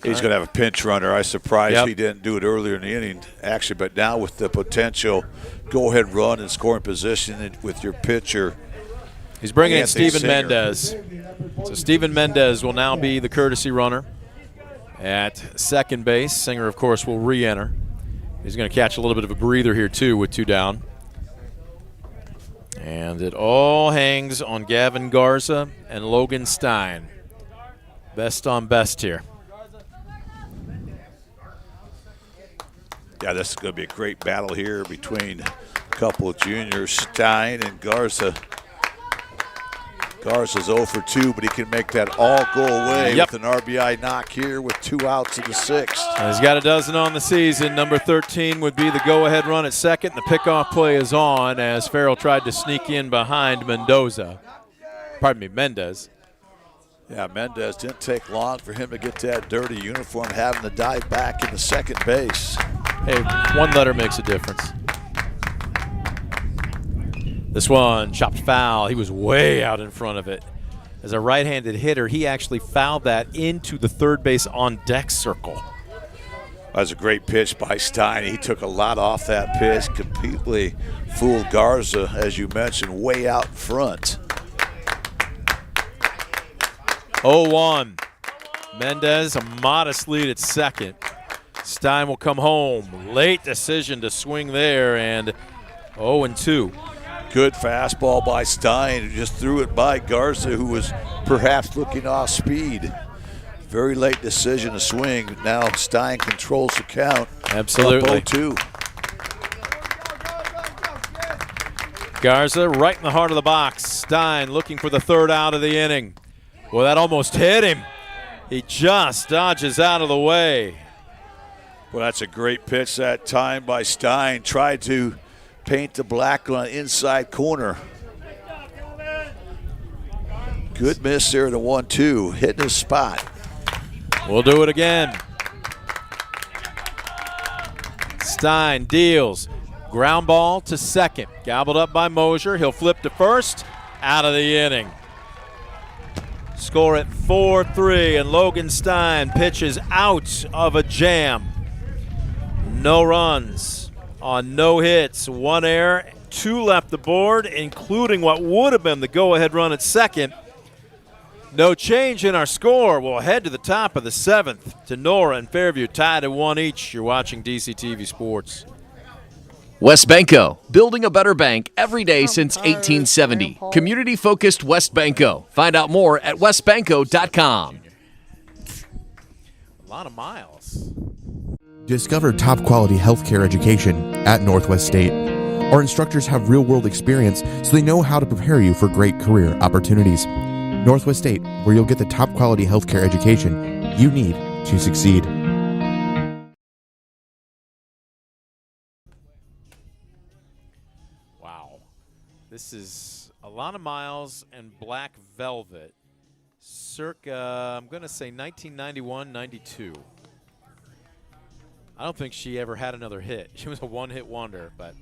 He's going to have a pinch runner. I was surprised he didn't do it earlier in the inning, actually. But now with the potential go-ahead run and scoring position with your pitcher. He's bringing in Steven Mendez. So Steven Mendez will now be the courtesy runner at second base. Singer, of course, will re-enter. He's going to catch a little bit of a breather here, too, with 2 down. And it all hangs on Gavin Garza and Logan Stein. Best on best here. Yeah, this is going to be a great battle here between a couple of juniors, Stein and Garza. Garza's 0 for 2, but he can make that all go away with an RBI knock here with 2 outs in the 6th. He's got a dozen on the season. Number 13 would be the go-ahead run at second. The pickoff play is on as Farrell tried to sneak in behind Mendez. Yeah, Mendez didn't take long for him to get that dirty uniform, having to dive back into second base. Hey, 1 letter makes a difference. This one chopped foul. He was way out in front of it. As a right-handed hitter, he actually fouled that into the third base on deck circle. That was a great pitch by Stein. He took a lot off that pitch, completely fooled Garza, as you mentioned, way out in front. 0-1. Mendez, a modest lead at second. Stein will come home. Late decision to swing there, and 0-2. Good fastball by Stein, who just threw it by Garza, who was perhaps looking off speed. Very late decision to swing. Now Stein controls the count. Absolutely. 0-2. Garza right in the heart of the box. Stein looking for the third out of the inning. Well, that almost hit him. He just dodges out of the way. Well, that's a great pitch that time by Stein. Tried to paint the black on the inside corner. Good miss there to 1-2, hitting his spot. We'll do it again. Stein deals. Ground ball to second. Gobbled up by Mosier. He'll flip to first. Out of the inning. Score at 4-3, and Logan Stein pitches out of a jam. No runs on no hits, 1 error, 2 left the board, including what would have been the go-ahead run at second. No change in our score. We'll head to the top of the 7th. Tinora and Fairview tied at 1 each. You're watching DCTV Sports. West Banco, building a better bank every day since 1870. Community-focused West Banco. Find out more at westbanco.com. A lot of miles. Discover top-quality healthcare education at Northwest State. Our instructors have real-world experience, so they know how to prepare you for great career opportunities. Northwest State, where you'll get the top-quality healthcare education you need to succeed. Wow. This is a lot of miles and black velvet. Circa, I'm going to say 1991-92. I don't think she ever had another hit. She was a one-hit wonder, but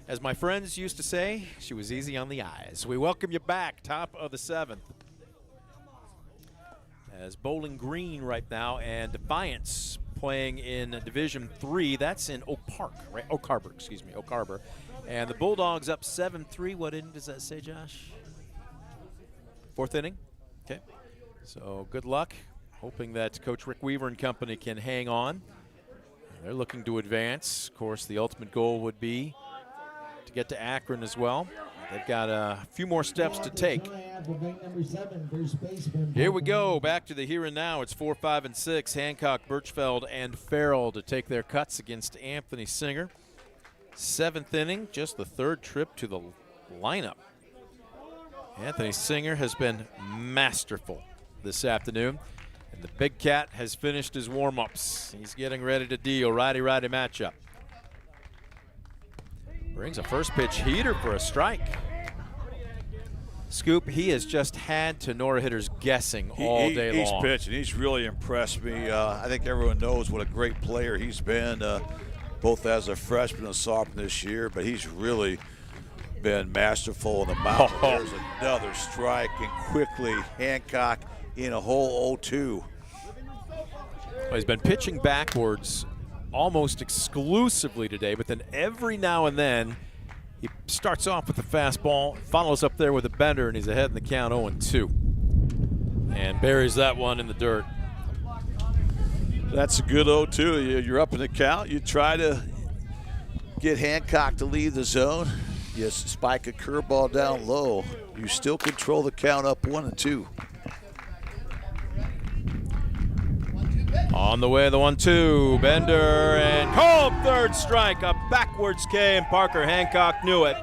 as my friends used to say, she was easy on the eyes. We welcome you back, top of the 7th. As Bowling Green right now and Defiance playing in Division 3. That's in Oak Park, right? Oak Harbor, excuse me, Oak Harbor. And the Bulldogs up 7-3. What inning does that say, Josh? 4th inning? Okay. So good luck. Hoping that Coach Rick Weaver and company can hang on. They're looking to advance. Of course, the ultimate goal would be to get to Akron as well. They've got a few more steps to take. Here we go, back to the here and now. It's 4, 5, and 6. Hancock, Birchfeld, and Farrell to take their cuts against Anthony Singer. 7th inning, just the 3rd trip to the lineup. Anthony Singer has been masterful this afternoon. And the Big Cat has finished his warm-ups. He's getting ready to deal. Righty-righty matchup. Brings a first pitch heater for a strike. Scoop, he has just had Tinora hitters guessing all day long. He's pitching. He's really impressed me. I think everyone knows what a great player he's been, both as a freshman and sophomore this year, but he's really been masterful on the mound. There's another strike, and quickly Hancock in a hole 0-2. Well, he's been pitching backwards almost exclusively today, but then every now and then he starts off with the fastball, follows up there with a bender, and he's ahead in the count 0-2. And buries that one in the dirt. That's a good 0-2. You're up in the count. You try to get Hancock to leave the zone. You spike a curveball down low. You still control the count up 1-2. On the way, the 1-2, Bender, and called third strike. A backwards K, and Parker Hancock knew it.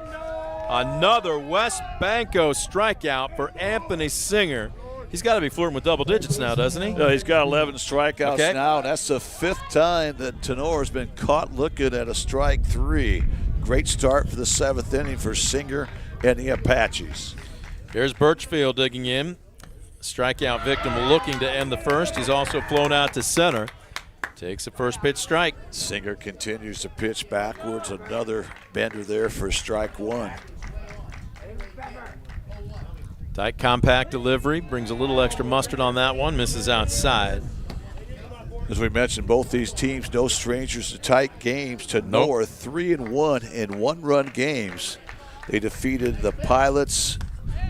Another West Banco strikeout for Anthony Singer. He's got to be flirting with double digits now, doesn't he? He's got 11 strikeouts now. That's the 5th time that Tenora's been caught looking at a strike 3. Great start for the 7th inning for Singer and the Apaches. Here's Birchfield digging in. Strikeout victim looking to end the first. He's also flown out to center. Takes a first pitch strike. Singer continues to pitch backwards. Another bender there for strike 1. Tight, compact delivery. Brings a little extra mustard on that one. Misses outside. As we mentioned, both these teams no strangers to tight games. Tinora 3-1 in one-run games. They defeated the Pilots,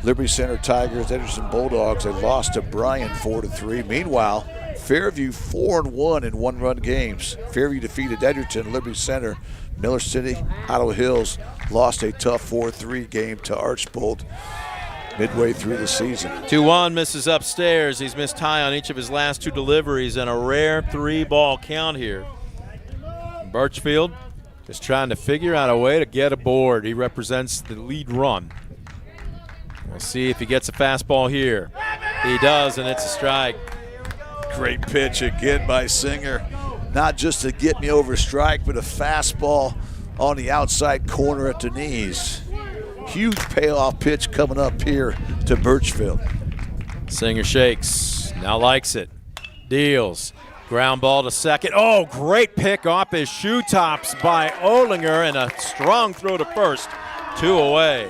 Liberty Center Tigers, Edgerton Bulldogs. They lost to Bryan 4-3. Meanwhile, Fairview 4-1 in one-run games. Fairview defeated Edgerton, Liberty Center, Miller City, Ottawa Hills lost a tough 4-3 game to Archbold midway through the season. 2-1 misses upstairs. He's missed high on each of his last 2 deliveries and a rare 3-ball count here. Birchfield just trying to figure out a way to get aboard. He represents the lead run. We'll see if he gets a fastball here. He does, and it's a strike. Great pitch again by Singer. Not just to get me over strike, but a fastball on the outside corner at the knees. Huge payoff pitch coming up here to Birchfield. Singer shakes, now likes it, deals, ground ball to second. Oh, great pick off his shoe tops by Olinger and a strong throw to first. 2 away.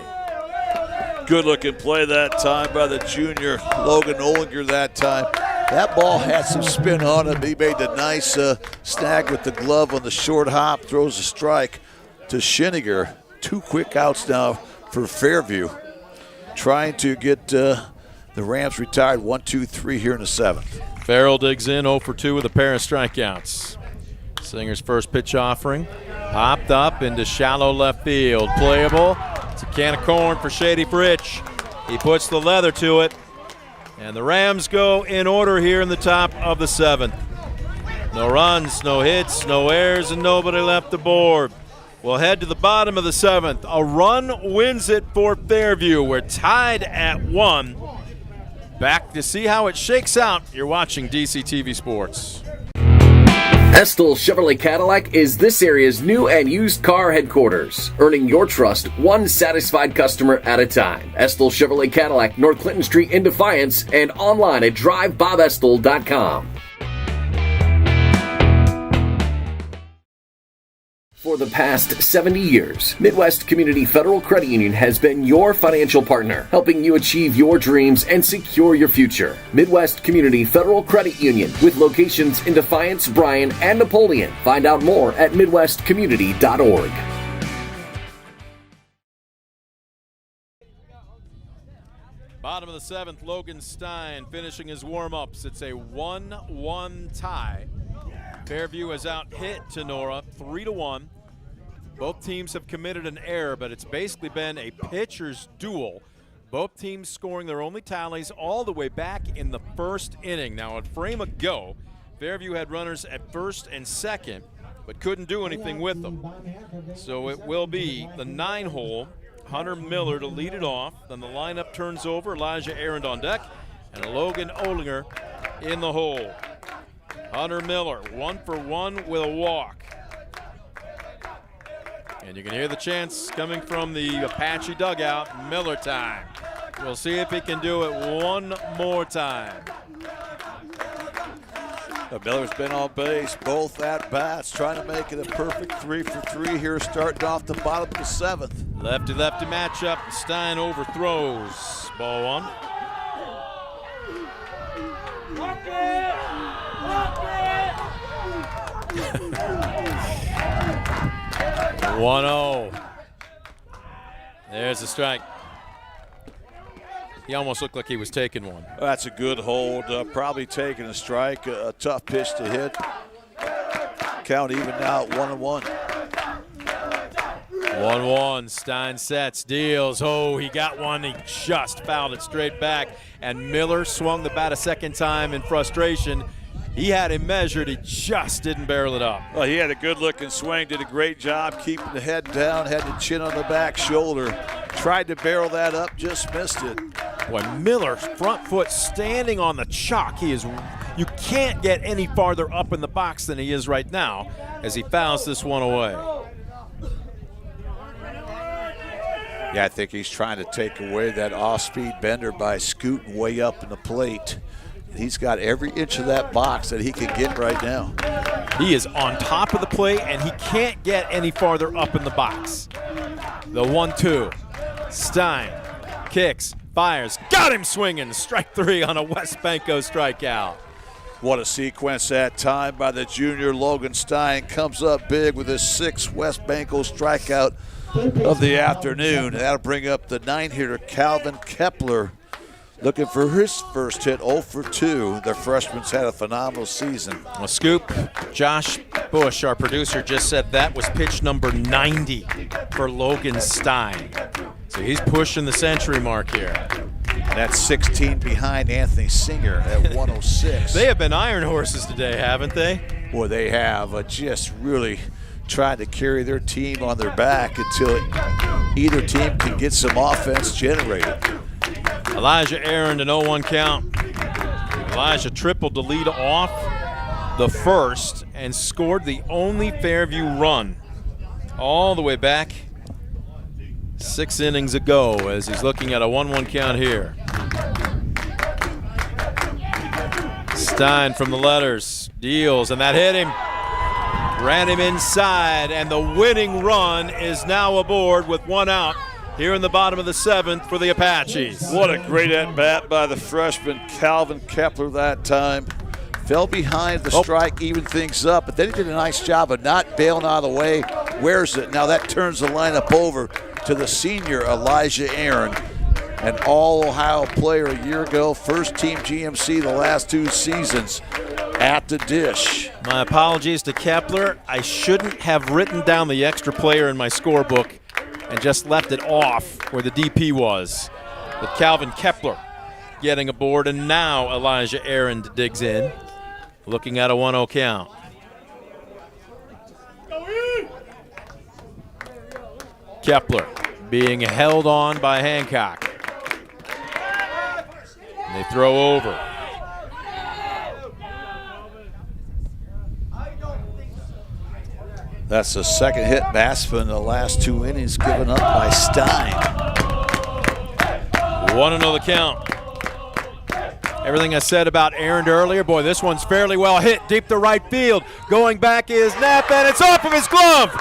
Good looking play that time by the junior Logan Olinger that time. That ball had some spin on it. He made a nice snag with the glove on the short hop, throws a strike to Schiniger. 2 quick outs now for Fairview. Trying to get the Rams retired 1-2-3 here in the 7th. Farrell digs in 0 for 2 with a pair of strikeouts. Singer's first pitch offering. Popped up into shallow left field. Playable. It's a can of corn for Shady Fritch. He puts the leather to it. And the Rams go in order here in the top of the 7th. No runs, no hits, no errors, and nobody left aboard. We'll head to the bottom of the 7th. A run wins it for Fairview. We're tied at 1. Back to see how it shakes out. You're watching DCTV Sports. Estill Chevrolet Cadillac is this area's new and used car headquarters, earning your trust one satisfied customer at a time. Estill Chevrolet Cadillac, North Clinton Street in Defiance, and online at drivebobestill.com. For the past 70 years, Midwest Community Federal Credit Union has been your financial partner, helping you achieve your dreams and secure your future. Midwest Community Federal Credit Union, with locations in Defiance, Bryan, and Napoleon. Find out more at midwestcommunity.org. Bottom of the 7th, Logan Stein finishing his warm-ups. It's a 1-1 tie. Fairview has out-hit Tinora 3-1. Both teams have committed an error, but it's basically been a pitcher's duel. Both teams scoring their only tallies all the way back in the 1st inning. Now, a frame ago, Fairview had runners at 1st and 2nd, but couldn't do anything with them. So it will be the 9-hole, Hunter Miller to lead it off. Then the lineup turns over, Elijah Arend on deck, and Logan Olinger in the hole. Hunter Miller, 1 for 1 with a walk. And you can hear the chants coming from the Apache dugout. Miller time. We'll see if he can do it one more time. Miller's been on base, both at bats, trying to make it a perfect 3 for 3 here, starting off the bottom of the 7th. Lefty-lefty matchup. Stein overthrows. Ball 1. 1-0. There's a strike. He almost looked like he was taking one. That's a good hold. Probably taking a strike. A tough pitch to hit. Count even now at 1-1. 1-1. Stein sets, deals. Oh, he got one. He just fouled it straight back. And Miller swung the bat a second time in frustration. He had him measured. He just didn't barrel it up. Well, he had a good-looking swing. Did a great job keeping the head down. Had the chin on the back shoulder. Tried to barrel that up. Just missed it. Boy, Miller's front foot standing on the chalk. He is. You can't get any farther up in the box than he is right now as he fouls this one away. Yeah, I think he's trying to take away that off-speed bender by scooting way up in the plate. He's got every inch of that box that he can get right now. He is on top of the plate, and he can't get any farther up in the box. The 1-2. Stein kicks, fires, got him swinging. Strike 3 on a West Banco strikeout. What a sequence that time by the junior. Logan Stein comes up big with his 6th West Banco strikeout of the afternoon. That'll bring up the 9-hitter Calvin Kepler, looking for his first hit, 0 for 2. The freshman's had a phenomenal season. A scoop. Josh Bush, our producer, just said that was pitch number 90 for Logan Stein. So he's pushing the century mark here. And that's 16 behind Anthony Singer at 106. They have been iron horses today, haven't they? Boy, they have just really tried to carry their team on their back until either team can get some offense generated. Elijah Aaron, an 0-1 count. Elijah tripled the lead off the first and scored the only Fairview run all the way back 6 innings ago, as he's looking at a 1-1 count here. Stein from the letters deals, and that hit him. Ran him inside, and the winning run is now aboard with 1 out here in the bottom of the 7th for the Apaches. What a great at-bat by the freshman Calvin Kepler that time. Fell behind the strike, evened things up, but then he did a nice job of not bailing out of the way. Wears it. Now that turns the lineup over to the senior Elijah Aaron, an all-Ohio player a year ago, first-team GMC the last 2 seasons at the dish. My apologies to Kepler. I shouldn't have written down the extra player in my scorebook and just left it off where the DP was. But Calvin Kepler getting aboard, and now Elijah Aaron digs in, looking at a 1-0 count. Kepler being held on by Hancock. And they throw over. That's the second hit Bassman in the last 2 innings given up by Stein. 1-0 the count. Everything I said about Aaron earlier, boy, this one's fairly well hit deep to right field. Going back is Knapp, and it's off of his glove.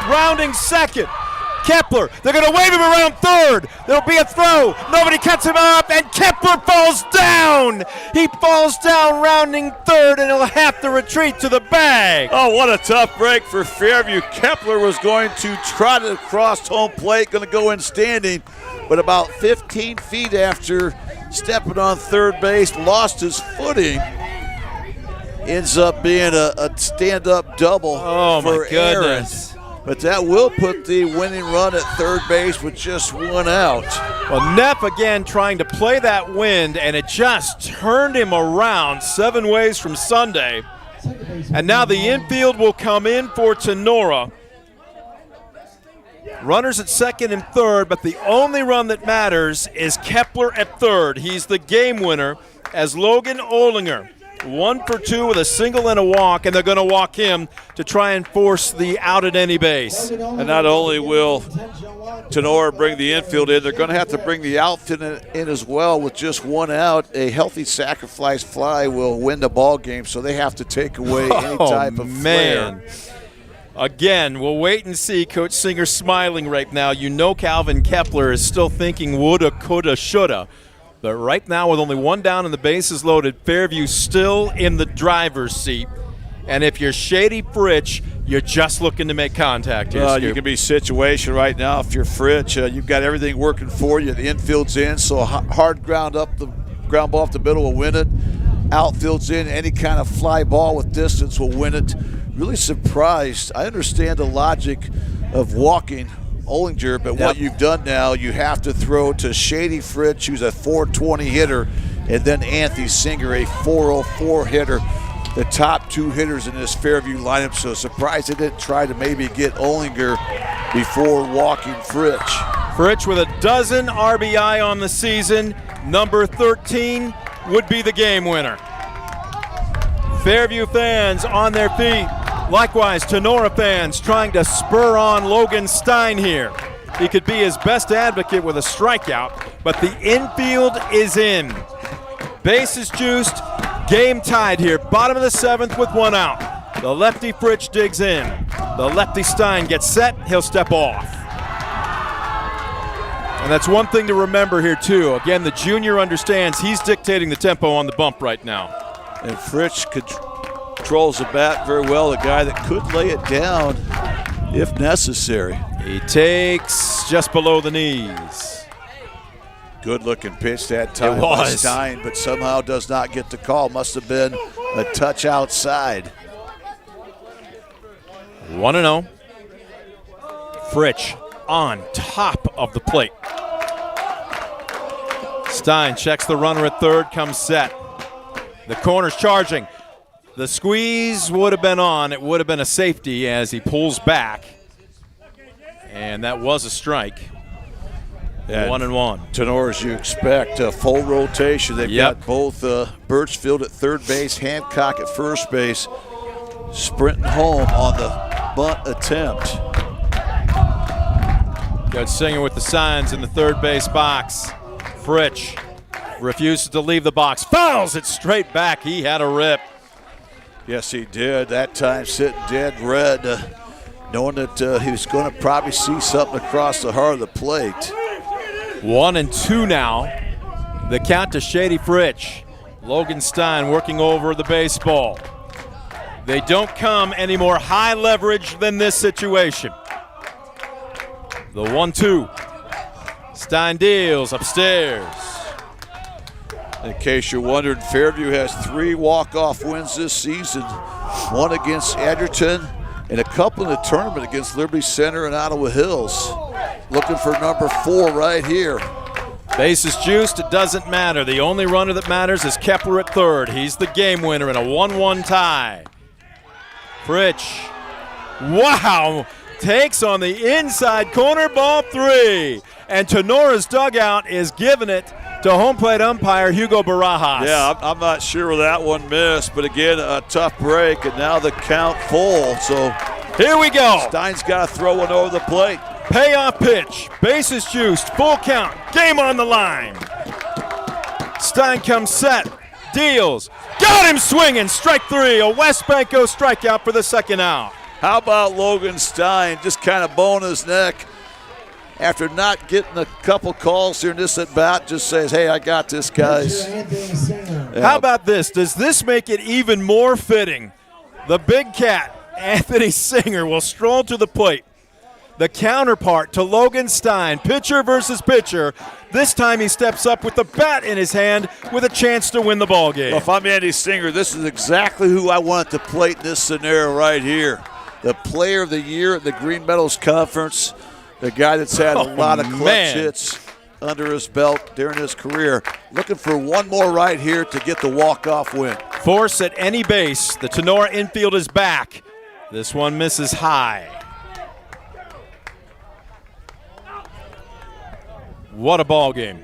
Rounding second. Kepler, they're going to wave him around third. There'll be a throw. Nobody cuts him up, and Kepler falls down. He falls down rounding third, and he'll have to retreat to the bag. Oh, what a tough break for Fairview. Kepler was going to trot it across home plate, going to go in standing, but about 15 feet after stepping on third base, lost his footing. Ends up being a stand-up double for Aaron. But that will put the winning run at third base with just 1 out. Well, Neff again trying to play that wind, and it just turned him around 7 ways from Sunday. And now the infield will come in for Tinora. Runners at second and third, but the only run that matters is Kepler at third. He's the game winner as Logan Olinger, 1 for 2 with a single and a walk, and they're going to walk him to try and force the out at any base. And not only will Tinora bring the infield in, they're going to have to bring the outfield in as well with just 1 out. A healthy sacrifice fly will win the ball game, so they have to take away any type of flair. Again, we'll wait and see. Coach Singer smiling right now. You know Calvin Kepler is still thinking woulda, coulda, shoulda. But right now, with only 1 down and the bases loaded, Fairview still in the driver's seat. And if you're Shady Fritch, you're just looking to make contact here, you can be situation right now. If you're Fritch, you've got everything working for you. The infield's in, so a hard ground ball up the middle will win it. Outfield's in. Any kind of fly ball with distance will win it. Really surprised. I understand the logic of walking Olinger, but what you've done now, you have to throw to Shady Fritch, who's a 420 hitter, and then Anthony Singer, a 404 hitter, the top 2 hitters in this Fairview lineup. So surprised they didn't try to maybe get Olinger before walking Fritch. Fritch with a dozen RBI on the season. Number 13 would be the game winner. Fairview fans on their feet. Likewise, Tinora fans trying to spur on Logan Stein here. He could be his best advocate with a strikeout, but the infield is in. Bases juiced, game tied here. Bottom of the 7th with 1 out. The lefty Fritch digs in. The lefty Stein gets set, he'll step off. And that's one thing to remember here, too. Again, the junior understands he's dictating the tempo on the bump right now. And Fritsch controls the bat very well, a guy that could lay it down if necessary. He takes just below the knees. Good-looking pitch that time It by was. Stein, but somehow does not get the call. Must have been a touch outside. 1-0. Fritsch on top of the plate. Stein checks the runner at third, comes set. The corner's charging. The squeeze would have been on. It would have been a safety as he pulls back. And that was a strike. 1-1. Tinora, as you expect, a full rotation. They've Yep. got both Birchfield at third base, Hancock at first base, sprinting home on the bunt attempt. Got Singer with the signs in the third base box. Fritsch refuses to leave the box. Fouls it straight back. He had a rip. Yes, he did. That time sitting dead red, knowing that he was going to probably see something across the heart of the plate. 1-2 now. The count to Shady Fritsch. Logan Stein working over the baseball. They don't come any more high leverage than this situation. The 1-2. Stein deals upstairs. In case you're wondering, Fairview has 3 walk-off wins this season. 1 against Edgerton and a couple in the tournament against Liberty Center and Ottawa Hills. Looking for number 4 right here. Bases juiced, it doesn't matter. The only runner that matters is Kepler at third. He's the game winner in a 1-1 tie. Fritsch, wow, takes on the inside corner, ball 3. And Tenora's dugout is giving it to home plate umpire Hugo Barajas. Yeah, I'm not sure where that one missed, but again, a tough break, and now the count full. So here we go. Stein's got to throw one over the plate. Payoff pitch, bases juiced, full count, game on the line. Stein comes set, deals, got him swinging, strike 3, a West Banco strikeout for the second out. How about Logan Stein just kind of bowing his neck after not getting a couple calls here in this at bat, just says, hey, I got this, guys. How about this? Does this make it even more fitting? The big cat, Anthony Singer, will stroll to the plate. The counterpart to Logan Stein, pitcher versus pitcher. This time he steps up with the bat in his hand with a chance to win the ball game. Well, if I'm Andy Singer, this is exactly who I want at the plate in this scenario right here. The player of the year at the Green Meadows Conference, the guy that's had a lot of clutch hits under his belt during his career. Looking for one more right here to get the walk-off win. Force at any base. The Tinora infield is back. This one misses high. What a ball game.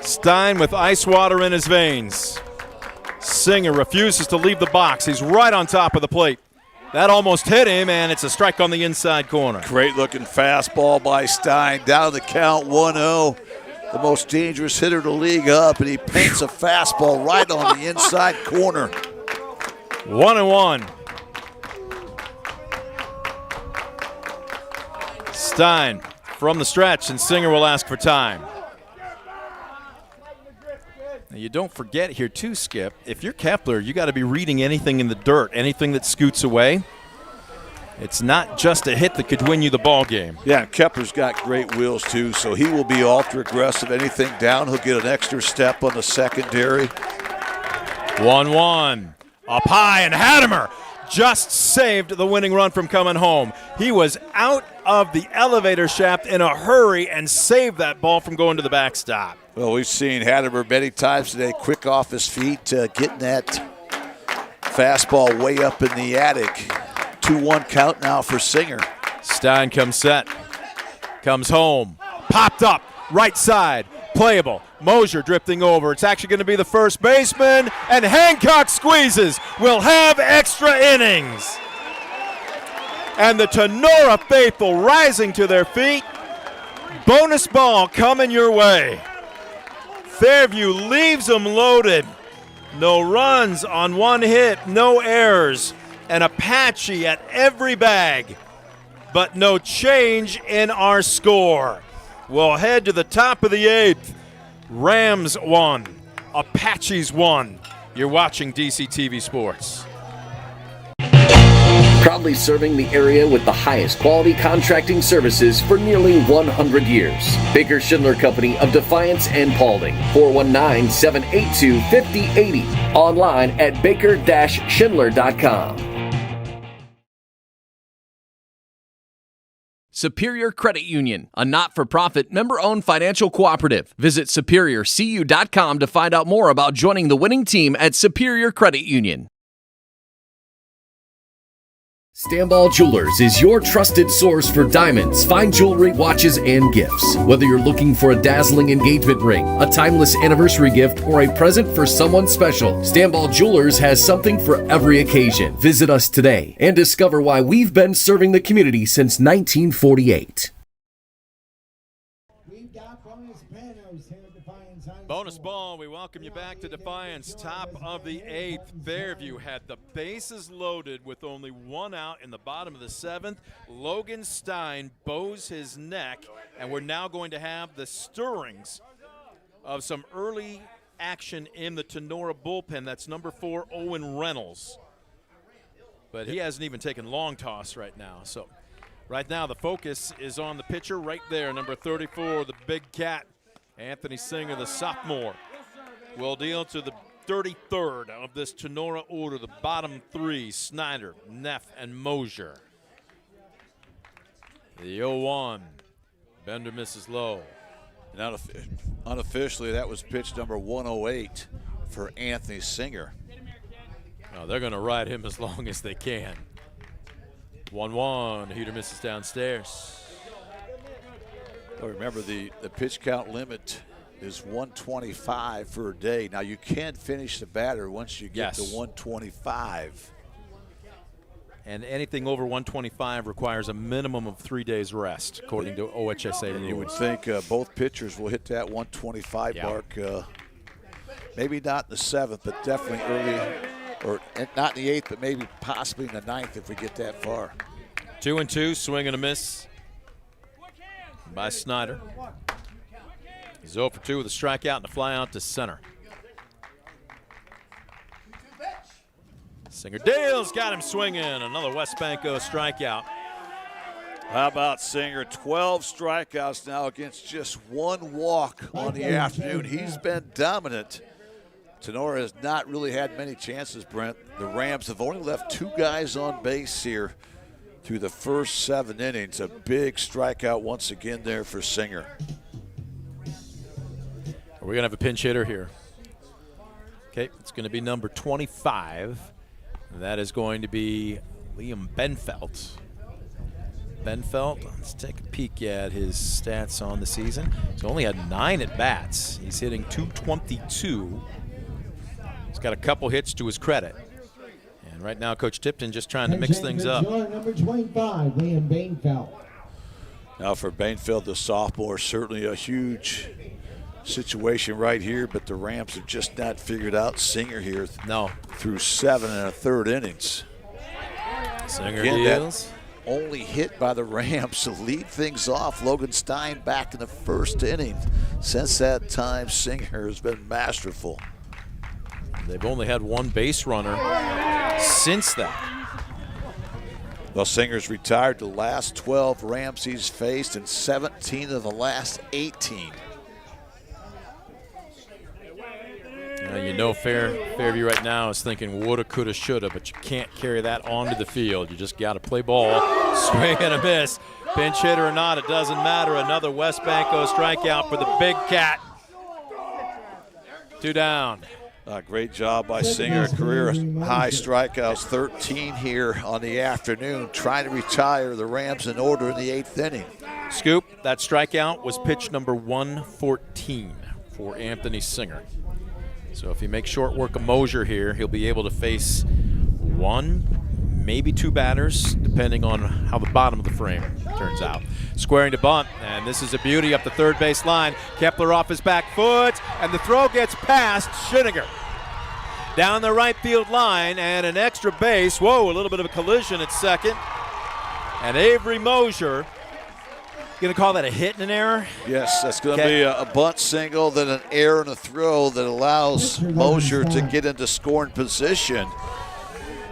Stein with ice water in his veins. Singer refuses to leave the box. He's right on top of the plate. That almost hit him, and it's a strike on the inside corner. Great-looking fastball by Stein. Down the count, 1-0. The most dangerous hitter in the league up, and he paints a fastball right on the inside corner. 1-1. Stein from the stretch, and Singer will ask for time. Now you don't forget here too, Skip, if you're Kepler, you got to be reading anything in the dirt, anything that scoots away. It's not just a hit that could win you the ball game. Yeah, and Kepler's got great wheels too, so he will be ultra aggressive. Anything down, he'll get an extra step on the secondary. 1-1. Up high, and Hattemer just saved the winning run from coming home. He was out of the elevator shaft in a hurry and saved that ball from going to the backstop. Well, we've seen Hattemer many times today, quick off his feet, getting that fastball way up in the attic. 2-1 count now for Singer. Stein comes set, comes home, popped up, right side, playable. Mosier drifting over. It's actually going to be the first baseman, and Hancock squeezes. We'll have extra innings. And the Tinora faithful rising to their feet. Bonus ball coming your way. Fairview leaves them loaded. No runs on one hit, no errors. And Apache at every bag. but no change in our score. We'll head to the top of the 8th. Rams won. Apaches won. You're watching DCTV Sports. Proudly serving the area with the highest quality contracting services for nearly 100 years. Baker Schindler Company of Defiance and Paulding. 419-782-5080. Online at baker-schindler.com. Superior Credit Union, a not-for-profit member-owned financial cooperative. Visit superiorcu.com to find out more about joining the winning team at Superior Credit Union. Stanball Jewelers is your trusted source for diamonds, fine jewelry, watches, and gifts. Whether you're looking for a dazzling engagement ring, a timeless anniversary gift, or a present for someone special, Stanball Jewelers has something for every occasion. Visit us today and discover why we've been serving the community since 1948. Bonus ball, we welcome you back to Defiance. Top of the 8th, Fairview had the bases loaded with only one out in the bottom of the 7th. Logan Stein bows his neck, and we're now going to have the stirrings of some early action in the Tinora bullpen. That's number 4, Owen Reynolds. But he hasn't even taken long toss right now. So right now the focus is on the pitcher right there, number 34, the big cat. Anthony Singer, the sophomore, will deal to the 33rd of this Tinora order, the bottom 3, Snyder, Neff, and Mosier. The 0-1, Bender misses low. And unofficially, that was pitch number 108 for Anthony Singer. Oh, they're going to ride him as long as they can. 1-1, Heater misses downstairs. Well, remember, the pitch count limit is 125 for a day. Now, you can finish the batter once you get to 125. And anything over 125 requires a minimum of 3 days rest, according to OHSAA rules. You would think both pitchers will hit that 125 mark. Maybe not in the 7th, but definitely early, or not in the 8th, but maybe possibly in the 9th if we get that far. 2-2, swing and a miss by Snyder. He's 0 for 2 with a strikeout and a fly out to center. Singer Dale's got him swinging. Another West Banco strikeout. How about Singer? 12 strikeouts now against just 1 walk on the afternoon. He's been dominant. Tinora has not really had many chances, Brent. The Rams have only left 2 guys on base here through the first 7 innings. A big strikeout once again there for Singer. We're going to have a pinch hitter here. Okay, it's going to be number 25. That is going to be Liam Benfelt. Benfelt, let's take a peek at his stats on the season. He's only had 9 at-bats. He's hitting .222. He's got a couple hits to his credit. And right now, Coach Tipton just trying to mix things up. Number 25, Liam Benfelt. Now for Benfelt, the sophomore, certainly a huge situation right here, but the Rams have just not figured out Singer here. No. Through 7 1/3 innings. Singer again, deals. Only hit by the Rams to lead things off. Logan Stein back in the first inning. Since that time, Singer has been masterful. They've only had 1 base runner since that. Well, Singer's retired the last 12 Rams he's faced and 17 of the last 18. You know Fairview right now is thinking woulda, coulda, shoulda, but you can't carry that onto the field. You just got to play ball, swing and a miss. Pinch hitter or not, it doesn't matter. Another West Banco strikeout for the big cat. 2 down. Great job by Singer. Career high strikeouts, 13 here on the afternoon, trying to retire the Rams in order in the 8th inning. Scoop, that strikeout was pitch number 114 for Anthony Singer. So if he makes short work of Mosier here, he'll be able to face 1, maybe 2 batters, depending on how the bottom of the frame turns out. Squaring to bunt, and this is a beauty up the third base line. Kepler off his back foot, and the throw gets past Schinniger. Down the right field line, and an extra base. Whoa, a little bit of a collision at second. And Avery Mosier, going to call that a hit and an error? Yes, that's going to be a bunt single, then an error and a throw that allows Mosier to get into scoring position.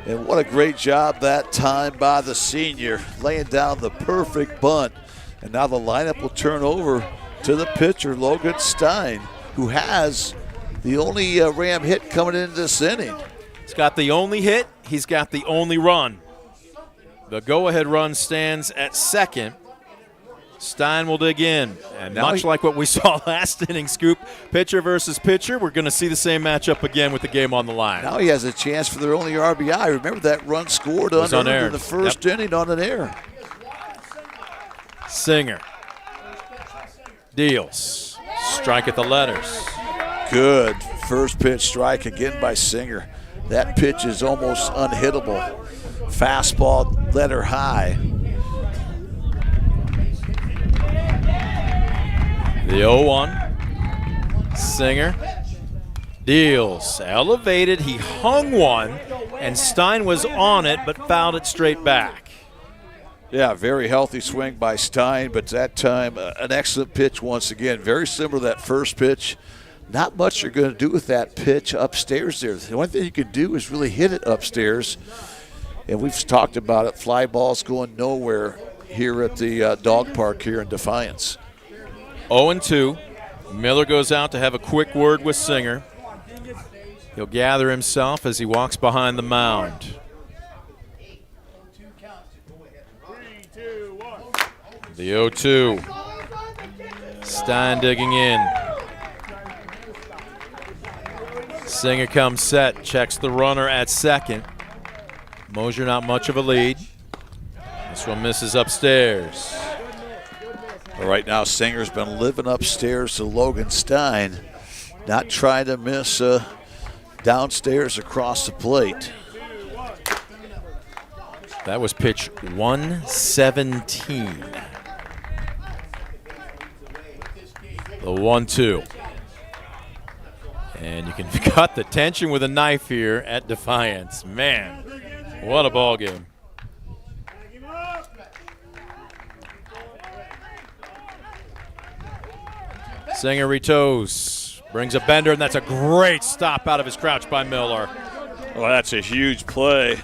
And what a great job that time by the senior, laying down the perfect bunt. And now the lineup will turn over to the pitcher, Logan Stein, who has the only Ram hit coming into this inning. He's got the only hit. He's got the only run. The go-ahead run stands at second. Stein will dig in. And much like what we saw last inning, Scoop, pitcher versus pitcher, we're going to see the same matchup again with the game on the line. Now he has a chance for their only RBI. Remember that run scored in the first inning on an error. Singer deals. Strike at the letters. Good first pitch strike again by Singer. That pitch is almost unhittable. Fastball letter high. The 0-1. Singer deals. Elevated. He hung one, and Stein was on it but fouled it straight back. Yeah, very healthy swing by Stein, but that time an excellent pitch once again. Very similar to that first pitch. Not much you're going to do with that pitch upstairs there. The only thing you can do is really hit it upstairs. And we've talked about it. Fly balls going nowhere here at the dog park here in Defiance. 0-2. Miller goes out to have a quick word with Singer. He'll gather himself as he walks behind the mound. The 0-2. Stein digging in. Singer comes set, checks the runner at second. Mosier not much of a lead. This one misses upstairs. Well, right now, Singer's been living upstairs to Logan Stein, not trying to miss downstairs across the plate. That was pitch 117. The 1-2. And you can cut the tension with a knife here at Defiance. Man, what a ball game. Singer retoes, brings a bender, and that's a great stop out of his crouch by Miller. Well, that's a huge play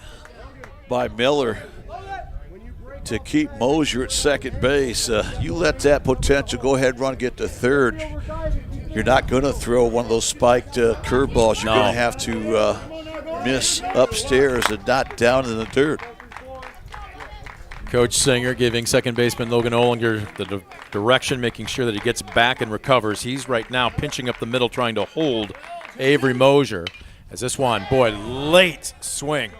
by Miller to keep Mosier at second base. You let that potential go ahead run get to third. You're not going to throw one of those spiked curveballs. You're going to have to miss upstairs and not down in the dirt. Coach Singer giving second baseman Logan Olinger the direction, making sure that he gets back and recovers. He's right now pinching up the middle, trying to hold Avery Mosier. As this one, boy, late swing.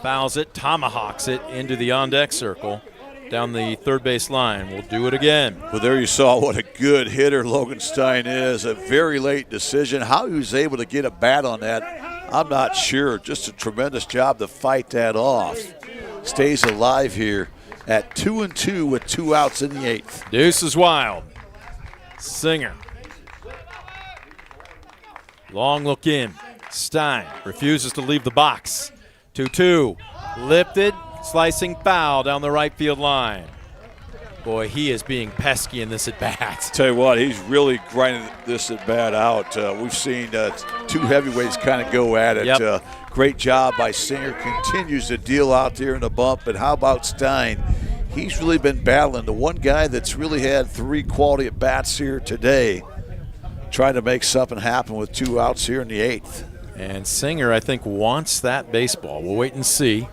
Fouls it, tomahawks it into the on-deck circle down the third base line. We'll do it again. Well, there you saw what a good hitter Logan Stein is. A very late decision. How he was able to get a bat on that, I'm not sure. Just a tremendous job to fight that off. Stays alive here at 2-2 with 2 outs in the 8th. Deuce is wild. Singer. Long look in. Stein refuses to leave the box. 2-2. Lifted. Slicing foul down the right field line. Boy, he is being pesky in this at-bat. Tell you what, he's really grinding this at-bat out. We've seen 2 heavyweights kind of go at it. Yep. Great job by Singer. Continues to deal out there in the bump. And how about Stein? He's really been battling. The one guy that's really had 3 quality at-bats here today, trying to make something happen with 2 outs here in the 8th. And Singer, I think, wants that baseball. We'll wait and see.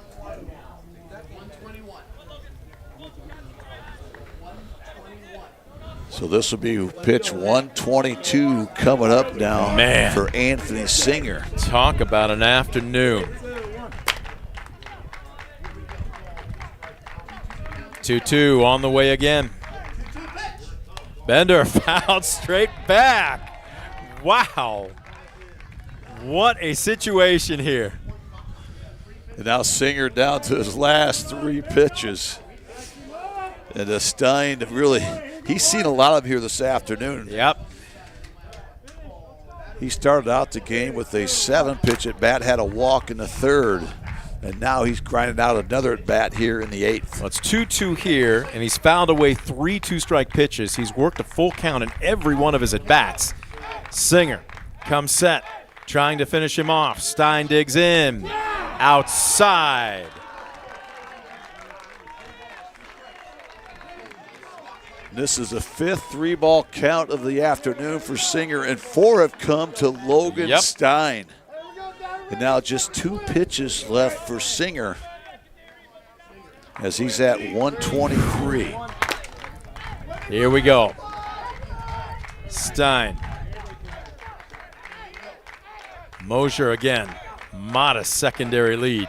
So this will be pitch 122 coming up now for Anthony Singer. Talk about an afternoon. 2-2 on the way again. Bender fouled straight back. Wow. What a situation here. And now Singer down to his last 3 pitches. And Stein really, he's seen a lot of them here this afternoon. Yep. He started out the game with a 7-pitch at bat, had a walk in the 3rd. And now he's grinding out another at bat here in the 8th. Well, it's 2-2 here, and he's fouled away 3 two-strike pitches. He's worked a full count in every one of his at-bats. Singer comes set, trying to finish him off. Stein digs in, outside. This is the 5th 3-ball count of the afternoon for Singer, and 4 have come to Logan Stein. And now just 2 pitches left for Singer as he's at 123. Here we go. Stein. Mosier again. Modest secondary lead.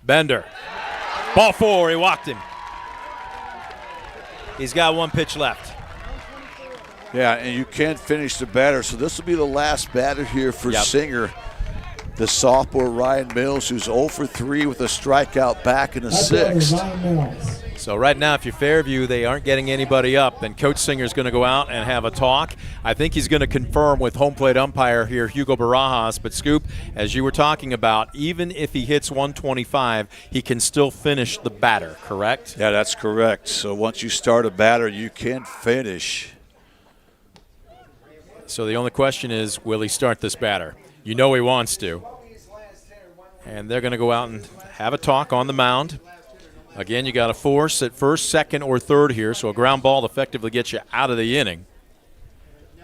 Bender. Ball 4, he walked him. He's got 1 pitch left. Yeah, and you can't finish the batter, so this will be the last batter here for Singer. The sophomore Ryan Mills, who's 0 for 3 with a strikeout back in the 6th. So right now, if you're Fairview, they aren't getting anybody up, then Coach Singer's going to go out and have a talk. I think he's going to confirm with home plate umpire here, Hugo Barajas. But, Scoop, as you were talking about, even if he hits 125, he can still finish the batter, correct? Yeah, that's correct. So once you start a batter, you can finish. So the only question is, will he start this batter? You know he wants to. And they're going to go out and have a talk on the mound. Again, you got to force at first, second, or third here, so a ground ball effectively gets you out of the inning.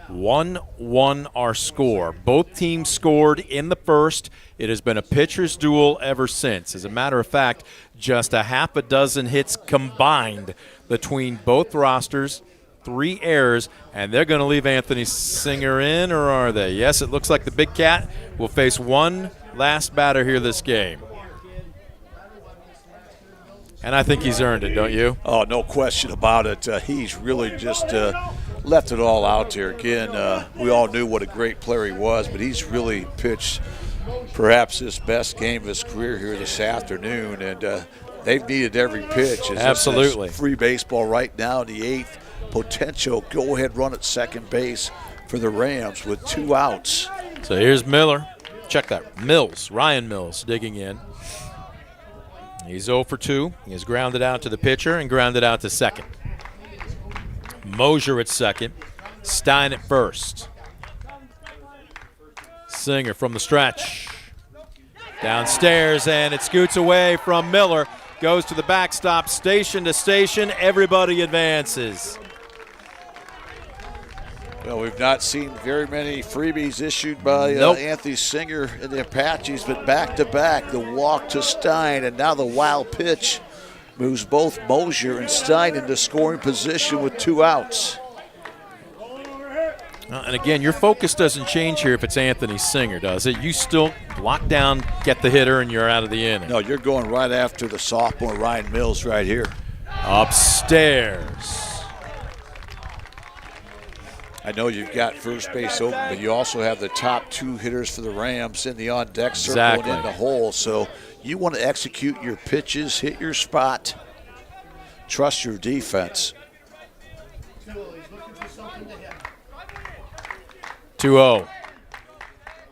1-1 our score. Both teams scored in the first. It has been a pitcher's duel ever since. As a matter of fact, just a half a dozen hits combined between both rosters, 3 errors, and they're going to leave Anthony Singer in, or are they? Yes, it looks like the Big Cat will face one last batter here this game. And I think he's earned it, don't you? Oh, no question about it. He's really just left it all out there. Again, we all knew what a great player he was, but he's really pitched perhaps his best game of his career here this afternoon, and they've needed every pitch. Absolutely. Free baseball right now in the 8th. Potential go-ahead run at second base for the Rams with 2 outs. So here's Miller. Check that. Mills, Ryan Mills digging in. He's 0 for 2. He has grounded out to the pitcher and grounded out to second. Mosier at second. Stein at first. Singer from the stretch. Downstairs, and it scoots away from Miller. Goes to the backstop, station to station. Everybody advances. Well, we've not seen very many freebies issued by Anthony Singer and the Apaches, but back-to-back, the walk to Stein, and now the wild pitch moves both Mosier and Stein into scoring position with 2 outs. And again, your focus doesn't change here if it's Anthony Singer, does it? You still lock down, get the hitter, and you're out of the inning. No, you're going right after the sophomore Ryan Mills right here. Upstairs. I know you've got first base open, but you also have the top 2 hitters for the Rams in the on-deck circle and in the hole. So you want to execute your pitches, hit your spot, trust your defense. 2-0.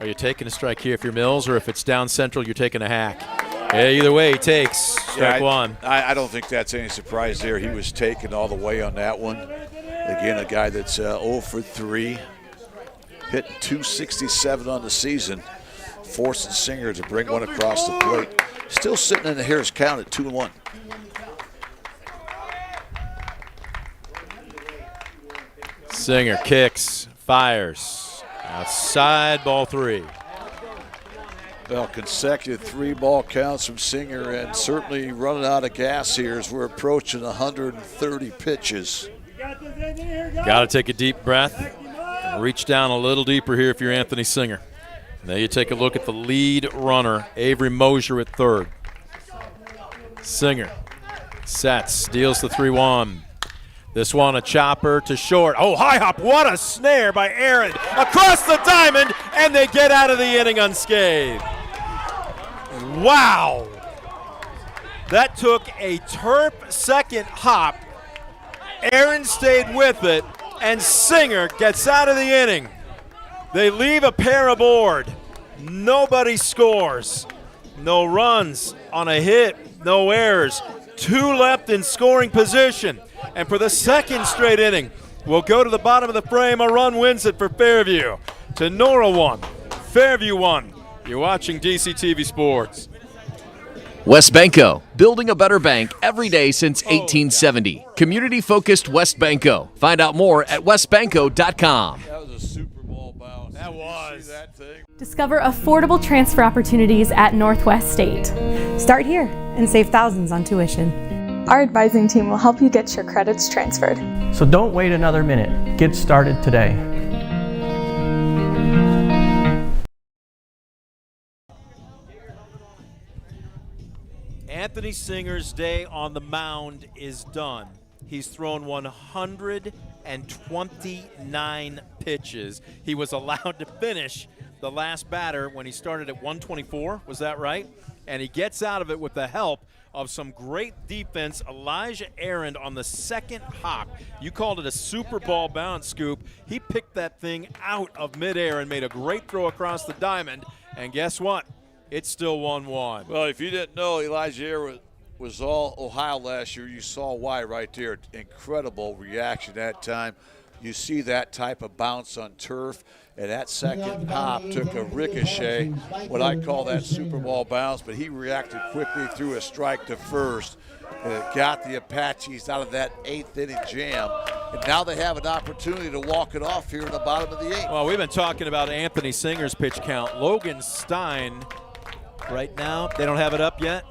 Are you taking a strike here if you're Mills, or if it's down central, you're taking a hack? Yeah, either way, he takes strike one. I don't think that's any surprise there. He was taken all the way on that one. Again, a guy that's 0 for 3, hitting .267 on the season, forcing Singer to bring one across the plate. Still sitting in the Harris count at 2-1. Singer kicks, fires, outside, ball 3. Well, consecutive 3-ball counts from Singer, and certainly running out of gas here as we're approaching 130 pitches. Got to take a deep breath and reach down a little deeper here if you're Anthony Singer. Now you take a look at the lead runner, Avery Mosier at third. Singer sets, deals the 3-1. This one a chopper to short. Oh, high hop, what a snare by Aaron. Across the diamond, and they get out of the inning unscathed. Wow. That took a Terp second hop. Aaron stayed with it, and Singer gets out of the inning. They leave a pair aboard. Nobody scores. no runs on a hit, no errors. 2 left in scoring position. And for the second straight inning, we'll go to the bottom of the frame. A run wins it for Fairview. Tinora 1, Fairview 1. You're watching DCTV Sports. West Banco, building a better bank every day since 1870. Community-focused West Banco. Find out more at westbanco.com. That was a Super Bowl bounce. That was. Did you see that thing? Discover affordable transfer opportunities at Northwest State. Start here and save thousands on tuition. Our advising team will help you get your credits transferred. So don't wait another minute. Get started today. Anthony Singer's day on the mound is done. He's thrown 129 pitches. He was allowed to finish the last batter when he started at 124, was that right? And he gets out of it with the help of some great defense. Elijah Aaron on the second hop. You called it a Super Bowl bounce, Scoop. He picked that thing out of midair and made a great throw across the diamond. And guess what? It's still 1-1. Well, if you didn't know, Elijah Aaron was all Ohio last year. You saw why right there. Incredible reaction that time. You see that type of bounce on turf, and that second hop took a ricochet, what I call that Super Bowl bounce, but he reacted quickly, threw a strike to first, and it got the Apaches out of that 8th inning jam. And now they have an opportunity to walk it off here in the bottom of the 8th. Well, we've been talking about Anthony Singer's pitch count. Logan Stein, right now, they don't have it up yet.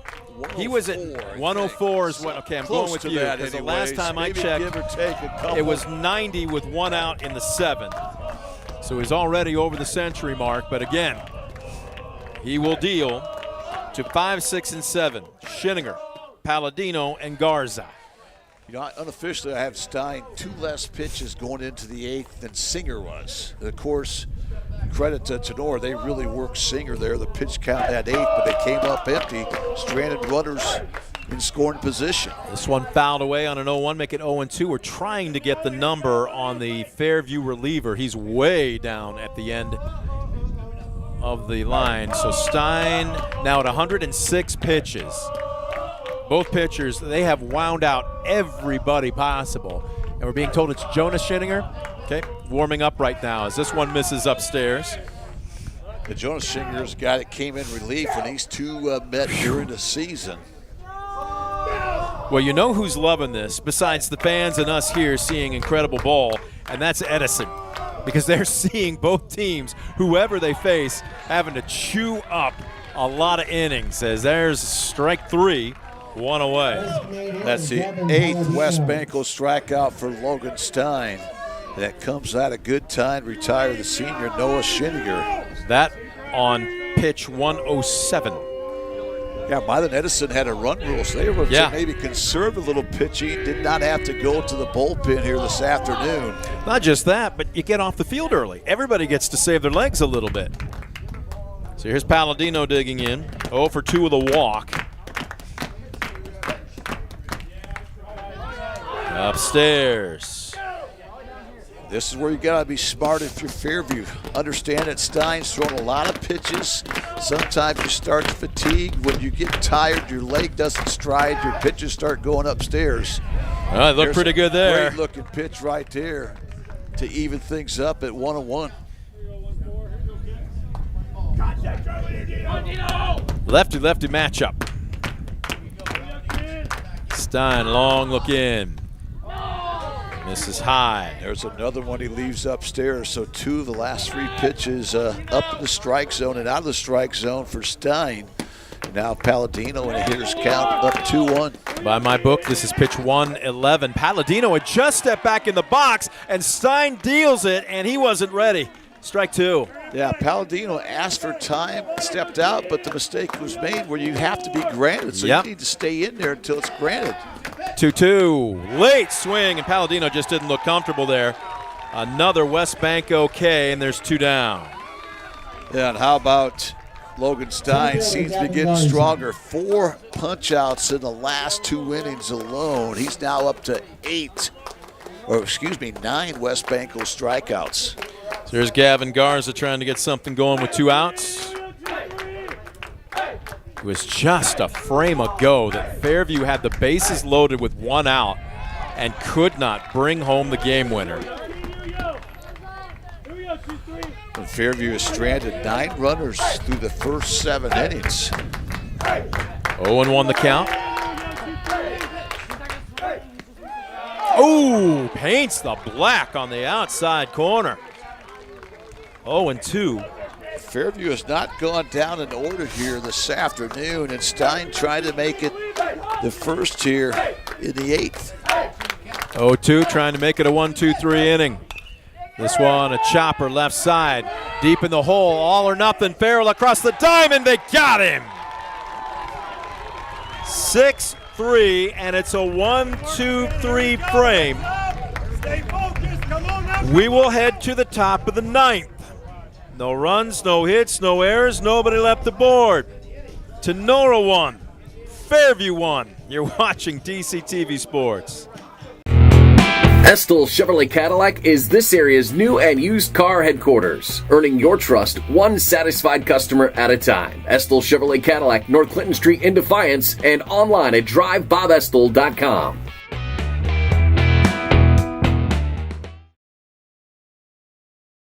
He was at 104 is what. Okay, I'm going with you because the last time I checked, it was 90 with 1 out in the 7th. So he's already over the century mark. But again, he will deal to 5, 6, and 7. Schinninger, Palladino, and Garza. You know, unofficially, I have Stein 2 less pitches going into the 8th than Singer was. And of course, credit to Tinora, they really worked Singer there. The pitch count at 8th, but they came up empty. Stranded runners in scoring position. This one fouled away on an 0-1, make it 0-2. We're trying to get the number on the Fairview reliever. He's way down at the end of the line. So Stein now at 106 pitches. Both pitchers, they have wound out everybody possible. And we're being told it's Jonas Schinninger. Okay, warming up right now as this one misses upstairs. The Jonas Schinninger's guy that came in relief, and these 2 met during the season. Well, you know who's loving this, besides the fans and us here seeing incredible ball, and that's Edison. Because they're seeing both teams, whoever they face, having to chew up a lot of innings. As there's strike 3, 1 away. That's the 8th West Banco strikeout for Logan Stein. That comes out a good time, retire the senior Noah Schinninger. That on pitch 107. Yeah, Mylan Edison had a run rule, so they were able to maybe conserve a little pitching, did not have to go to the bullpen here this afternoon. Not just that, but you get off the field early. Everybody gets to save their legs a little bit. So here's Palladino digging in, 0 for 2 with a walk. Upstairs. This is where you got to be smart if you're Fairview. Understand that Stein's thrown a lot of pitches. Sometimes you start to fatigue. When you get tired, your leg doesn't stride, your pitches start going upstairs. They look pretty good there. Great looking pitch right there to even things up at 1-1. Lefty-lefty matchup. Stein, long look in. Misses high. There's another one he leaves upstairs. So 2 of the last 3 pitches up in the strike zone and out of the strike zone for Stein. Now Palladino in a hitter's count up 2-1. By my book, this is pitch 111. Palladino had just stepped back in the box, and Stein deals it, and he wasn't ready. Strike 2. Yeah, Palladino asked for time, stepped out, but the mistake was made where you have to be granted. So you need to stay in there until it's granted. 2-2. Late swing, and Palladino just didn't look comfortable there. Another West Banco K, and there's 2 down. Yeah, and how about Logan Stein? Seems to be getting stronger. 4 punch-outs in the last 2 innings alone. He's now up to 9 West Banco strikeouts. So here's Gavin Garza trying to get something going with 2 outs. was just a frame ago that Fairview had the bases loaded with one out and could not bring home the game winner. And Fairview has stranded 9 runners through the first 7 innings. 0-1 the count. Oh, paints the black on the outside corner. 0-2. Fairview has not gone down in order here this afternoon, and Stein tried to make it the first here in the 8th. 0-2, trying to make it a 1-2-3 inning. This one, a chopper left side, deep in the hole, all or nothing. Farrell across the diamond, they got him. 6-3, and it's a 1-2-3 frame. We will head to the top of the 9th. No runs, no hits, no errors, nobody left the board. Tinora won, Fairview won. You're watching DCTV Sports. Estill Chevrolet Cadillac is this area's new and used car headquarters, earning your trust one satisfied customer at a time. Estill Chevrolet Cadillac, North Clinton Street in Defiance, and online at drivebobestill.com.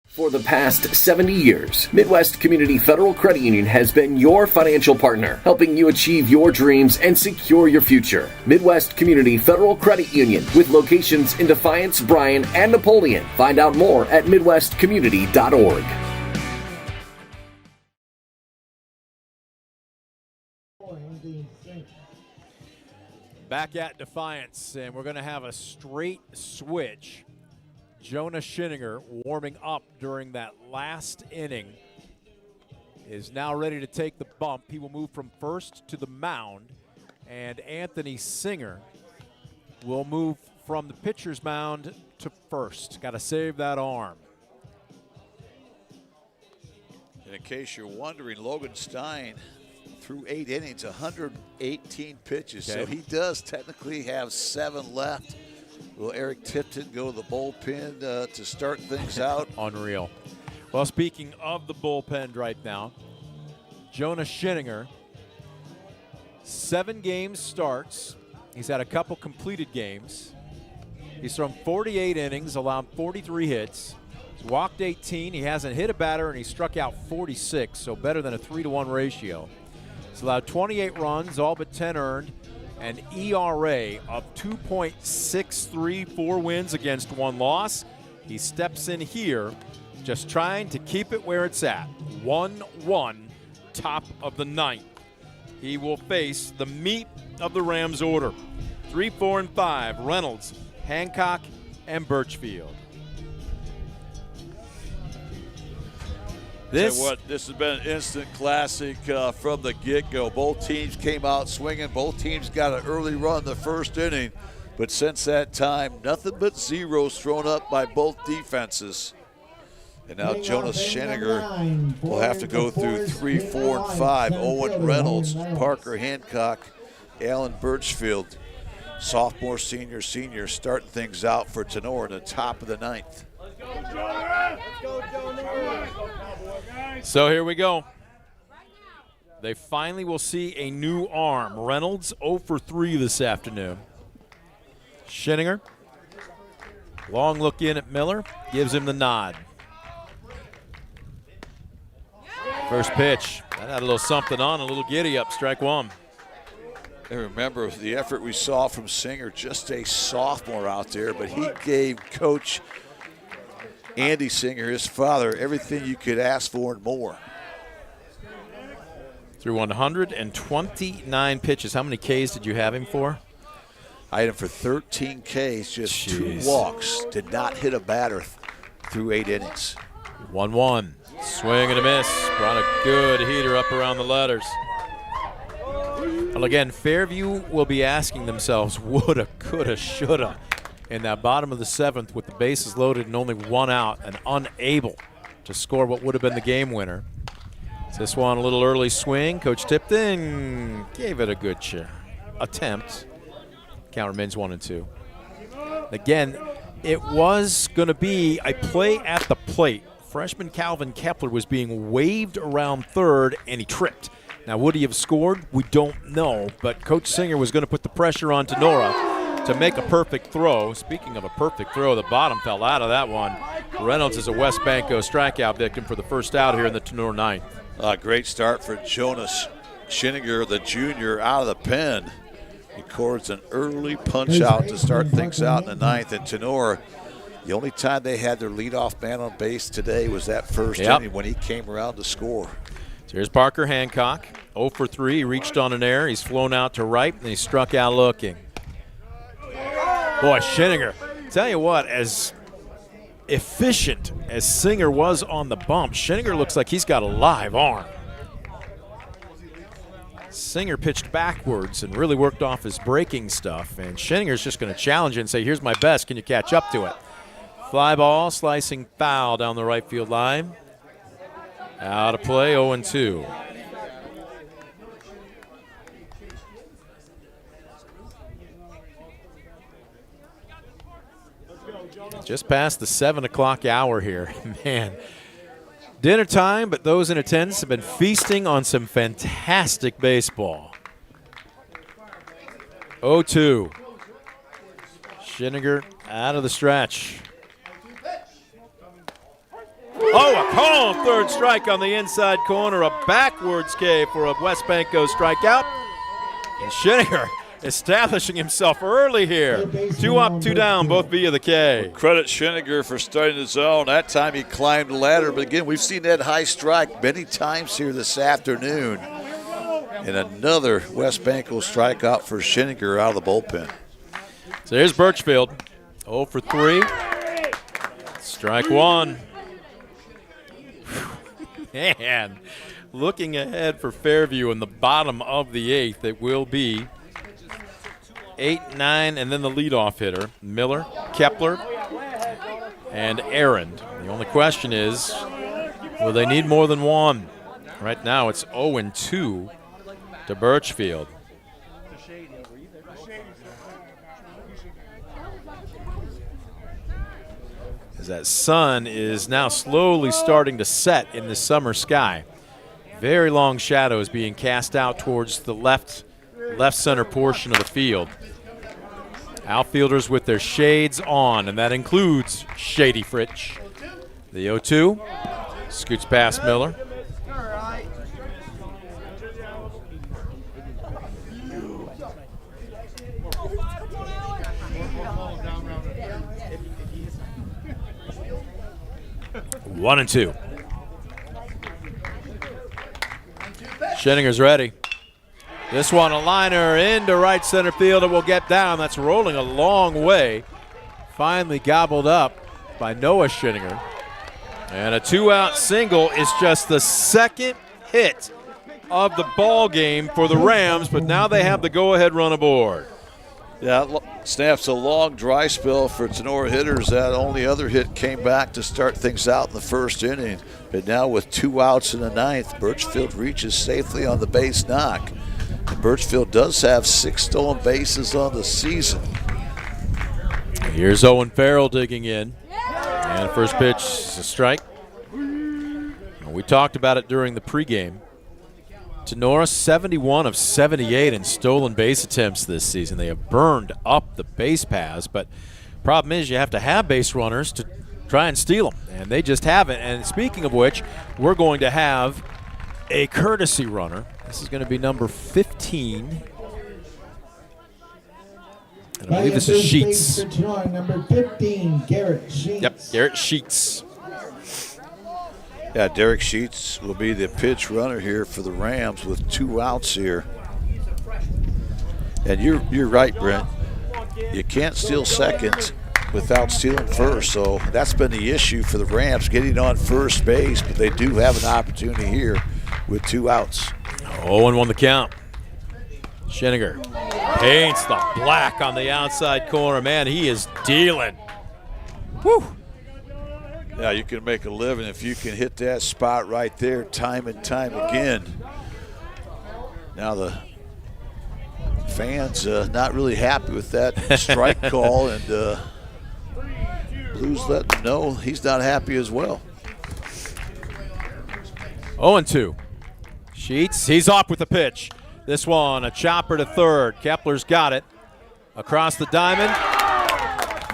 For the past 70 years, Midwest Community Federal Credit Union has been your financial partner, helping you achieve your dreams and secure your future. Midwest Community Federal Credit Union, with locations in Defiance, Bryan, and Napoleon. Find out more at midwestcommunity.org. Back at Defiance, and we're going to have a straight switch. Jonah Schinninger, warming up during that last inning, is now ready to take the bump. He will move from first to the mound, and Anthony Singer will move from the pitcher's mound to first. Got to save that arm. And in case you're wondering, Logan Stein threw 8 innings, 118 pitches, Okay. so he does technically have 7 left. Will Eric Tipton go to the bullpen to start things out? Unreal. Well, speaking of the bullpen right now, Jonah Schinninger, 7 games starts. He's had a couple completed games. He's thrown 48 innings, allowed 43 hits. He's walked 18. He hasn't hit a batter, and he struck out 46, so better than a 3-to-1 ratio. He's allowed 28 runs, all but 10 earned. An ERA of 2.63, 4 wins against 1 loss. He steps in here just trying to keep it where it's at. 1-1, top of the 9th. He will face the meat of the Rams order. 3, 4, and 5, Reynolds, Hancock, and Birchfield. This has been an instant classic from the get-go. Both teams came out swinging. Both teams got an early run the first inning. But since that time, nothing but zeros thrown up by both defenses. And now Jonas Schinninger will have to go through 3, 4, and 5. Owen Reynolds, Parker Hancock, Alan Birchfield. Sophomore, senior starting things out for Tinora in the top of the 9th. So here we go. They finally will see a new arm. Reynolds 0 for 3 this afternoon. Schinninger, long look in at Miller, gives him the nod. First pitch, that had a little something on, a little giddy up, strike 1. And remember the effort we saw from Singer, just a sophomore out there, but he gave Coach Andy Singer, his father, everything you could ask for and more. Through 129 pitches. How many Ks did you have him for? I had him for 13 Ks, just 2 walks. Did not hit a batter through 8 innings. 1-1. Swing and a miss. Brought a good heater up around the letters. Well, again, Fairview will be asking themselves, woulda, coulda, shoulda, in that bottom of the 7th with the bases loaded and only 1 out and unable to score what would have been the game winner. This one, a little early swing. Coach Tipton gave it a good attempt. Count remains 1-2. Again, it was going to be a play at the plate. Freshman Calvin Kepler was being waved around third, and he tripped. Now, would he have scored? We don't know, but Coach Singer was going to put the pressure on Tinora to make a perfect throw. Speaking of a perfect throw, the bottom fell out of that one. Reynolds is a West Banco strikeout victim for the first out here in the Tinora ninth. Great start for Jonas Schinninger, the junior, out of the pen. He records an early punch out to start things out in the ninth. And Tinora, the only time they had their leadoff man on base today was that first inning when he came around to score. So here's Parker Hancock, 0 for 3. He reached on an error. He's flown out to right, and he struck out looking. Boy, Schinninger, tell you what, as efficient as Singer was on the bump, Schinninger looks like he's got a live arm. Singer pitched backwards and really worked off his breaking stuff, and Schinninger's just going to challenge it and say, here's my best, can you catch up to it? Fly ball, slicing foul down the right field line. Out of play, 0-2. Just past the 7 o'clock hour here. Man, dinner time, but those in attendance have been feasting on some fantastic baseball. 0-2. Schinninger out of the stretch. Oh, a calm third strike on the inside corner. A backwards K for a West Banco strikeout. And Schinninger establishing himself early here. 2 up, 2 down, both via the K. Credit Schinninger for starting the zone. That time he climbed the ladder. But again, we've seen that high strike many times here this afternoon. And another West Banco strikeout for Schinninger out of the bullpen. So here's Birchfield. 0 for 3. Strike one. Man, looking ahead for Fairview in the bottom of the 8th, it will be 8, 9, and then the leadoff hitter, Miller, Kepler, and Aaron. The only question is, will they need more than one? Right now it's 0-2 to Birchfield. As that sun is now slowly starting to set in the summer sky. Very long shadows being cast out towards the left center portion of the field. Outfielders with their shades on, and that includes Shady Fritch. The 0-2 scoots past Miller. One and 2. Schinninger's ready. This one a liner into right center field. It will get down. That's rolling a long way. Finally gobbled up by Noah Schinninger. And a 2-out single is just the second hit of the ball game for the Rams, but now they have the go-ahead run aboard. Yeah, snaps a long dry spell for Tinora hitters. That only other hit came back to start things out in the first inning. But now with 2 outs in the 9th, Birchfield reaches safely on the base knock. And Birchfield does have 6 stolen bases on the season. Here's Owen Farrell digging in. And first pitch is a strike. We talked about it during the pregame. Tinora 71 of 78 in stolen base attempts this season. They have burned up the base paths, but problem is you have to have base runners to try and steal them, and they just haven't. And speaking of which, we're going to have a courtesy runner. This is going to be number 15. And I believe this is Sheets. Number 15, Garrett Sheets. Yep, Garrett Sheets. Yeah, Derek Sheets will be the pitch runner here for the Rams with 2 outs here. And you're right, Brent. You can't steal second without stealing first. So that's been the issue for the Rams, getting on first base, but they do have an opportunity here with 2 outs. 0-1 the count. Schinninger paints the black on the outside corner. Man, he is dealing. Whew. Yeah, you can make a living if you can hit that spot right there time and time again. Now the fans not really happy with that strike call, and Blues let them know he's not happy as well. 0-2. Sheets, he's off with the pitch. This one, a chopper to third. Kepler's got it. Across the diamond.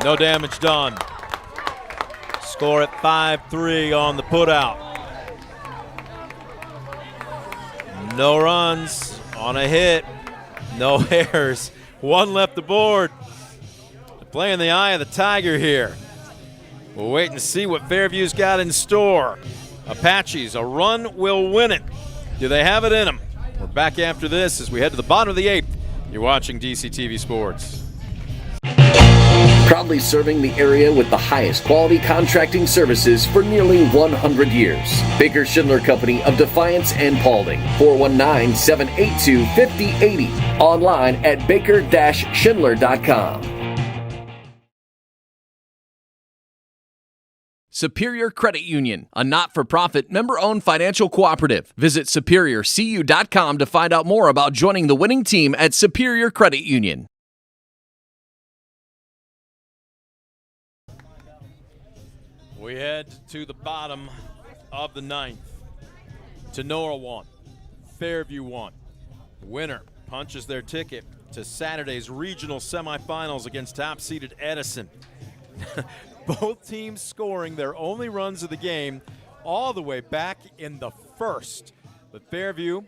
No damage done. Score at 5-3 on the putout. No runs on a hit. No errors. One left aboard. Playing the eye of the tiger here. We'll wait and see what Fairview's got in store. Apaches, a run will win it. Do they have it in them? We're back after this as we head to the bottom of the 8th. You're watching DCTV Sports. Proudly serving the area with the highest quality contracting services for nearly 100 years. Baker Schindler Company of Defiance and Paulding. 419-782-5080. Online at baker-schindler.com. Superior Credit Union, a not-for-profit, member-owned financial cooperative. Visit superiorcu.com to find out more about joining the winning team at Superior Credit Union. We head to the bottom of the 9th. Tinora won. Fairview won. Winner punches their ticket to Saturday's regional semifinals against top-seeded Edison. Both teams scoring their only runs of the game all the way back in the first. But Fairview,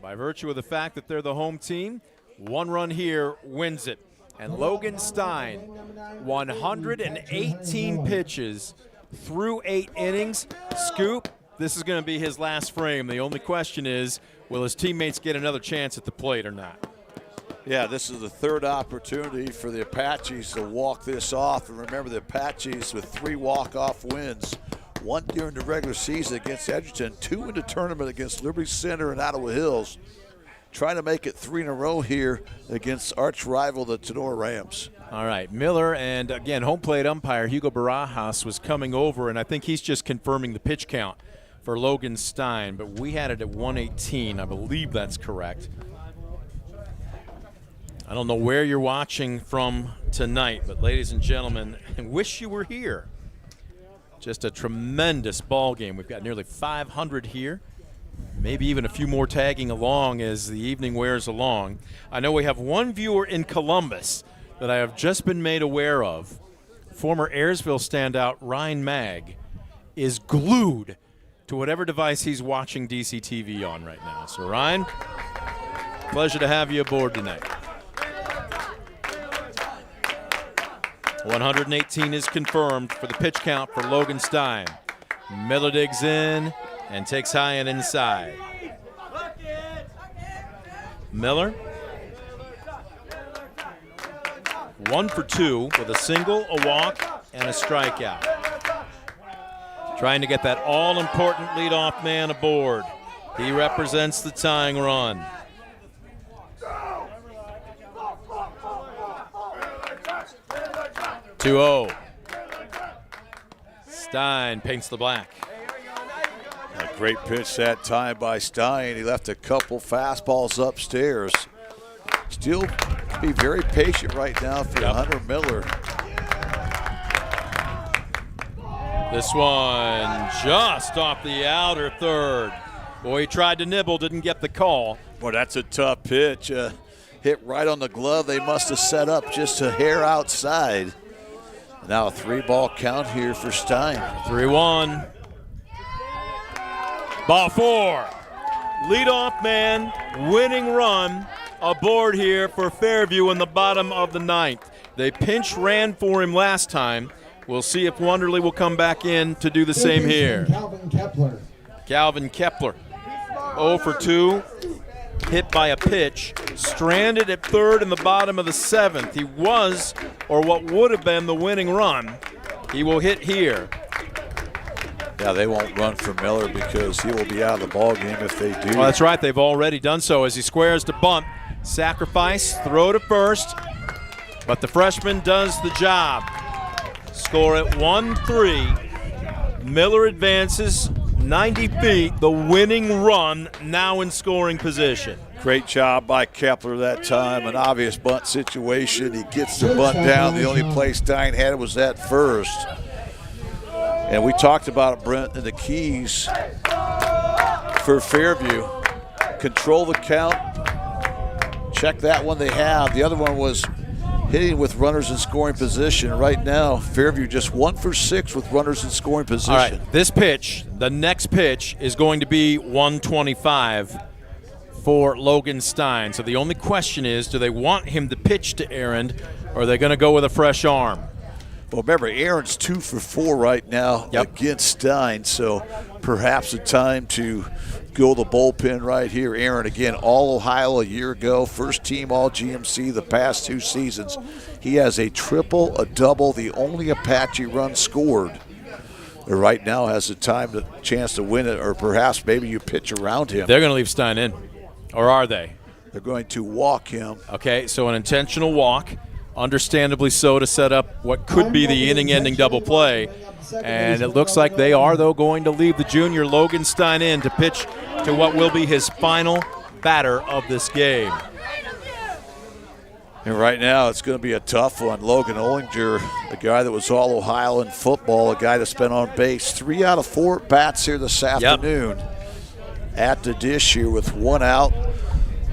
by virtue of the fact that they're the home team, one run here wins it. And Logan Stein, 118 pitches through 8 innings. Scoop, this is going to be his last frame. The only question is, will his teammates get another chance at the plate or not? Yeah, this is the third opportunity for the Apaches to walk this off. And remember, the Apaches with 3 walk-off wins, 1 during the regular season against Edgerton, 2 in the tournament against Liberty Center and Ottawa Hills, trying to make it 3 in a row here against arch rival the Tinora Rams. All right, Miller, and again, home plate umpire Hugo Barajas was coming over, and I think he's just confirming the pitch count for Logan Stein, but we had it at 118. I believe that's correct. I don't know where you're watching from tonight, but ladies and gentlemen, I wish you were here. Just a tremendous ball game. We've got nearly 500 here, maybe even a few more tagging along as the evening wears along. I know we have one viewer in Columbus that I have just been made aware of. Former Ayersville standout Ryan Magg is glued to whatever device he's watching DCTV on right now. So Ryan, pleasure to have you aboard tonight. 118 is confirmed for the pitch count for Logan Stein. Miller digs in and takes high and inside. Miller, 1 for 2 with a single, a walk, and a strikeout. Trying to get that all-important leadoff man aboard. He represents the tying run. Two-0. Stein paints the black. A great pitch that time by Stein. He left a couple fastballs upstairs. Still be very patient right now for Hunter Miller. This one just off the outer third. Boy, he tried to nibble, didn't get the call. Boy, that's a tough pitch. Hit right on the glove. They must have set up just a hair outside. Now a 3-ball count here for Stein. 3-1. Ball 4. Leadoff man, winning run aboard here for Fairview in the bottom of the 9th. They pinch ran for him last time. We'll see if Wonderly will come back in to do the same here. Calvin Kepler. 0 for 2. Hit by a pitch, stranded at third in the bottom of the 7th. He was, or what would have been, the winning run. He will hit here. Yeah, they won't run for Miller because he will be out of the ball game if they do. Well, that's right. They've already done so as he squares to bunt. Sacrifice, throw to first, but the freshman does the job. Score at 1-3. Miller advances 90 feet, the winning run now in scoring position. Great job by Kepler that time. An obvious bunt situation. He gets the bunt down. The only place Stein had it was at first. And we talked about it, Brent, in the keys for Fairview. control the count. Check that one they have. The other one was hitting with runners in scoring position. Right now, Fairview just 1 for 6 with runners in scoring position. All right, this pitch, the next pitch, is going to be 125 for Logan Stein. So the only question is, do they want him to pitch to Aaron, or are they going to go with a fresh arm? Well, remember, Aaron's 2 for 4 right now against Stein, so perhaps a time to go the bullpen right here. Aaron, again, All-Ohio a year ago, first team All-GMC the past 2 seasons. He has a triple, a double, the only Apache run scored. But right now has a chance to win it, or perhaps maybe you pitch around him. They're going to leave Stein in, or are they? They're going to walk him. Okay, so an intentional walk, understandably so, to set up what could be the inning-ending double play. And it looks like they are, though, going to leave the junior Logan Stein in to pitch to what will be his final batter of this game. And right now it's going to be a tough one. Logan Ollinger, a guy that was All-Ohio in football, a guy that's been on base 3 out of 4 bats here this afternoon. At the dish here with 1 out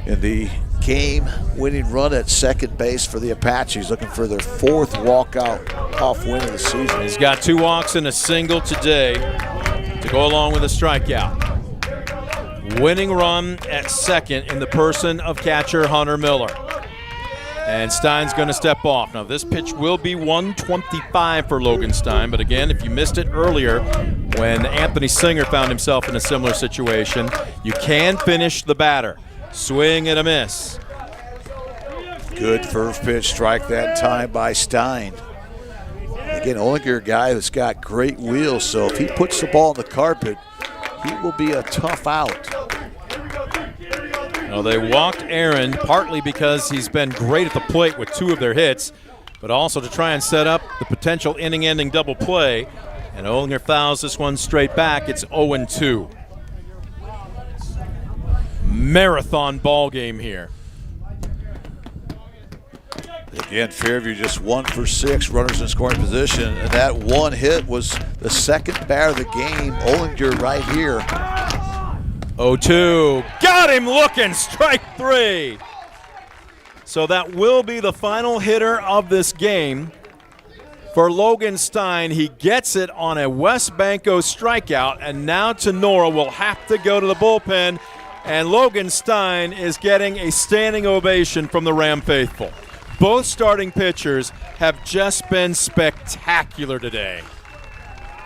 in the game-winning run at second base for the Apaches, looking for their 4th walk-off win of the season. He's got 2 walks and a single today to go along with a strikeout. Winning run at second in the person of catcher Hunter Miller. And Stein's going to step off. Now, this pitch will be 125 for Logan Stein, but again, if you missed it earlier when Anthony Singer found himself in a similar situation, you can finish the batter. Swing and a miss. Good first pitch strike that time by Stein. Again, Ollinger, a guy that's got great wheels, so if he puts the ball on the carpet, he will be a tough out. Well, they walked Aaron partly because he's been great at the plate with 2 of their hits, but also to try and set up the potential inning-ending double play. And Ollinger fouls this one straight back. It's 0-2. Marathon ball game here. Again, Fairview just 1 for 6 runners in scoring position, and that 1 hit was the second batter of the game. Ollinger right here. 0-2. Got him looking. Strike 3. So that will be the final hitter of this game. For Logan Stein, he gets it on a West Banco strikeout, and now Tinora will have to go to the bullpen. And Logan Stein is getting a standing ovation from the Ram faithful. Both starting pitchers have just been spectacular today.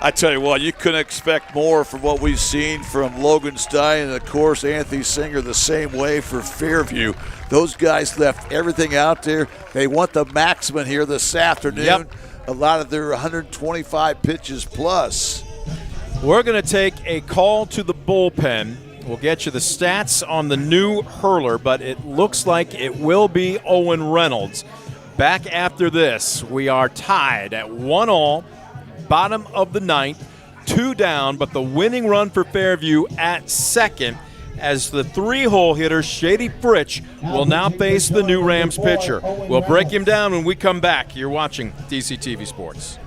I tell you what, you couldn't expect more from what we've seen from Logan Stein, and of course Anthony Singer the same way for Fairview. Those guys left everything out there. They want the maximum here this afternoon. A lot of their 125 pitches plus. We're going to take a call to the bullpen. We'll get you the stats on the new hurler, but it looks like it will be Owen Reynolds. Back after this, we are tied at 1-1, bottom of the 9th, 2 down, but the winning run for Fairview at second as the 3-hole hitter, Shady Fritch, will now face the new Rams pitcher. We'll break him down when we come back. You're watching DCTV Sports.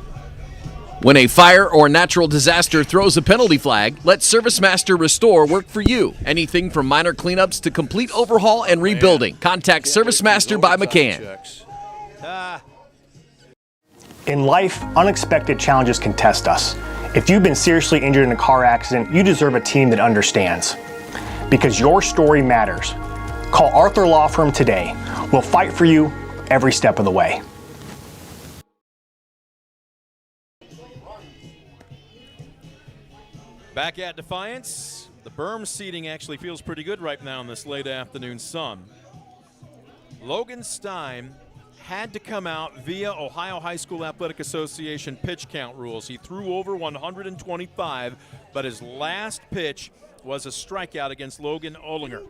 When a fire or natural disaster throws a penalty flag, let ServiceMaster Restore work for you. Anything from minor cleanups to complete overhaul and rebuilding. Contact ServiceMaster by McCann. In life, unexpected challenges can test us. If you've been seriously injured in a car accident, you deserve a team that understands. Because your story matters. Call Arthur Law Firm today. We'll fight for you every step of the way. Back at Defiance, the berm seating actually feels pretty good right now in this late afternoon sun. Logan Stein had to come out via Ohio High School Athletic Association pitch count rules. He threw over 125, but his last pitch was a strikeout against Logan Ollinger.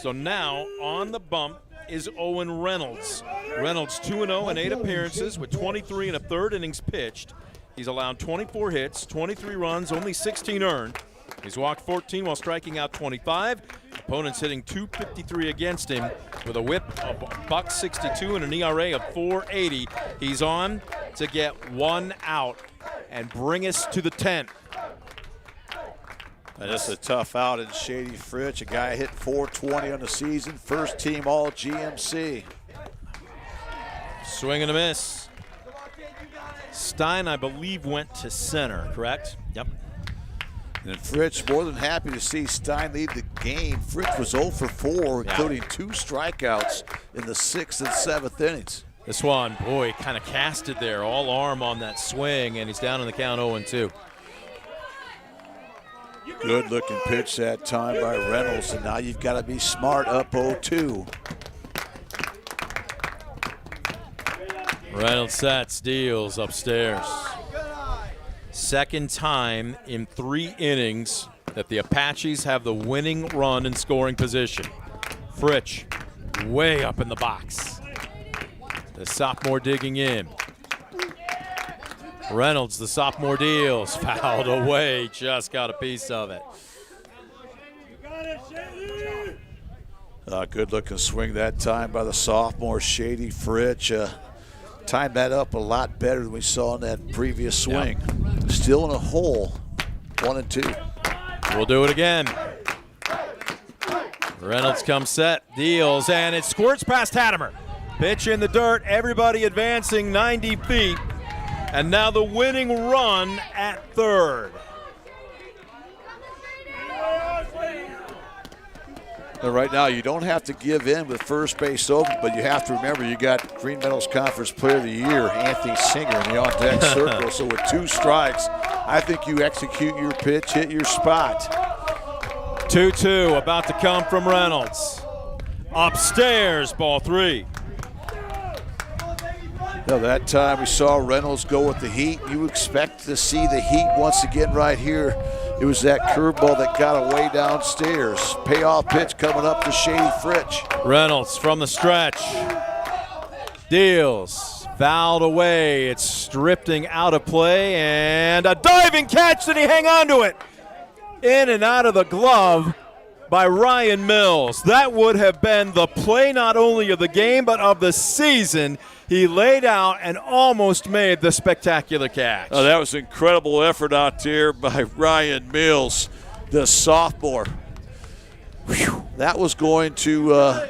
So now on the bump is Owen Reynolds. Reynolds 2-0 in 8 appearances with 23 1/3 innings pitched. He's allowed 24 hits, 23 runs, only 16 earned. He's walked 14 while striking out 25. Opponents hitting .253 against him with a whip of .162 and an ERA of 4.80. He's on to get 1 out and bring us to the 10th. And it's a tough out in Shady Fritch. A guy hit .420 on the season. First team all GMC. Swing and a miss. Stein, I believe, went to center, correct? Yep. And Fritch more than happy to see Stein lead the game. Fritch was 0 for 4, including 2 strikeouts in the 6th and 7th innings. This one, boy, kind of casted there, all arm on that swing, and he's down in the count 0-2. Good looking pitch that time by Reynolds, and now you've got to be smart, up 0-2. Reynolds sets, deals upstairs. Second time in 3 innings that the Apaches have the winning run in scoring position. Fritch way up in the box. The sophomore digging in. Reynolds, the sophomore, deals. Fouled away, just got a piece of it. Good looking swing that time by the sophomore, Shady Fritch. Timed that up a lot better than we saw in that previous swing. Yep. Still in a hole, 1-2. We'll do it again. Reynolds comes set, deals, and it squirts past Hattemer. Pitch in the dirt, everybody advancing 90 feet. And now the winning run at third. Now right now, you don't have to give in with first base open, but you have to remember you got Green Meadows Conference Player of the Year, Anthony Singer, in the on-deck circle. So with 2 strikes, I think you execute your pitch, hit your spot. 2-2 about to come from Reynolds. Upstairs, ball 3. Now that time we saw Reynolds go with the heat. You expect to see the heat once again right here. It was that curveball that got away downstairs. Payoff pitch coming up to Shady Fritch. Reynolds from the stretch. Deals. Fouled away. It's drifting out of play, and a diving catch. Did he hang on to it? In and out of the glove by Ryan Mills. That would have been the play not only of the game but of the season. He laid out and almost made the spectacular catch. Oh, that was incredible effort out there by Ryan Mills, the sophomore. Whew, that was going to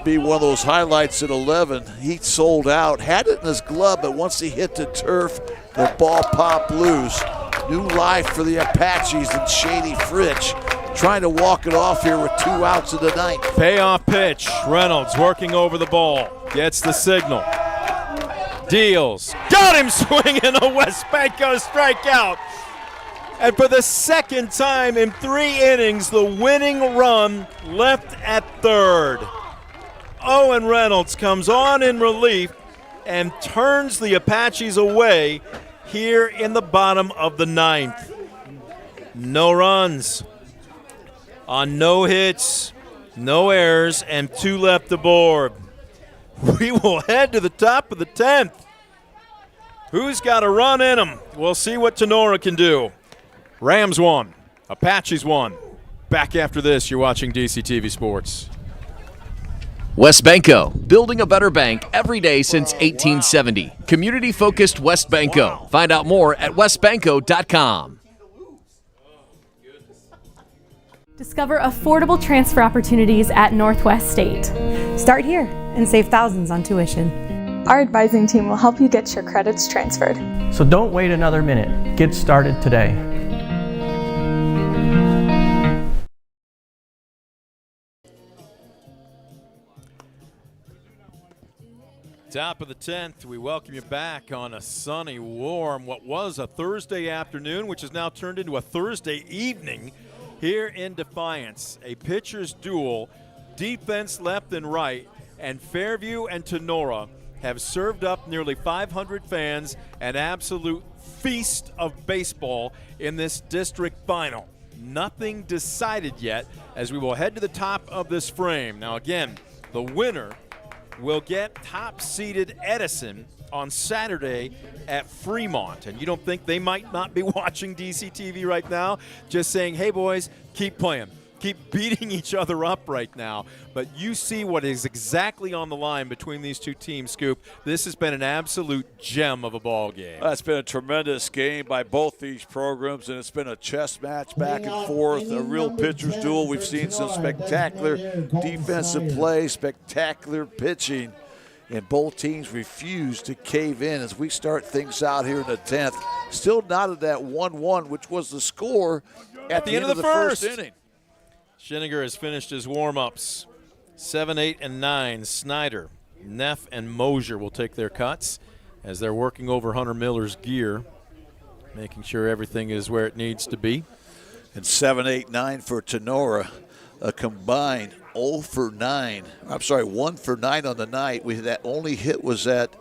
be one of those highlights at 11. He sold out, had it in his glove, but once he hit the turf, the ball popped loose. New life for the Apaches and Shady Fritch, trying to walk it off here with 2 outs of the 9th. Payoff pitch. Reynolds working over the ball. Gets the signal. Deals. Got him swinging a Westbanco strikeout. And for the second time in 3 innings, the winning run left at third. Owen Reynolds comes on in relief and turns the Apaches away here in the bottom of the 9th. No runs on no hits, no errors, and 2 left aboard. We will head to the top of the 10th. Who's got a run in them? We'll see what Tinora can do. Rams won. Apaches won. Back after this, you're watching DCTV Sports. Westbanco, building a better bank every day since 1870. Community-focused Westbanco. Find out more at westbanco.com. Discover affordable transfer opportunities at Northwest State. Start here and save thousands on tuition. Our advising team will help you get your credits transferred. So don't wait another minute. Get started today. Top of the 10th, we welcome you back on a sunny, warm, what was a Thursday afternoon, which has now turned into a Thursday evening here in Defiance. A pitcher's duel, defense left and right, and Fairview and Tinora have served up nearly 500 fans an absolute feast of baseball in this district final. Nothing decided yet as we will head to the top of this frame. Now again, the winner will get top-seeded Edison on Saturday at Fremont. And you don't think they might not be watching DCTV right now? Just saying, hey, boys, keep playing. keep beating each other up right now. But you see what is exactly on the line between these two teams, Scoop. This has been an absolute gem of a ball game. It's been a tremendous game by both these programs, and it's been a chess match back and forth, a real pitcher's duel. We've seen some spectacular defensive play, spectacular pitching, and both teams refuse to cave in as we start things out here in the 10th. Still not at that 1-1, which was the score at the end of the first inning. Schinniger has finished his warm-ups. 7, 8, and 9. Snyder, Neff, and Mosier will take their cuts as they're working over Hunter Miller's gear, making sure everything is where it needs to be. And 7, 8, 9 for Tinora, a combined 1 for 9 on the night. That only hit was that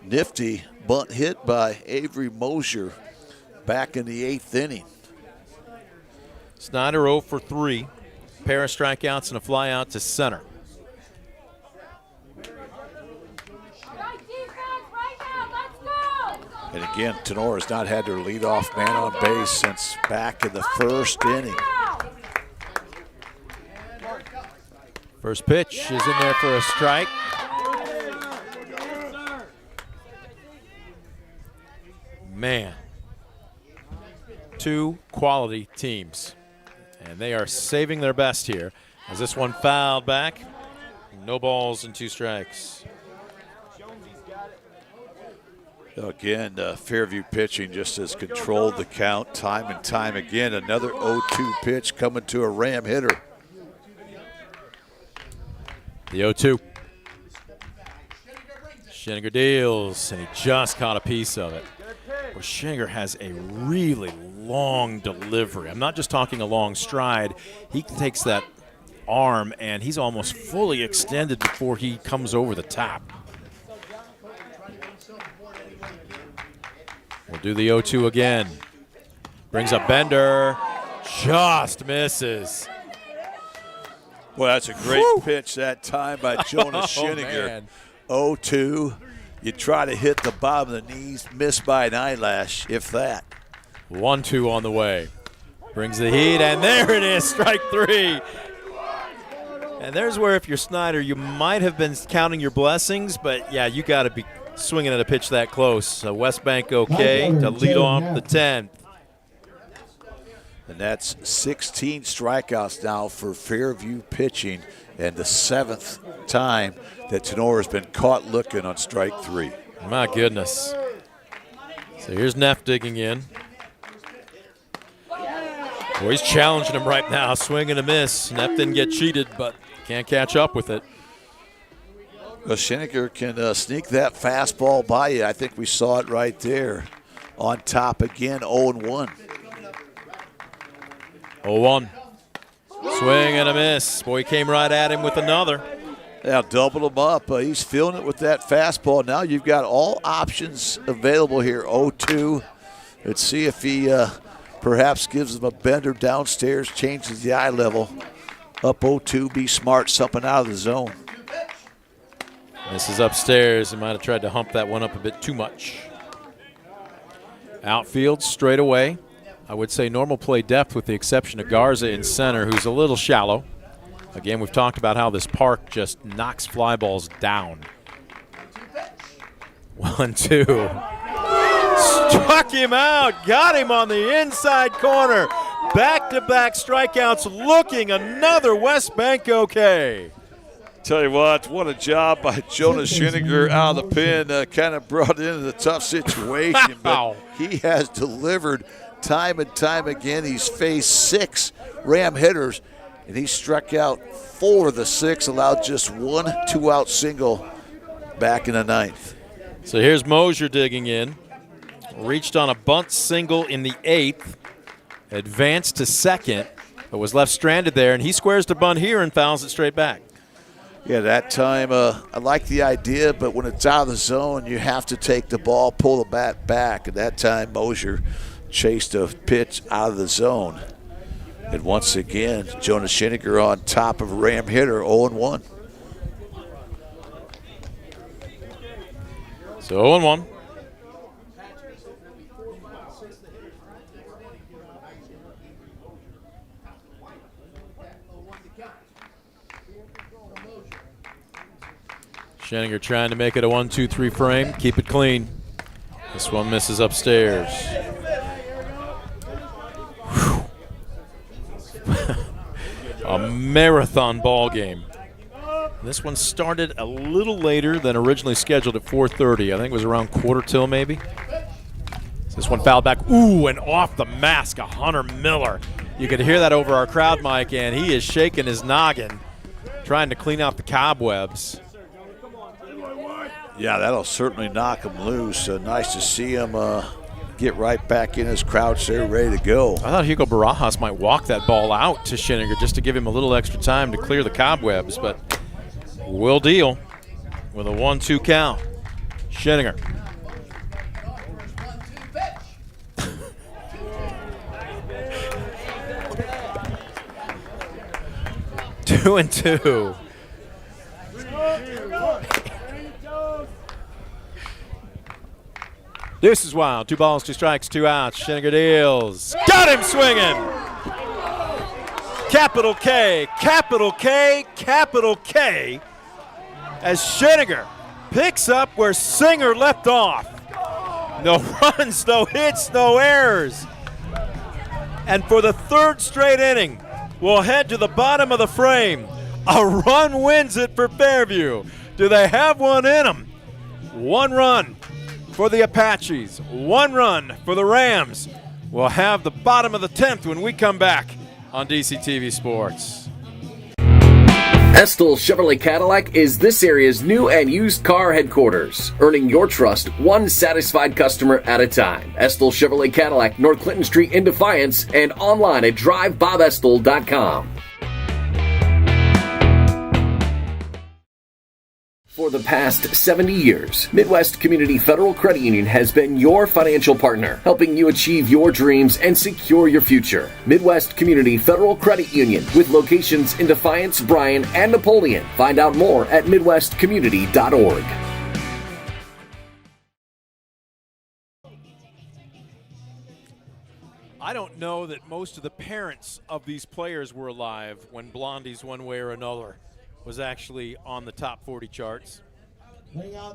nifty bunt hit by Avery Mosier back in the 8th inning. Snyder 0 for 3. Pair of strikeouts and a fly out to center. And again, Tenora's not had their leadoff man on base since back in the first inning. First pitch is in there for a strike. Man, two quality teams. And they are saving their best here as this one fouled back. No balls and 2 strikes. Again, Fairview pitching just has controlled the count time and time again. Another 0-2 pitch coming to a Ram hitter. The 0-2. Schinniger deals, and he just caught a piece of it. Well, Schinniger has a really long delivery. I'm not just talking a long stride. He takes that arm, and he's almost fully extended before he comes over the top. We'll do the 0-2 again. Brings up Bender. Just misses. Well, that's a great pitch that time by Jonas Schinniger. 0-2. You try to hit the bottom of the knees, miss by an eyelash, if that. 1-2 on the way. Brings the heat, and there it is, strike 3. And there's where if you're Snyder, you might have been counting your blessings, but yeah, you got to be swinging at a pitch that close. So West Bank okay to lead off the 10th. And that's 16 strikeouts now for Fairview pitching, and the 7th time that Tenora's been caught looking on strike 3. My goodness. So here's Neff digging in. Boy, he's challenging him right now, swing and a miss. Neff didn't get cheated, but can't catch up with it. Well, Schinniger can sneak that fastball by you. I think we saw it right there. On top again, 0-1. 0-1. Swing and a miss. Boy, he came right at him with another. Yeah, doubled him up. He's feeling it with that fastball. Now you've got all options available here. 0-2. Let's see if he perhaps gives him a bender downstairs, changes the eye level. Up 0-2, be smart, something out of the zone. This is upstairs. He might have tried to hump that one up a bit too much. Outfield straight away. I would say normal play depth with the exception of Garza in center, who's a little shallow. Again, we've talked about how this park just knocks fly balls down. 1-2. Struck him out. Got him on the inside corner. Back-to-back strikeouts looking. Another West Bank okay. Tell you what a job by Jonas Schinniger out of the pen. Kind of brought into the tough situation, but he has delivered time and time again. He's faced 6 Ram hitters, and he struck out 4 of the 6, allowed just 1 2-out single back in the 9th. So here's Mosier digging in. Reached on a bunt single in the 8th. Advanced to second, but was left stranded there, and he squares the bunt here and fouls it straight back. Yeah, that time I like the idea, but when it's out of the zone, you have to take the ball, pull the bat back. And that time, Mosier chased a pitch out of the zone. And once again, Jonas Schinniger on top of a Ram hitter, 0-1. So 0-1. Scheninger trying to make it a 1-2-3 frame. Keep it clean. This one misses upstairs. A marathon ball game. This one started a little later than originally scheduled at 4:30. I think it was around quarter till maybe. This one fouled back. Ooh, and off the mask, a Hunter Miller. You could hear that over our crowd mic, and he is shaking his noggin, trying to clean out the cobwebs. Yeah, that'll certainly knock him loose. Nice to see him get right back in his crouch there, ready to go. I thought Hugo Barajas might walk that ball out to Scheninger just to give him a little extra time to clear the cobwebs, but will deal with a 1-2 count. Scheninger. Two and two. This is wild. 2 balls, 2 strikes, 2 outs. Scheninger deals. Got him swinging. Capital K, capital K, capital K. As Scheninger picks up where Singer left off. No runs, no hits, no errors. And for the 3rd straight inning, we'll head to the bottom of the frame. A run wins it for Fairview. Do they have one in them? 1 run for the Apaches, 1 run for the Rams. We'll have the bottom of the 10th when we come back on DCTV Sports. Estill Chevrolet Cadillac is this area's new and used car headquarters, earning your trust one satisfied customer at a time. Estill Chevrolet Cadillac, North Clinton Street in Defiance, and online at drivebobestill.com. For the past 70 years, Midwest Community Federal Credit Union has been your financial partner, helping you achieve your dreams and secure your future. Midwest Community Federal Credit Union, with locations in Defiance, Bryan, and Napoleon. Find out more at midwestcommunity.org. I don't know that most of the parents of these players were alive when Blondie's One Way or Another was actually on the top 40 charts.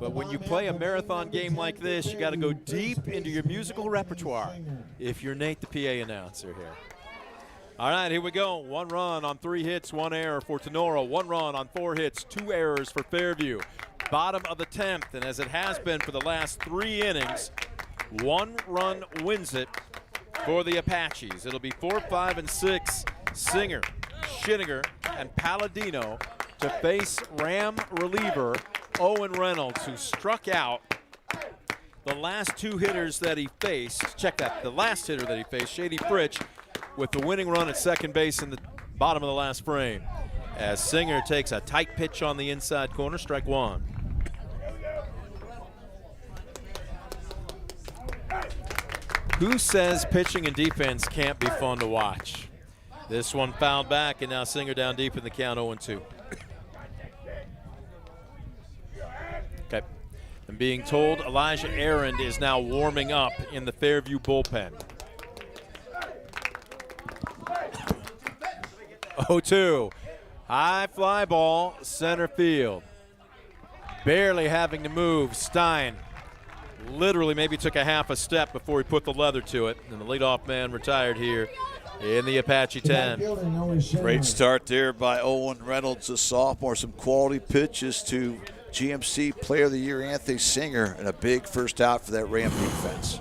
But when you play a marathon game like this, you got to go deep into your musical repertoire if you're Nate, the PA announcer here. All right, here we go. 1 run on 3 hits, 1 error for Tinora. 1 run on 4 hits, 2 errors for Fairview. Bottom of the 10th, and as it has been for the last 3 innings, 1 run wins it for the Apaches. It'll be 4, 5, and 6. Singer, Scheninger, and Palladino to face Ram reliever Owen Reynolds, who struck out the last 2 hitters that he faced. Check that, the last hitter that he faced, Shady Fritch, with the winning run at second base in the bottom of the last frame. As Singer takes a tight pitch on the inside corner, strike 1. Who says pitching and defense can't be fun to watch? This one fouled back, and now Singer down deep in the count, 0-2. Okay. I'm being told Elijah Arend is now warming up in the Fairview bullpen. 0-2. High fly ball, center field. Barely having to move. Stein literally maybe took a half a step before he put the leather to it. And the leadoff man retired here in the Apache 10. Great start there by Owen Reynolds, a sophomore. Some quality pitches to GMC Player of the Year Anthony Singer, and a big first out for that Ram defense.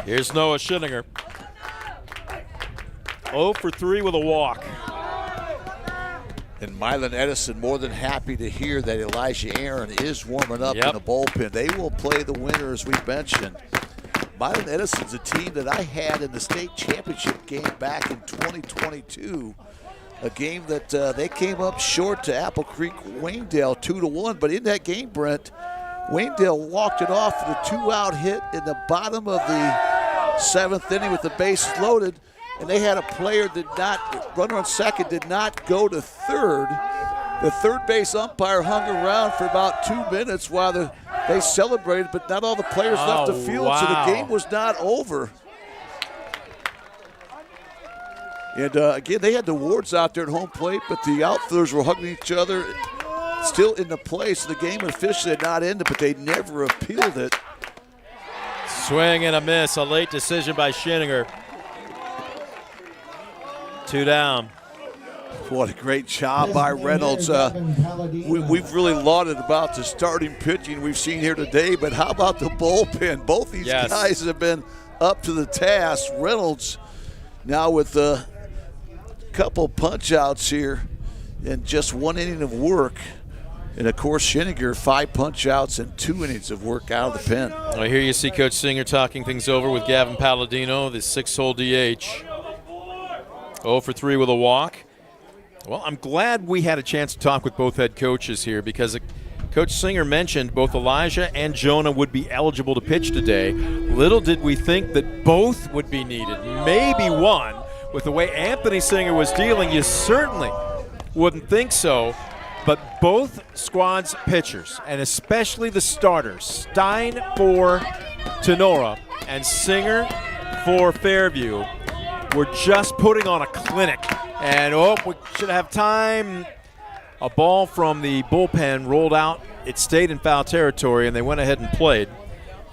Here's Noah Scheninger. 0 for 3 with a walk. And Mylan Edison more than happy to hear that Elijah Aaron is warming up in the bullpen. They will play the winner, as we mentioned. Mylan Edison's a team that I had in the state championship game back in 2022. A game that they came up short to Apple Creek Waynedale 2-1. But in that game, Brent, Waynedale walked it off with a 2-out hit in the bottom of the 7th inning with the bases loaded. And they had a player runner on second, did not go to third. The third base umpire hung around for about 2 minutes while they celebrated, but not all the players left the field, so the game was not over. And again, they had the Wards out there at home plate, but the outfielders were hugging each other. still in the place. The game officially had not ended, but they never appealed it. Swing and a miss. A late decision by Schinninger. 2 down. What a great job by Reynolds. We've really lauded about the starting pitching we've seen here today, but how about the bullpen? Both these guys have been up to the task. Reynolds now with a couple punch-outs here in just 1 inning of work. And, of course, Schinninger, 5 punch-outs and 2 innings of work out of the pen. Well, here you see Coach Singer talking things over with Gavin Palladino, the 6-hole DH. 0 for 3 with a walk. Well, I'm glad we had a chance to talk with both head coaches here because Coach Singer mentioned both Elijah and Jonah would be eligible to pitch today. Little did we think that both would be needed. Maybe one. With the way Anthony Singer was dealing, you certainly wouldn't think so. But both squads' pitchers, and especially the starters, Stein for Tinora and Singer for Fairview, were just putting on a clinic. And, we should have time. A ball from the bullpen rolled out. It stayed in foul territory, and they went ahead and played.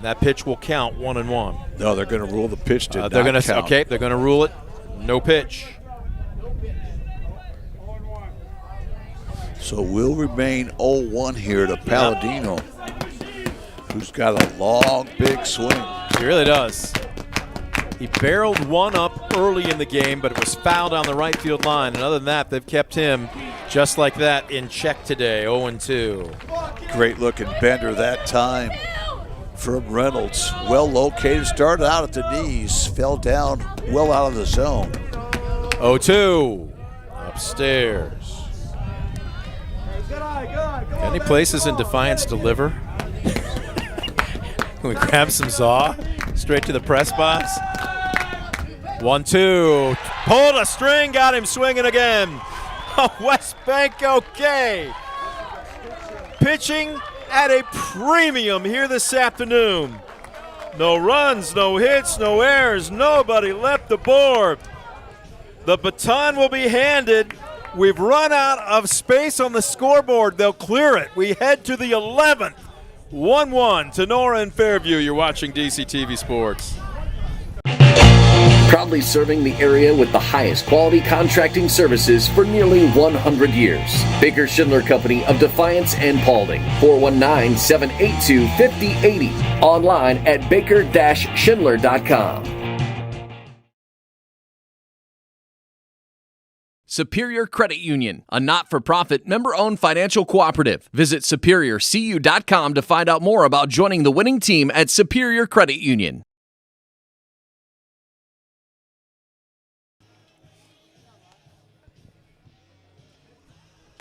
That pitch will count 1-1. No, they're going to rule the pitch did not count. Okay, they're going to rule it. No pitch. So we'll remain 0-1 here to Palladino, who's got a long, big swing. He really does. He barreled one up early in the game, but it was fouled on the right field line. And other than that, they've kept him just like that in check today, 0-2. Great looking bender that time from Reynolds. Well located, started out at the knees, fell down well out of the zone. 0-2, upstairs. Got any places in Defiance to deliver? Can we grab some Zaw straight to the press box? 1-2, pulled a string, got him swinging again. West Bank okay. Pitching at a premium here this afternoon. No runs, no hits, no errors, nobody left the board. The baton will be handed. We've run out of space on the scoreboard. They'll clear it. We head to the 11th. 1-1, Tinora and Fairview. You're watching DCTV Sports. Proudly serving the area with the highest quality contracting services for nearly 100 years. Baker Schindler Company of Defiance and Paulding. 419-782-5080. Online at baker-schindler.com. Superior Credit Union, a not-for-profit, member-owned financial cooperative. Visit SuperiorCU.com to find out more about joining the winning team at Superior Credit Union.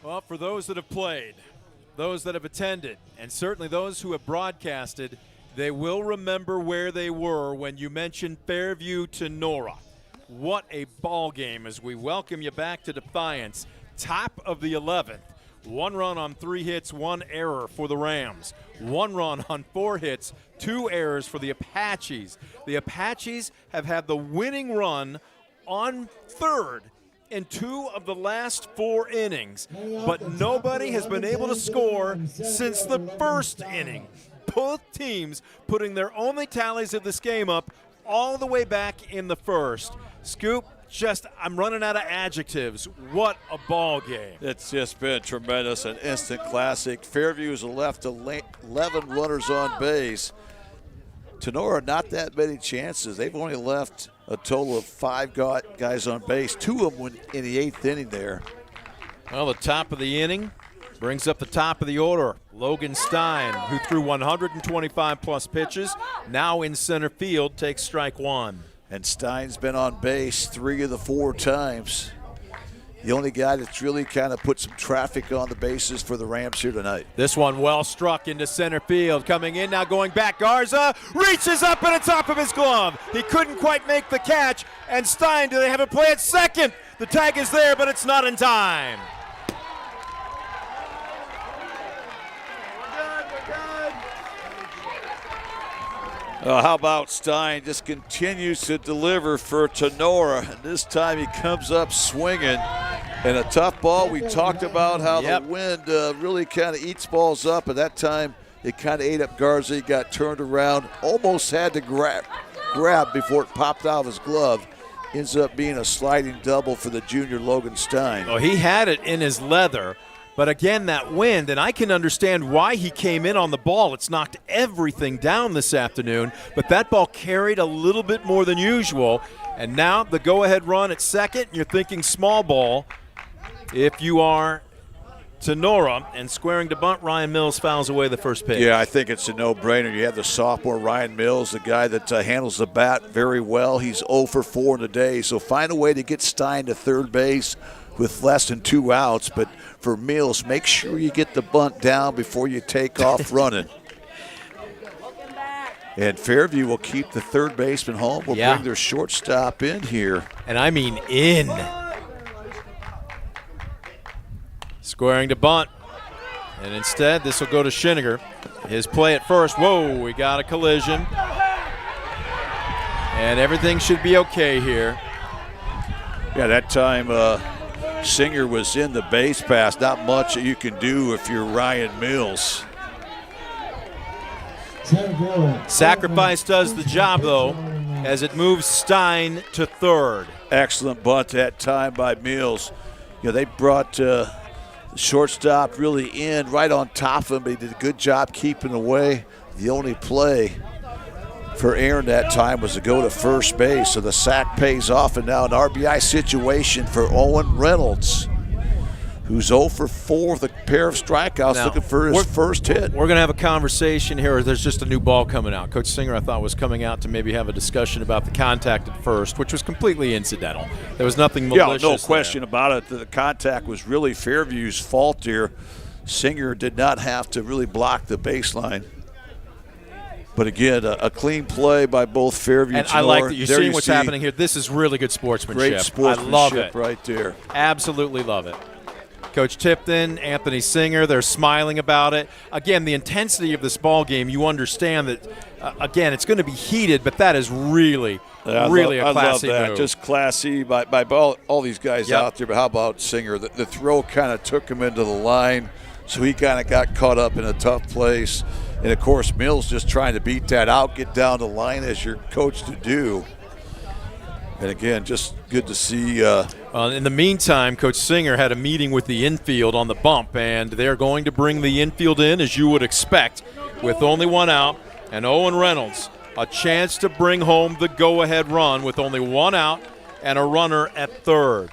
Well, for those that have played, those that have attended, and certainly those who have broadcasted, they will remember where they were when you mentioned Fairview Tinora. What a ball game as we welcome you back to Defiance. Top of the 11th. 1 run on 3 hits, 1 error for the Rams. 1 run on 4 hits, 2 errors for the Apaches. The Apaches have had the winning run on 3rd in 2 of the last 4 innings, but nobody has been able to score since the 1st inning. Both teams putting their only tallies of this game up all the way back in the 1st. Scoop, I'm running out of adjectives. What a ball game. It's just been tremendous, an instant classic. Fairview's left 11 runners on base. Tinora, not that many chances. They've only left a total of 5 guys on base. 2 of them in the 8th inning there. Well, the top of the inning brings up the top of the order. Logan Stein, who threw 125-plus pitches, now in center field, takes strike 1. And Stein's been on base 3 of the 4 times. The only guy that's really kind of put some traffic on the bases for the Rams here tonight. This one well struck into center field. Coming in now, going back. Garza reaches up and it's off of his glove. He couldn't quite make the catch. And Stein, do they have a play at second? The tag is there, but it's not in time. How about Stein just continues to deliver for Tinora, and this time he comes up swinging. And a tough ball. We talked about how the wind really kind of eats balls up. At that time, it kind of ate up Garza. He got turned around, almost had to grab before it popped out of his glove. Ends up being a sliding double for the junior Logan Stein. Oh, he had it in his leather. But again, that wind, and I can understand why he came in on the ball. It's knocked everything down this afternoon, but that ball carried a little bit more than usual. And now the go-ahead run at second, you're thinking small ball. If you are Tinora and squaring to bunt, Ryan Mills fouls away the first pitch. Yeah, I think it's a no-brainer. You have the sophomore Ryan Mills, the guy that handles the bat very well. He's 0 for 4 in the day, so find a way to get Stein to third base with less than 2 outs. But for Mills, make sure you get the bunt down before you take off running. And Fairview will keep the third baseman home. Will bring their shortstop in here. And I mean in. Squaring to bunt. And instead, this will go to Schinniger. His play at first. Whoa, we got a collision. And everything should be okay here. Yeah, that time Singer was in the base pass. Not much that you can do if you're Ryan Mills. Sacrifice does the job, though, as it moves Stein to third. Excellent bunt that time by Mills. You know, they brought the shortstop really in right on top of him. He did a good job keeping away. The only play for Aaron that time was to go to first base, so the sack pays off, and now an RBI situation for Owen Reynolds, who's 0 for 4 with a pair of strikeouts, now, looking for his first hit. We're going to have a conversation here, or there's just a new ball coming out. Coach Singer, I thought, was coming out to maybe have a discussion about the contact at first, which was completely incidental. There was nothing malicious. Yeah, no question about it. The contact was really Fairview's fault here. Singer did not have to really block the baseline. But again, a clean play by both Fairview and I like that you're seeing what's happening here. This is really good sportsmanship. Great sportsmanship, I love it. Right there. Absolutely love it. Coach Tipton, Anthony Singer, they're smiling about it. Again, the intensity of this ball game, you understand that, again, it's going to be heated, but that is really a classy move. I love that. Just classy by all these guys out there. But how about Singer? The throw kind of took him into the line, so he kind of got caught up in a tough place. And, of course, Mills just trying to beat that out, get down the line as you're coached to do. And, again, just good to see. In the meantime, Coach Singer had a meeting with the infield on the bump, and they're going to bring the infield in, as you would expect, with only 1 out. And Owen Reynolds, a chance to bring home the go-ahead run with only 1 out and a runner at third.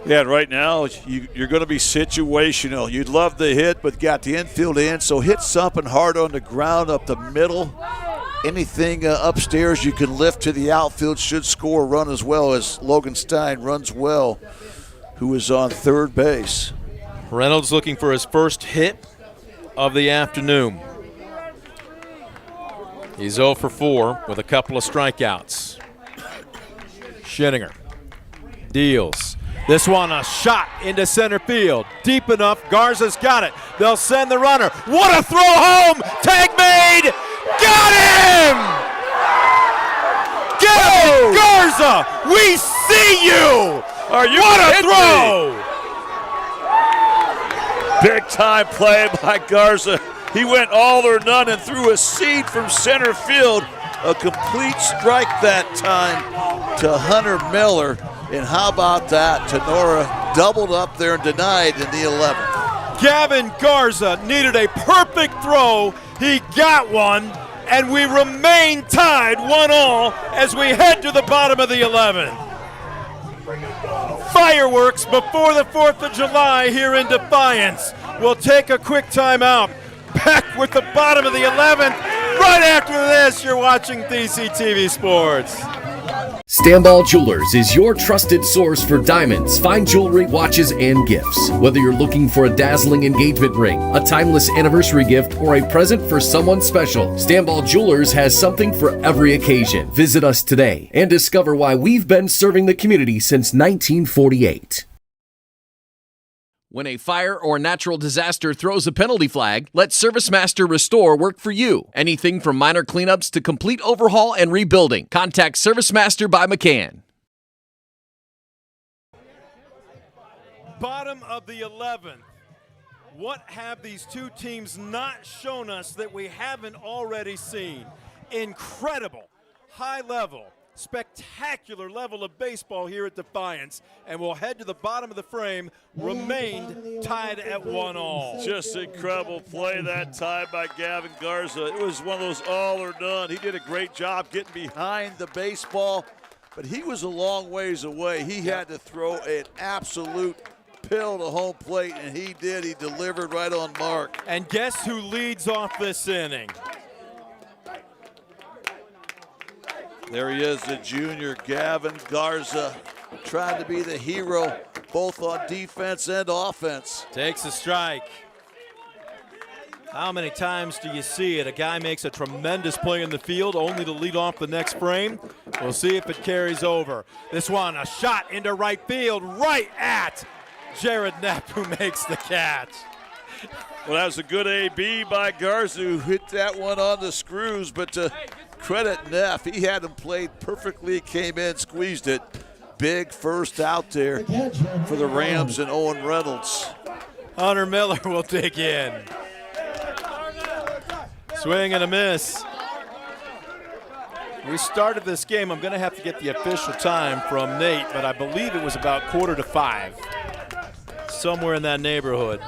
Yeah, right now you're going to be situational. You'd love the hit, but got the infield in, so hit something hard on the ground up the middle. Anything upstairs you can lift to the outfield should score a run as well, as Logan Stein runs well, who is on third base. Reynolds looking for his first hit of the afternoon. He's 0 for 4 with a couple of strikeouts. Schinniger deals. This one a shot into center field. Deep enough. Garza's got it. They'll send the runner. What a throw home. Tag made. Got him! Get Garza! We see you! What a throw! Big time play by Garza. He went all or none and threw a seed from center field. A complete strike that time to Hunter Miller. And how about that? Tinora doubled up there and denied in the 11th. Gavin Garza needed a perfect throw. He got one, and we remain tied 1-1 as we head to the bottom of the 11th. Fireworks before the 4th of July here in Defiance. We'll take a quick timeout. Back with the bottom of the 11th. Right after this, you're watching DCTV Sports. Stanball Jewelers is your trusted source for diamonds, fine jewelry, watches, and gifts. Whether you're looking for a dazzling engagement ring, a timeless anniversary gift, or a present for someone special, Stanball Jewelers has something for every occasion. Visit us today and discover why we've been serving the community since 1948. When a fire or natural disaster throws a penalty flag, let ServiceMaster Restore work for you. Anything from minor cleanups to complete overhaul and rebuilding. Contact ServiceMaster by McCann. bottom of the 11th. What have these two teams not shown us that we haven't already seen? Incredible, high level, spectacular level of baseball here at Defiance, and we'll head to the bottom of the frame, remained tied at 1-all. Just incredible play that time by Gavin Garza. It was one of those all or none. He did a great job getting behind The baseball, but he was a long ways away. He had to throw an absolute pill to home plate, and he did. He delivered right on mark. And guess who leads off this inning? There he is, the junior, Gavin Garza, trying to be the hero both on defense and offense. Takes a strike. How many times do you see it? A guy makes a tremendous play in the field only to lead off the next frame. We'll see if it carries over. This one, a shot into right field, right at Jared Knapp, who makes the catch. Well, that was a good AB by Garza, who Hit that one on the screws, but to credit Neff, he had him played perfectly, came in, squeezed it. Big first out there for the Rams and Owen Reynolds. Hunter Miller will dig in. Swing and a miss. We started this game. I'm going to have to get the official time from Nate, but I believe it was about 4:45. Somewhere in that neighborhood.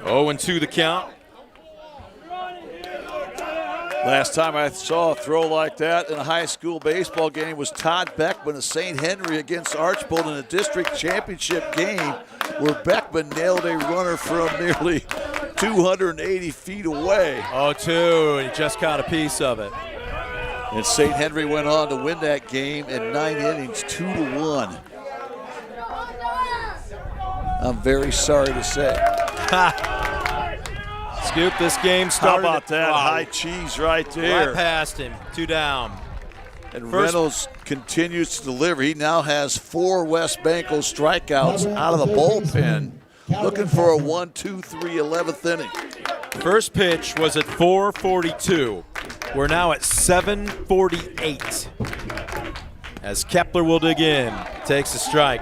0-2 the count. Last time I saw a throw like that in a high school baseball game was Todd Beckman of St. Henry against Archbold in a district championship game where Beckman nailed a runner from nearly 280 feet away. 0-2, he just caught a piece of it. And St. Henry went on to win that game in 9 innings, 2-1. I'm very sorry to say. Scoop, this game started. How about that high cheese right there? Right past him, 2 down. And Reynolds continues to deliver. He now has 4 West Banco strikeouts out of the bullpen, looking for a 1-2-3 11th inning. First pitch was at 4:42. We're now at 7:48. As Kepler will dig in, takes a strike.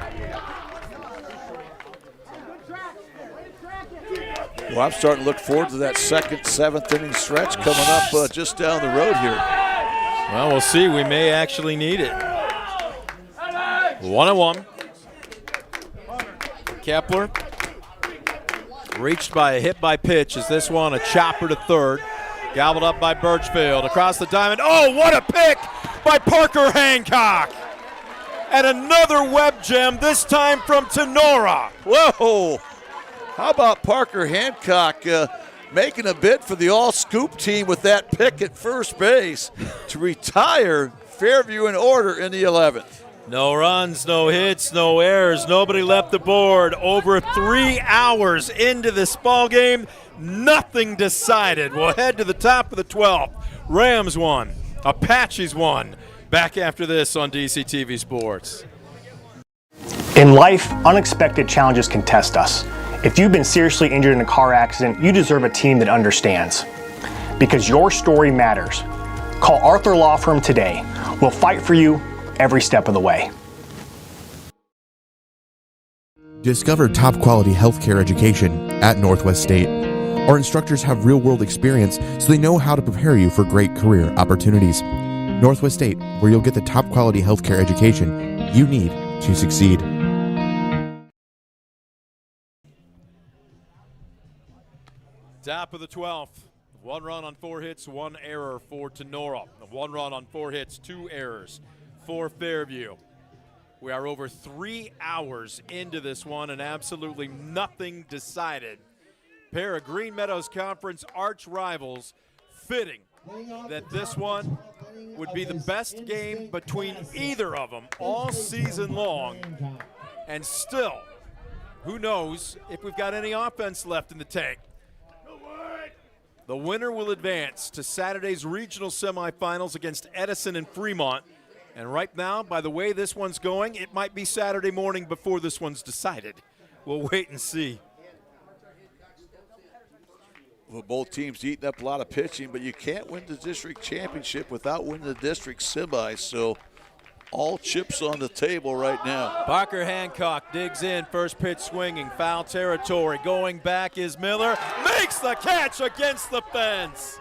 Well, I'm starting to look forward to that second, 7th inning stretch coming up just down the road here. Well, we'll see. We may actually need it. 1-1. Kepler reached by a hit by pitch. Is this one a chopper to third? Gobbled up by Birchfield across the diamond. Oh, what a pick by Parker Hancock! And another web gem, this time from Tinora. Whoa! How about Parker Hancock making a bid for the all-scoop team with that pick at first base to retire Fairview in order in the 11th. No runs, no hits, no errors. Nobody left the board. Over 3 hours into this ball game, nothing decided. We'll head to the top of the 12th. Rams won. Apaches won. Back after this on DCTV Sports. In life, unexpected challenges can test us. If you've been seriously injured in a car accident, you deserve a team that understands. Because your story matters. Call Arthur Law Firm today. We'll fight for you every step of the way. Discover top quality healthcare education at Northwest State. Our instructors have real world experience, so they know how to prepare you for great career opportunities. Northwest State, where you'll get the top quality healthcare education you need to succeed. Top of the 12th. 1 run on 4 hits, 1 error for Tinora. 1 run on 4 hits, 2 errors for Fairview. We are over 3 hours into this one and absolutely nothing decided. Pair of Green Meadows Conference arch rivals, fitting that this one would be the best game between either of them all season long. And still, who knows if we've got any offense left in the tank. The winner will advance to Saturday's regional semifinals against Edison and Fremont. And right now, by the way this one's going, it might be Saturday morning before this one's decided. We'll wait and see. Well, both teams eating up a lot of pitching, but you can't win the district championship without winning the district semi. So all chips on the table right now. Parker Hancock digs in, first pitch swinging, foul territory. Going back is Miller, makes the catch against the fence.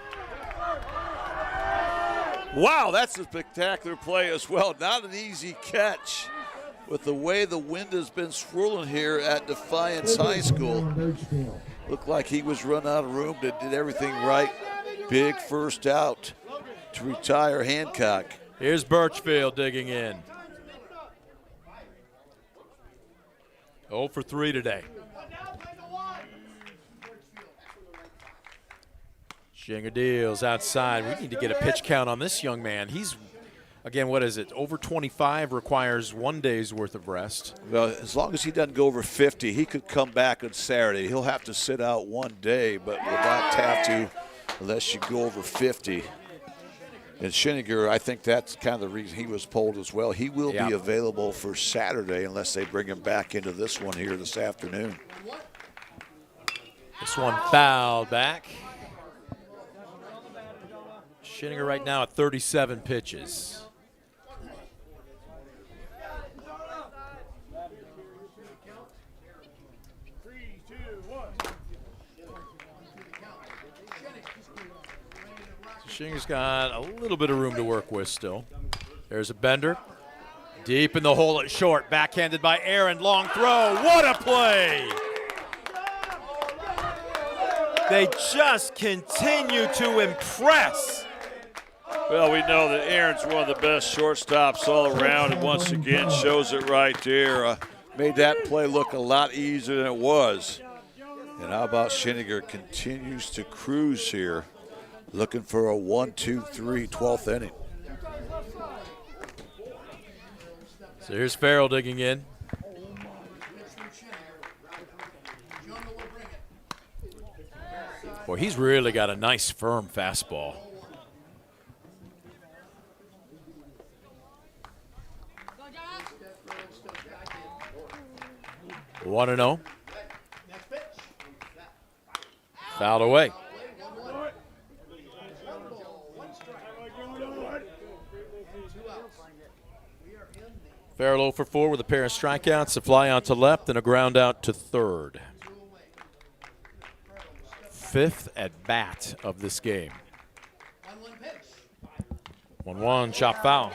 Wow, that's a spectacular play as well. Not an easy catch with the way the wind has been swirling here at Defiance High School. Looked like he was run out of room, but did everything right. Big first out to retire Hancock. Here's Birchfield digging in. 0 for 3 today. Shinger deals outside. We need to get a pitch count on this young man. He's, again, what is it? Over 25 requires 1 day's worth of rest. Well, as long as he doesn't go over 50, he could come back on Saturday. He'll have to sit out 1 day, but will not have to unless you go over 50. And Schiniger, I think that's kind of the reason he was pulled as well. He will be available for Saturday unless they bring him back into this one here this afternoon. This one fouled back. Schiniger right now at 37 pitches. Schiniger's got a little bit of room to work with still. There's a bender. Deep in the hole at short. Backhanded by Aaron. Long throw. What a play! They just continue to impress. Well, we know that Aaron's one of the best shortstops all around, and once again shows it right there. Made that play look a lot easier than it was. And how about Schiniger continues to cruise here, looking for a 1-2-3 12th inning. So here's Farrell digging in. Boy, he's really got a nice firm fastball. One and 0. Fouled away. Farrell 0 for 4 with a pair of strikeouts, a fly out to left, and a ground out to third. 5th at bat of this game. 1-1, chop foul.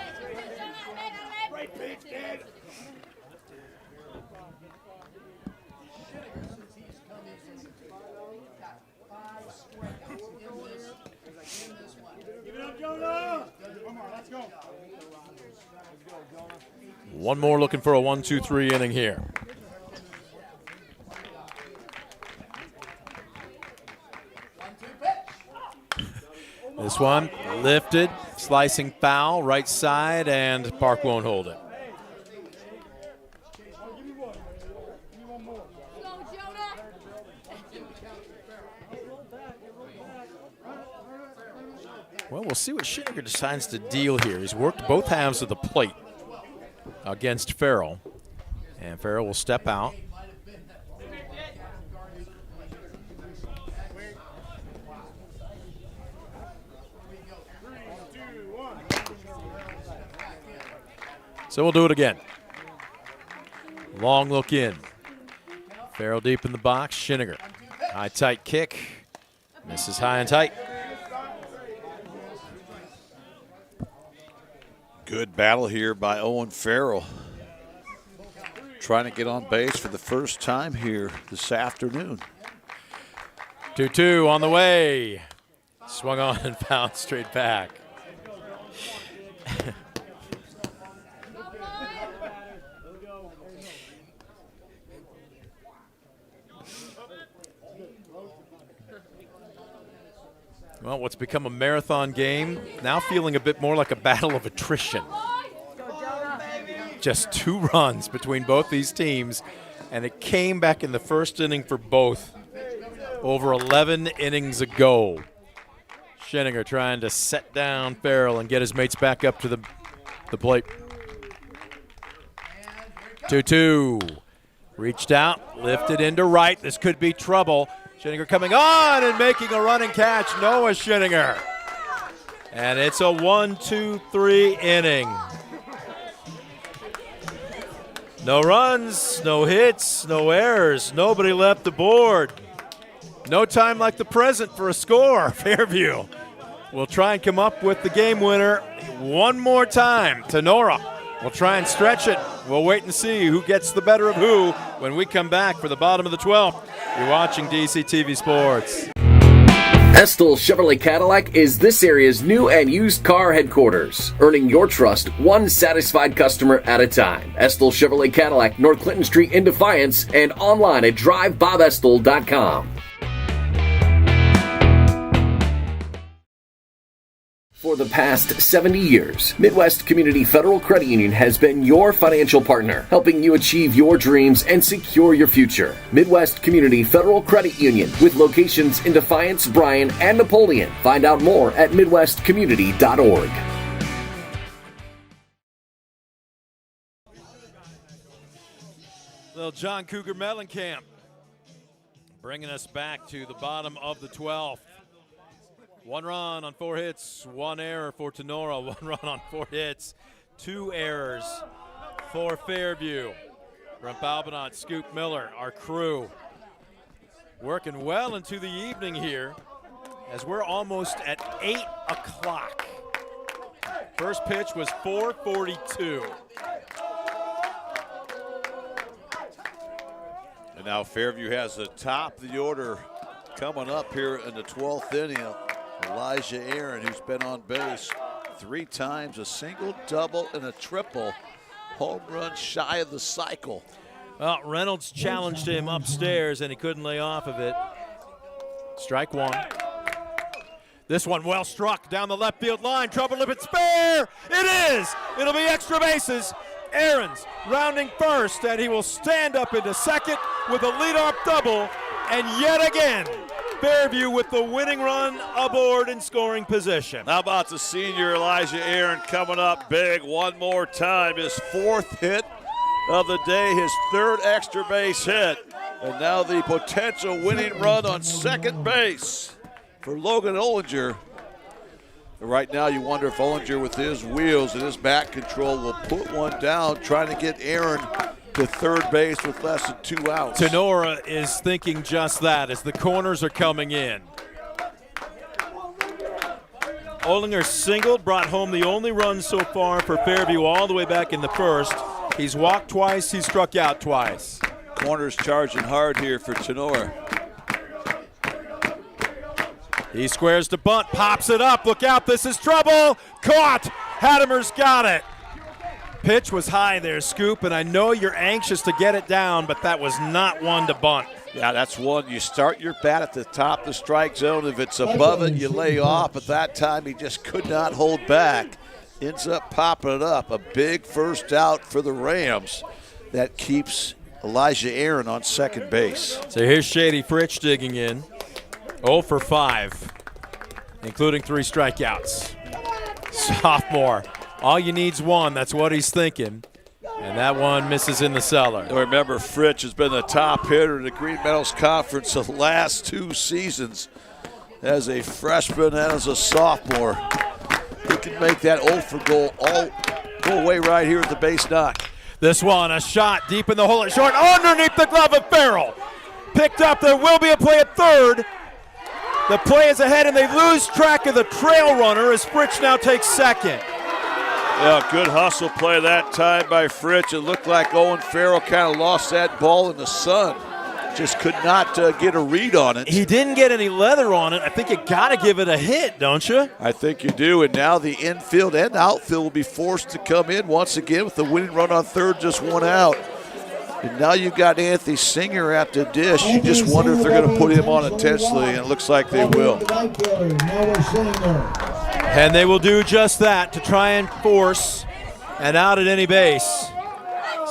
One more looking for a 1-2-3 inning here. This one lifted, slicing foul, right side, and Park won't hold it. Well, we'll see what Schiniger decides to deal here. He's worked both halves of the plate against Farrell, and Farrell will step out. So we'll do it again. Long look in. Farrell deep in the box. Schiniger. High tight kick. Misses high and tight. Good battle here by Owen Farrell. Trying to get on base for the first time here this afternoon. 2-2 on the way. Swung on and fouled straight back. Well, what's become a marathon game, now feeling a bit more like a battle of attrition. Just 2 runs between both these teams, and it came back in the first inning for both over 11 innings ago. Schiniger trying to set down Farrell and get his mates back up to the plate. 2-2. Reached out, lifted into right. This could be trouble. Schiniger coming on and making a running catch. Noah Schiniger. And it's a 1-2-3 inning. No runs, no hits, no errors. Nobody left the board. No time like the present for a score. Fairview will try and come up with the game winner one more time. Tinora will try and stretch it. We'll wait and see who gets the better of who when we come back for the bottom of the 12th. You're watching DCTV Sports. Estill Chevrolet Cadillac is this area's new and used car headquarters, earning your trust one satisfied customer at a time. Estill Chevrolet Cadillac, North Clinton Street in Defiance, and online at drivebobestill.com. For the past 70 years, Midwest Community Federal Credit Union has been your financial partner, helping you achieve your dreams and secure your future. Midwest Community Federal Credit Union, with locations in Defiance, Bryan, and Napoleon. Find out more at midwestcommunity.org. Little John Cougar Mellencamp bringing us back to the bottom of the 12th. 1 run on 4 hits, 1 error for Tinora. 1 run on 4 hits, 2 errors for Fairview. Grump Albinot, Scoop Miller, our crew, working well into the evening here as we're almost at 8 o'clock. First pitch was 4:42. And now Fairview has the top of the order coming up here in the 12th inning. Elijah Aaron, who's been on base 3 times, a single, double, and a triple. Home run shy of the cycle. Well, Reynolds challenged him upstairs, and he couldn't lay off of it. Strike 1. This one well struck down the left field line. Trouble if it's fair. It is. It'll be extra bases. Aaron's rounding first, and he will stand up into second with a leadoff double. And yet again, Fairview with the winning run aboard in scoring position. How about the senior Elijah Aaron coming up big one more time? His 4th hit of the day, his 3rd extra base hit. And now the potential winning run on second base for Logan Ollinger. Right now you wonder if Ollinger with his wheels and his bat control will put one down, trying to get Aaron to third base with less than 2 outs. Tinora is thinking just that as the corners are coming in. Ollinger singled, brought home the only run so far for Fairview all the way back in the first. He's walked twice, he's struck out twice. Corners charging hard here for Tinora. He squares to bunt, pops it up, look out, this is trouble! Caught! Hadimer's got it. Pitch was high there, Scoop, and I know you're anxious to get it down, but that was not one to bunt. Yeah, that's one. You start your bat at the top of the strike zone. If it's above it, you lay off. At that time, he just could not hold back. Ends up popping it up. A big first out for the Rams. That keeps Elijah Aaron on second base. So here's Shady Fritch digging in. 0 for 5, including 3 strikeouts. Sophomore. All you need's 1. That's what he's thinking. And that one misses in the cellar. Remember, Fritch has been the top hitter in the Green Meadows Conference the last 2 seasons as a freshman and as a sophomore. He can make that 0 for goal all go away right here at the base knock. This one, a shot deep in the hole at short, underneath the glove of Farrell. Picked up, there will be a play at third. The play is ahead, and they lose track of the trail runner as Fritch now takes second. Yeah, good hustle play that time by Fritch. It looked like Owen Farrell kind of lost that ball in the sun. Just could not get a read on it. He didn't get any leather on it. I think you got to give it a hit, don't you? I think you do, and now the infield and outfield will be forced to come in once again with the winning run on third, just 1 out. And now you've got Anthony Singer at the dish. You just wonder if they're going to put him on intentionally, and it looks like they will. And they will do just that to try and force an out at any base.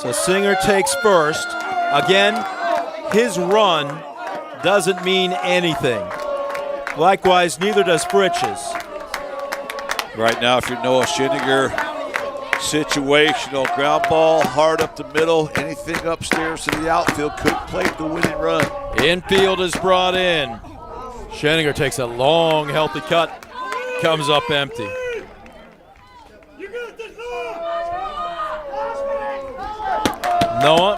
So Singer takes first. Again, his run doesn't mean anything. Likewise, neither does Fritch's. Right now, if you're Noah Schindiger, situational ground ball, hard up the middle, anything upstairs to the outfield could play the winning run. Infield is brought in. Schindiger takes a long, healthy cut, comes up empty. Noah,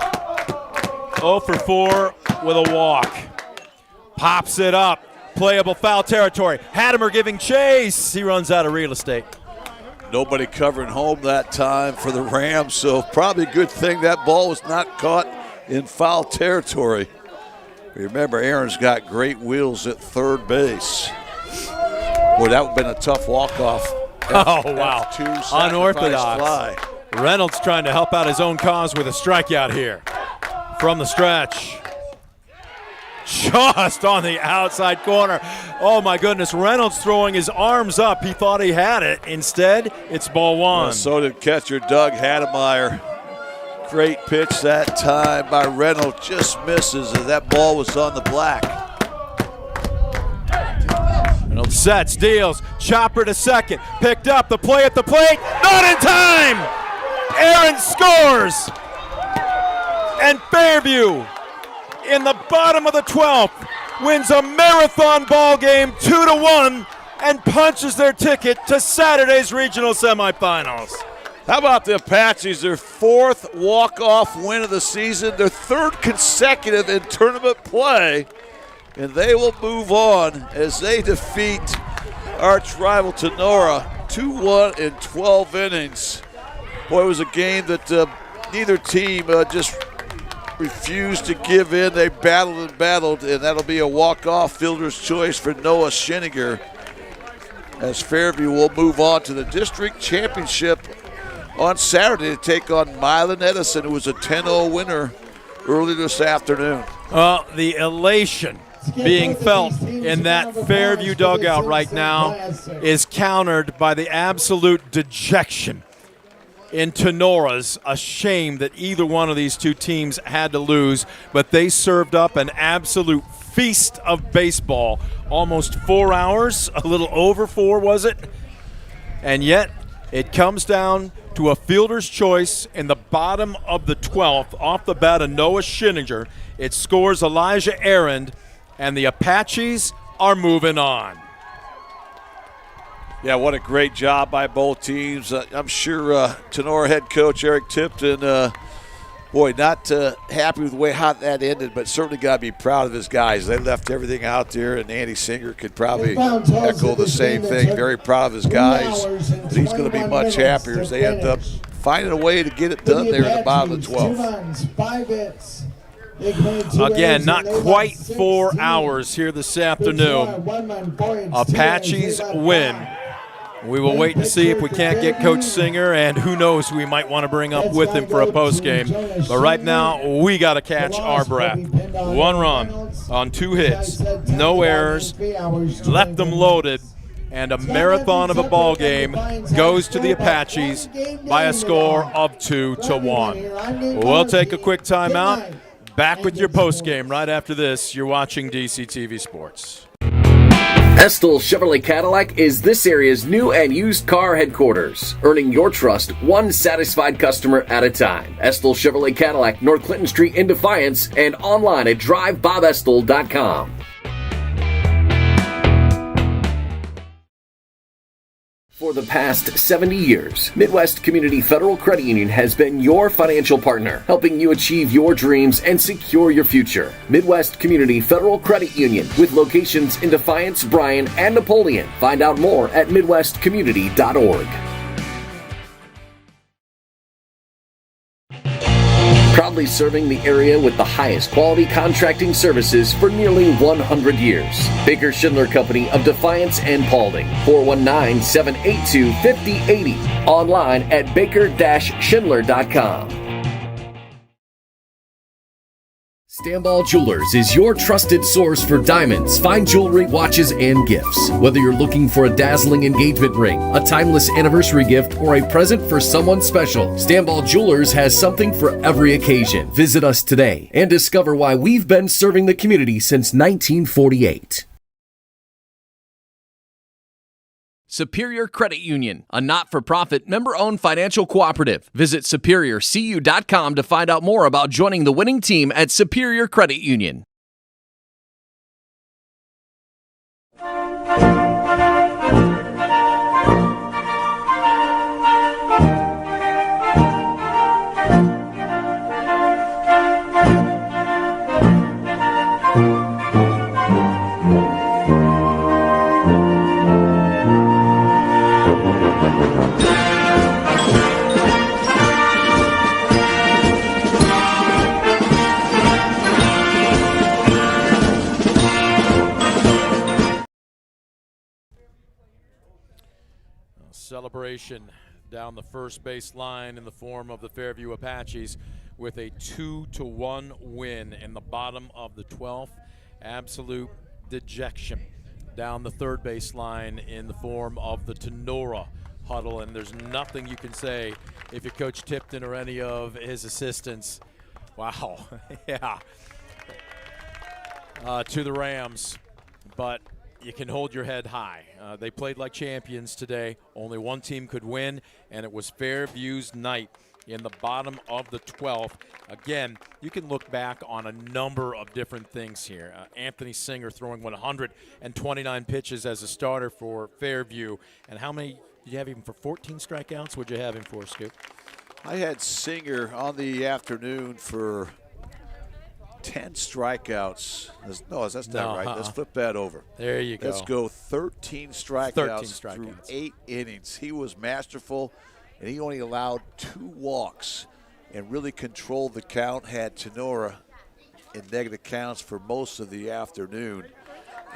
0 for 4 with a walk. Pops it up. Playable foul territory. Hattemer giving chase. He runs out of real estate. Nobody covering home that time for the Rams, so probably a good thing that ball was not caught in foul territory. Remember, Aaron's got great wheels at third base. Boy, that would have been a tough walk-off. Oh, wow. Unorthodox Fly. Reynolds trying to help out his own cause with a strikeout here from the stretch. Just on the outside corner. Oh, my goodness. Reynolds throwing his arms up. He thought he had it. Instead, it's ball one. So did catcher Doug Hattemeyer. Great pitch that time by Reynolds. Just misses as that ball was on the black. Reynolds sets, deals. Chopper to second. Picked up. The play at the plate. Not in time! Aaron scores! And Fairview, in the bottom of the 12th, wins a marathon ball game 2-1 and punches their ticket to Saturday's regional semifinals. How about the Apaches? Their fourth walk-off win of the season, their third consecutive in tournament play, and they will move on as they defeat arch rival Tinora 2-1 in 12 innings. Boy, it was a game that neither team just refused to give in. They battled and battled, and that'll be a walk-off fielder's choice for Noah Schiniger as Fairview will move on to the district championship on Saturday to take on Milan Edison, who was a 10-0 winner early this afternoon. The elation being felt in that Fairview dugout right now is countered by the absolute dejection in Tenora's. A shame that either one of these two teams had to lose, but they served up an absolute feast of baseball. Almost 4 hours, a little over 4, was it? And yet it comes down to a fielder's choice in the bottom of the 12th off the bat of Noah Schiniger. It scores Elijah Arend, and the Apaches are moving on. Yeah, what a great job by both teams. I'm sure Tinora head coach Eric Tipton, boy, not happy with the way how that ended, but certainly got to be proud of his guys. They left everything out there, and Andy Singer could probably echo the same thing. Very proud of his guys. But he's going to be much happier as they end up finding a way to get it done there in the bottom of the 12th. Again, not quite 4 hours here this afternoon. Apaches win. We will wait and see if we can't get Coach Singer, and who knows, we might want to bring up with him for a postgame. But right now, we got to catch our breath. 1 run on 2 hits, no errors, left them loaded, and a marathon of a ball game goes to the Apaches by a score of 2-1. We'll take a quick timeout. Back with your postgame right after this. You're watching DCTV Sports. Estill Chevrolet Cadillac is this area's new and used car headquarters, earning your trust one satisfied customer at a time. Estill Chevrolet Cadillac, North Clinton Street in Defiance, and online at drivebobestill.com. For the past 70 years, Midwest Community Federal Credit Union has been your financial partner, helping you achieve your dreams and secure your future. Midwest Community Federal Credit Union, with locations in Defiance, Bryan, and Napoleon. Find out more at midwestcommunity.org. Proudly serving the area with the highest quality contracting services for nearly 100 years. Baker Schindler Company of Defiance and Paulding. 419-782-5080. Online at baker-schindler.com. Stamball Jewelers is your trusted source for diamonds, fine jewelry, watches, and gifts. Whether you're looking for a dazzling engagement ring, a timeless anniversary gift, or a present for someone special, Stamball Jewelers has something for every occasion. Visit us today and discover why we've been serving the community since 1948. Superior Credit Union, a not-for-profit, member-owned financial cooperative. Visit SuperiorCU.com to find out more about joining the winning team at Superior Credit Union. celebration down the first base line in the form of the Fairview Apaches with a 2-1 win in the bottom of the 12th. Absolute dejection down the third base line in the form of the Tinora huddle, and there's nothing you can say if you're Coach Tipton or any of his assistants. Wow, yeah, to the Rams, but you can hold your head high. They played like champions today. Only one team could win, and it was Fairview's night in the bottom of the 12th. Again, you can look back on a number of different things here. Anthony Singer throwing 129 pitches as a starter for Fairview. And how many did you have him for? 14 strikeouts? What'd you have him for, Scoop? I had Singer on the afternoon for 10 strikeouts. That's not right. Let's flip that over. There you go. Let's go 13 strikeouts through 8 innings. He was masterful, and he only allowed 2 walks and really controlled the count, had Tinora in negative counts for most of the afternoon.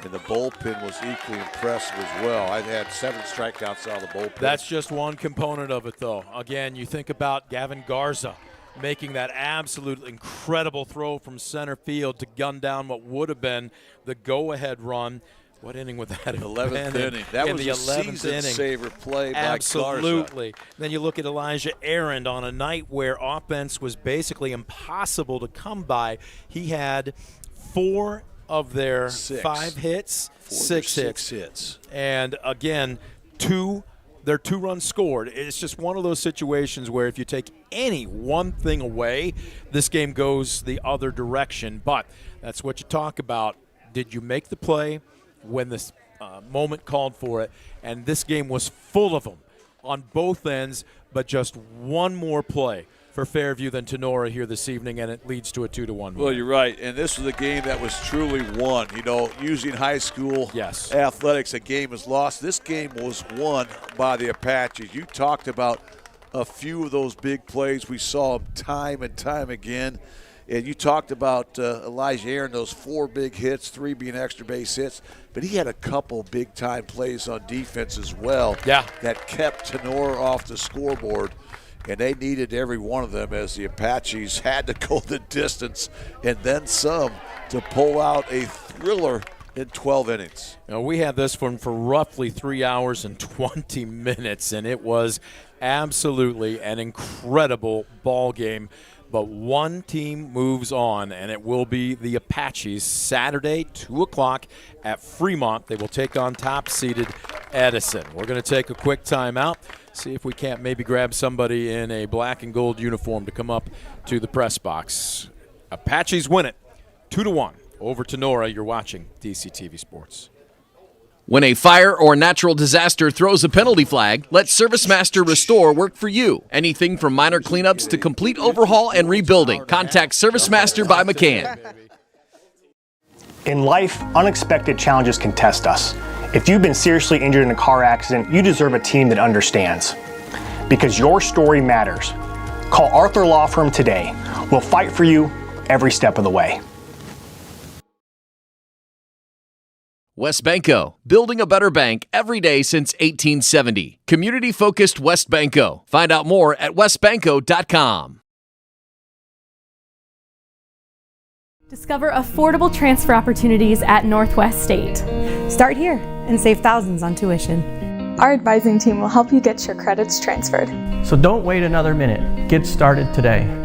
And the bullpen was equally impressive as well. I had 7 strikeouts out of the bullpen. That's just one component of it, though. Again, you think about Gavin Garza making that absolute incredible throw from center field to gun down what would have been the go-ahead run. What inning was that? 11th inning. That was a season-saver play by Garza. Absolutely. Then you look at Elijah Aaron on a night where offense was basically impossible to come by. He had 4 of their 5 hits, 6 hits. And again, their 2 runs scored. It's just one of those situations where if you take any one thing away, this game goes the other direction. But that's what you talk about. Did you make the play when this moment called for it? And this game was full of them on both ends, but just one more play for Fairview than Tinora here this evening, and it leads to a 2-1 win. Well, you're right, and this was a game that was truly won. You know, using high school athletics, a game is lost. This game was won by the Apaches. You talked about a few of those big plays. We saw them time and time again. And you talked about Elijah Aaron, those 4 big hits, 3 being extra base hits. But he had a couple big-time plays on defense as well that kept Tinora off the scoreboard. And they needed every one of them as the Apaches had to go the distance and then some to pull out a thriller in 12 innings. Now, we had this one for roughly 3 hours and 20 minutes, and it was absolutely an incredible ball game. But one team moves on, and it will be the Apaches Saturday, 2 o'clock at Fremont. They will take on top-seeded Edison. We're going to take a quick timeout, see if we can't maybe grab somebody in a black and gold uniform to come up to the press box. Apaches win it 2-1 over Tinora. You're watching DCTV Sports. When a fire or natural disaster throws a penalty flag, let ServiceMaster Restore work for you. Anything from minor cleanups to complete overhaul and rebuilding. Contact ServiceMaster by McCann. In life, unexpected challenges can test us. If you've been seriously injured in a car accident, you deserve a team that understands. Because your story matters. Call Arthur Law Firm today. We'll fight for you every step of the way. West Banco, building a better bank every day since 1870. Community-focused West Banco. Find out more at westbanco.com. Discover affordable transfer opportunities at Northwest State. Start here and save thousands on tuition. Our advising team will help you get your credits transferred. So don't wait another minute. Get started today.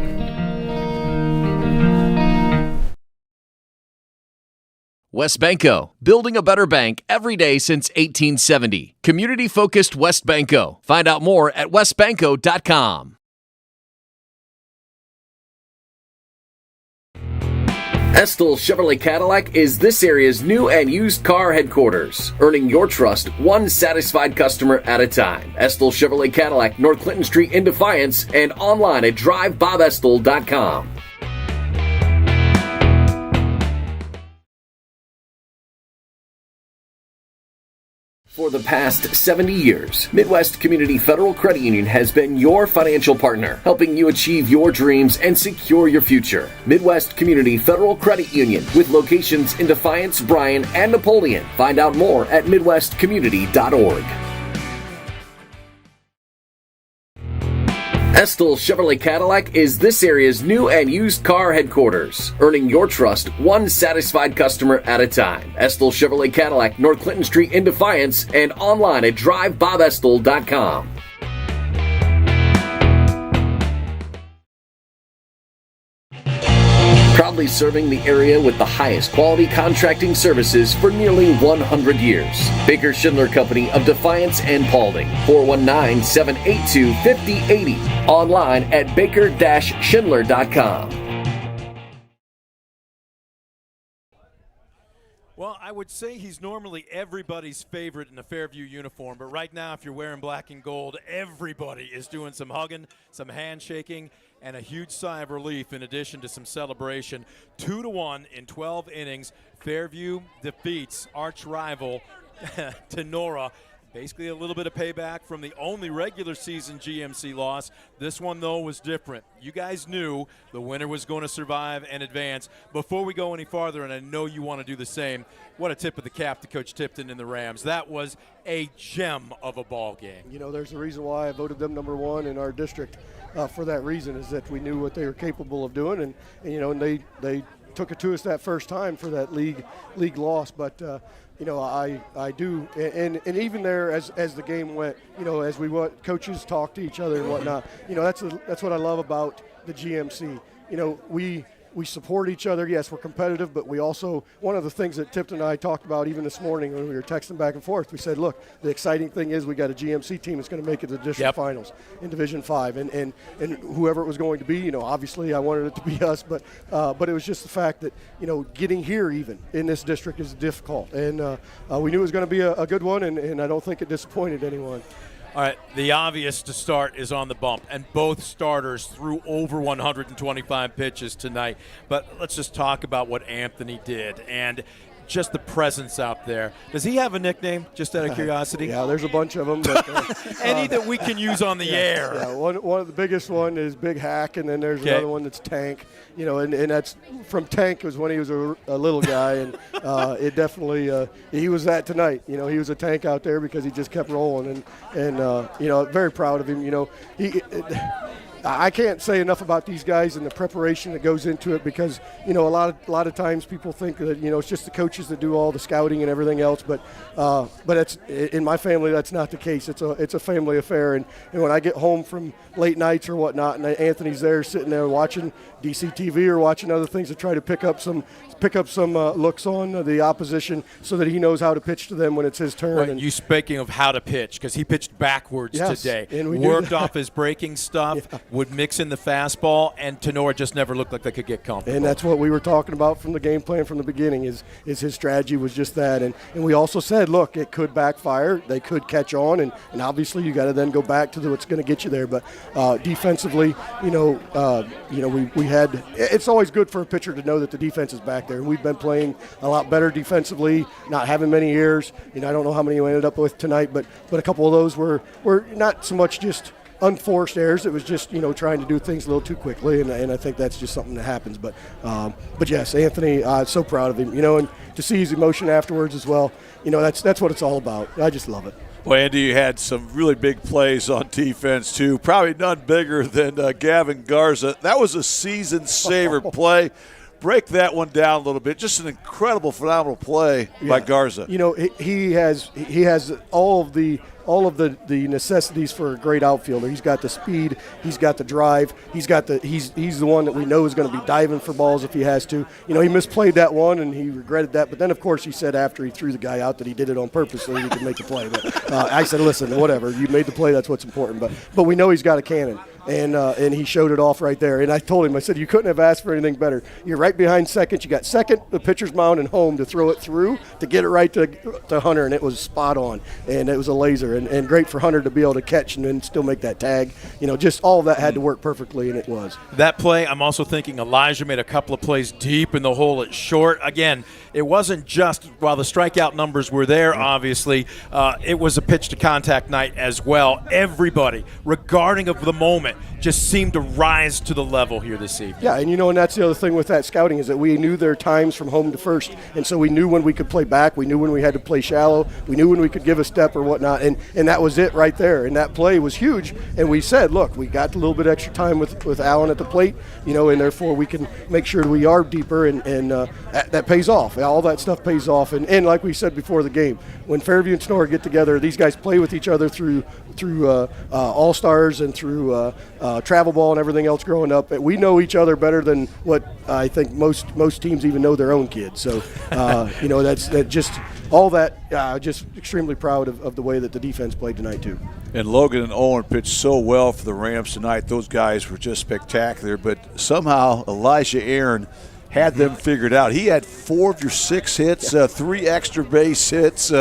West Banco, building a better bank every day since 1870. Community-focused West Banco. Find out more at westbanco.com. Estill Chevrolet Cadillac is this area's new and used car headquarters, earning your trust one satisfied customer at a time. Estill Chevrolet Cadillac, North Clinton Street in Defiance, and online at drivebobestill.com. For the past 70 years, Midwest Community Federal Credit Union has been your financial partner, helping you achieve your dreams and secure your future. Midwest Community Federal Credit Union, with locations in Defiance, Bryan, and Napoleon. Find out more at midwestcommunity.org. Estill Chevrolet Cadillac is this area's new and used car headquarters, earning your trust one satisfied customer at a time. Estill Chevrolet Cadillac, North Clinton Street in Defiance, and online at drivebobestill.com. Proudly serving the area with the highest quality contracting services for nearly 100 years. Baker Schindler Company of Defiance and Paulding, 419-782-5080. Online at baker-schindler.com. Well, I would say he's normally everybody's favorite in a Fairview uniform, but right now, if you're wearing black and gold, everybody is doing some hugging, some handshaking, and a huge sigh of relief in addition to some celebration. 2-1 in 12 innings. Fairview defeats arch rival Tinora. Basically a little bit of payback from the only regular season GMC loss. This one, though, was different. You guys knew the winner was going to survive and advance. Before we go any farther, and I know you want to do the same, what a tip of the cap to Coach Tipton and the Rams. That was a gem of a ball game. You know, there's a reason why I voted them number one in our district. For that reason, is that we knew what they were capable of doing, and you know, and they took it to us that first time for that league loss. But you know, I do, and even there as the game went, you know, as coaches talk to each other and whatnot, you know, that's what I love about the GMC. You know, we support each other. Yes, we're competitive, but we also, one of the things that Tipton and I talked about even this morning when we were texting back and forth, we said, look, the exciting thing is we got a GMC team that's going to make it to the district finals in Division 5, and whoever it was going to be, you know, obviously I wanted it to be us, but it was just the fact that, you know, getting here even in this district is difficult, and we knew it was going to be a good one, and I don't think it disappointed anyone. All right, the obvious to start is on the bump, and both starters threw over 125 pitches tonight. But let's just talk about what Anthony did and just the presence out there. Does he have a nickname, just out of curiosity? Yeah, there's a bunch of them. But, any that we can use on the air. Yeah, one of the biggest one is Big Hack, and then there's another one that's Tank. You know, and that's from Tank was when he was a little guy, and it definitely he was that tonight. You know, he was a tank out there because he just kept rolling, and you know, very proud of him. You know, I can't say enough about these guys and the preparation that goes into it, because, you know, a lot of times people think that, you know, it's just the coaches that do all the scouting and everything else, but it's, in my family, that's not the case. It's a family affair, and when I get home from late nights or whatnot, and Anthony's there sitting there watching DCTV or watching other things to try to pick up some looks on the opposition so that he knows how to pitch to them when it's his turn. Right, and you speaking of how to pitch, because he pitched backwards today, and we worked off his breaking stuff, would mix in the fastball, and Tinora just never looked like they could get comfortable. And that's what we were talking about from the game plan from the beginning, is his strategy was just that. And we also said, look, it could backfire. They could catch on, and obviously you got to then go back to what's going to get you there. But defensively, we had – it's always good for a pitcher to know that the defense is back there. And we've been playing a lot better defensively, not having many errors. You know, I don't know how many we ended up with tonight, but a couple of those were not so much just – unforced errors. It was just, you know, trying to do things a little too quickly, and I think that's just something that happens. But yes, Anthony, so proud of him, you know, and to see his emotion afterwards as well. You know, that's what it's all about. I just love it. Well, Andy, you had some really big plays on defense, too. Probably none bigger than Gavin Garza. That was a season-saver play. Break that one down a little bit. Just an incredible, phenomenal play by Garza. You know, he has all of the necessities for a great outfielder. He's got the speed, he's got the drive, he's the one that we know is going to be diving for balls if he has to. You know, he misplayed that one and he regretted that, but then of course he said after he threw the guy out that he did it on purpose so he could make the play. But I said, listen, whatever, you made the play, that's what's important. But we know he's got a cannon. And he showed it off right there. And I told him, I said, you couldn't have asked for anything better. You're right behind second. You got second, the pitcher's mound, and home to throw it through to get it right to Hunter, and it was spot on. And it was a laser. And great for Hunter to be able to catch and then still make that tag. You know, just all of that had to work perfectly, and it was. That play, I'm also thinking Elijah made a couple of plays deep in the hole at short. Again, it wasn't just while the strikeout numbers were there, obviously. It was a pitch to contact night as well. Everybody, regarding of the moment, just seemed to rise to the level here this evening. Yeah, and and that's the other thing with that scouting is that we knew their times from home to first, and so we knew when we could play back, we knew when we had to play shallow, we knew when we could give a step or whatnot, and that was it right there. And that play was huge. And we said, look, we got a little bit extra time with Allen at the plate, and therefore we can make sure we are deeper, and that pays off. All that stuff pays off. And like we said before the game, when Fairview and Tinora get together, these guys play with each other through All-Stars and through travel ball and everything else growing up. We know each other better than what I think most teams even know their own kids. So, that's just all that. Just extremely proud of the way that the defense played tonight too. And Logan and Owen pitched so well for the Rams tonight. Those guys were just spectacular. But somehow Elijah Aaron had them figured out. He had 4 of your 6 hits, 3 extra base hits.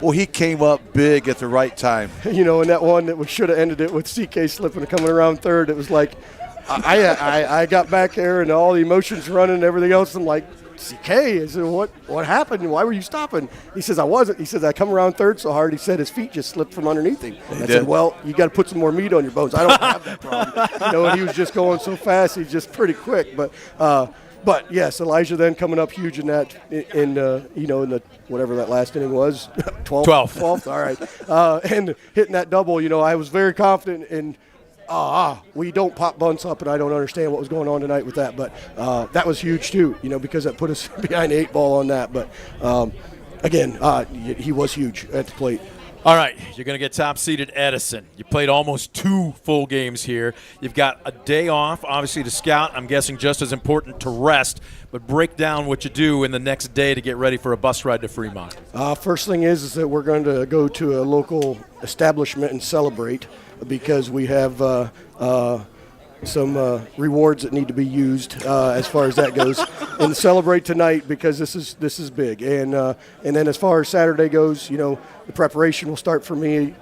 He came up big at the right time. And that one that we should have ended it with CK slipping and coming around third, it was like I got back there and all the emotions running and everything else. I'm like, CK, I said, what happened? Why were you stopping? He says, I wasn't. He says, I come around third so hard, he said his feet just slipped from underneath him. I said, well, you got to put some more meat on your bones. I don't have that problem. And he was just going so fast, he's just pretty quick. But yes, Elijah then coming up huge in that, in the whatever that last inning was, 12th. All right, and hitting that double. I was very confident in. We don't pop bunts up, and I don't understand what was going on tonight with that. But that was huge too, because that put us behind the 8 ball on that. But again, he was huge at the plate. All right, you're going to get top-seeded Edison. You played almost 2 full games here. You've got a day off, obviously, to scout. I'm guessing just as important to rest. But break down what you do in the next day to get ready for a bus ride to Fremont. First thing is that we're going to go to a local establishment and celebrate because we have some rewards that need to be used as far as that goes, and celebrate tonight because this is big. And then as far as Saturday goes, the preparation will start for me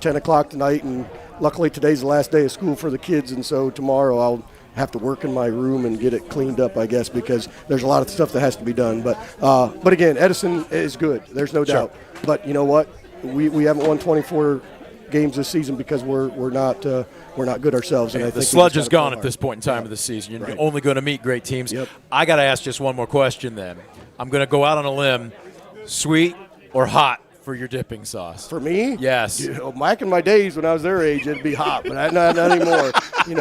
10 o'clock tonight, and luckily today's the last day of school for the kids, and so tomorrow I'll have to work in my room and get it cleaned up, I guess, because there's a lot of stuff that has to be done. But again, Edison is good. There's no doubt. But you know what? We haven't won 24 games this season because we're not good ourselves. And I think the sludge is gone at this point in time of the season. You're only going to meet great teams. Yep. I got to ask just one more question then. I'm going to go out on a limb. Sweet or hot for your dipping sauce? For me? Yes. Back in my days when I was their age, it'd be hot, but not anymore.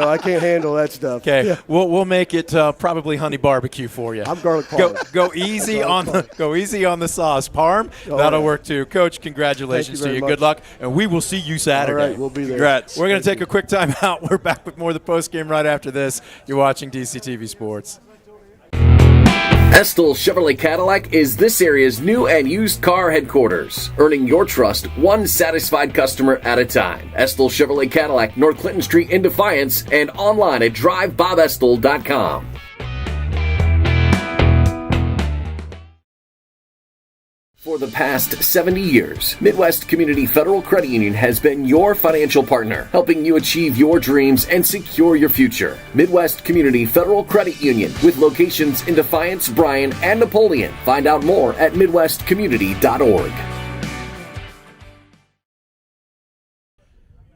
I can't handle that stuff. Okay, yeah. we'll make it probably honey barbecue for you. I'm garlic parm. Go easy on the sauce. Parm, that'll work too. Coach, congratulations to you. Good luck, and we will see you Saturday. All right, we'll be there. Congrats. We're going to take a quick time out. We're back with more of the post game right after this. You're watching DCTV Sports. Estill Chevrolet Cadillac is this area's new and used car headquarters, earning your trust one satisfied customer at a time. Estill Chevrolet Cadillac, North Clinton Street in Defiance, and online at drivebobestill.com. For the past 70 years, Midwest Community Federal Credit Union has been your financial partner, helping you achieve your dreams and secure your future. Midwest Community Federal Credit Union, with locations in Defiance, Bryan, and Napoleon. Find out more at midwestcommunity.org.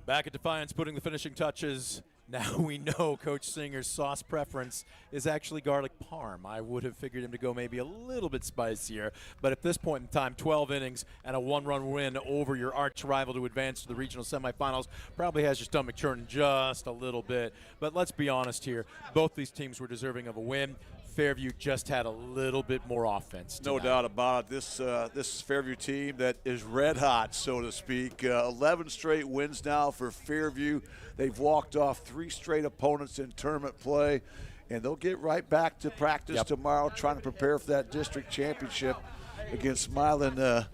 Back at Defiance, putting the finishing touches. Now we know Coach Singer's sauce preference is actually garlic parm. I would have figured him to go maybe a little bit spicier, but at this point in time, 12 innings and a 1-run win over your arch rival to advance to the regional semifinals probably has your stomach churning just a little bit. But let's be honest here, both these teams were deserving of a win. Fairview just had a little bit more offense tonight. No doubt about it. This Fairview team that is red hot, so to speak. 11 straight wins now for Fairview. They've walked off 3 straight opponents in tournament play, and they'll get right back to practice tomorrow, trying to prepare for that district championship against Milan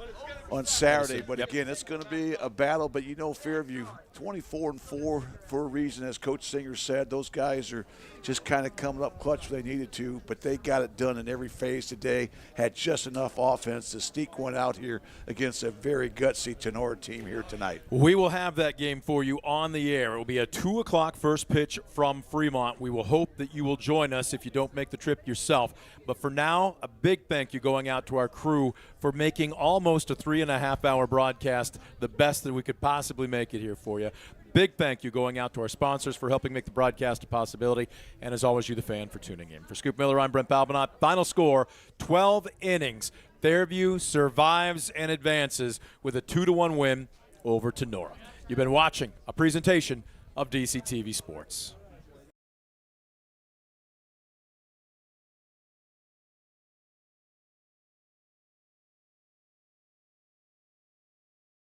on Saturday. But again, it's going to be a battle. But Fairview 24-4 for a reason, as Coach Singer said. Those guys are just kind of coming up clutch where they needed to, but they got it done in every phase today. Had just enough offense to sneak one out here against a very gutsy Tinora team here tonight. We will have that game for you on the air. It will be a 2 o'clock first pitch from Fremont. We will hope that you will join us if you don't make the trip yourself. But for now, a big thank you going out to our crew for making almost a 3.5-hour broadcast the best that we could possibly make it here for you. big thank you going out to our sponsors for helping make the broadcast a possibility, and as always, you, the fan, for tuning in. For Scoop Miller, I'm Brent Balbinot. Final score, 12 innings. Fairview survives and advances with a 2-1 win over Tinora. You've been watching a presentation of DCTV Sports.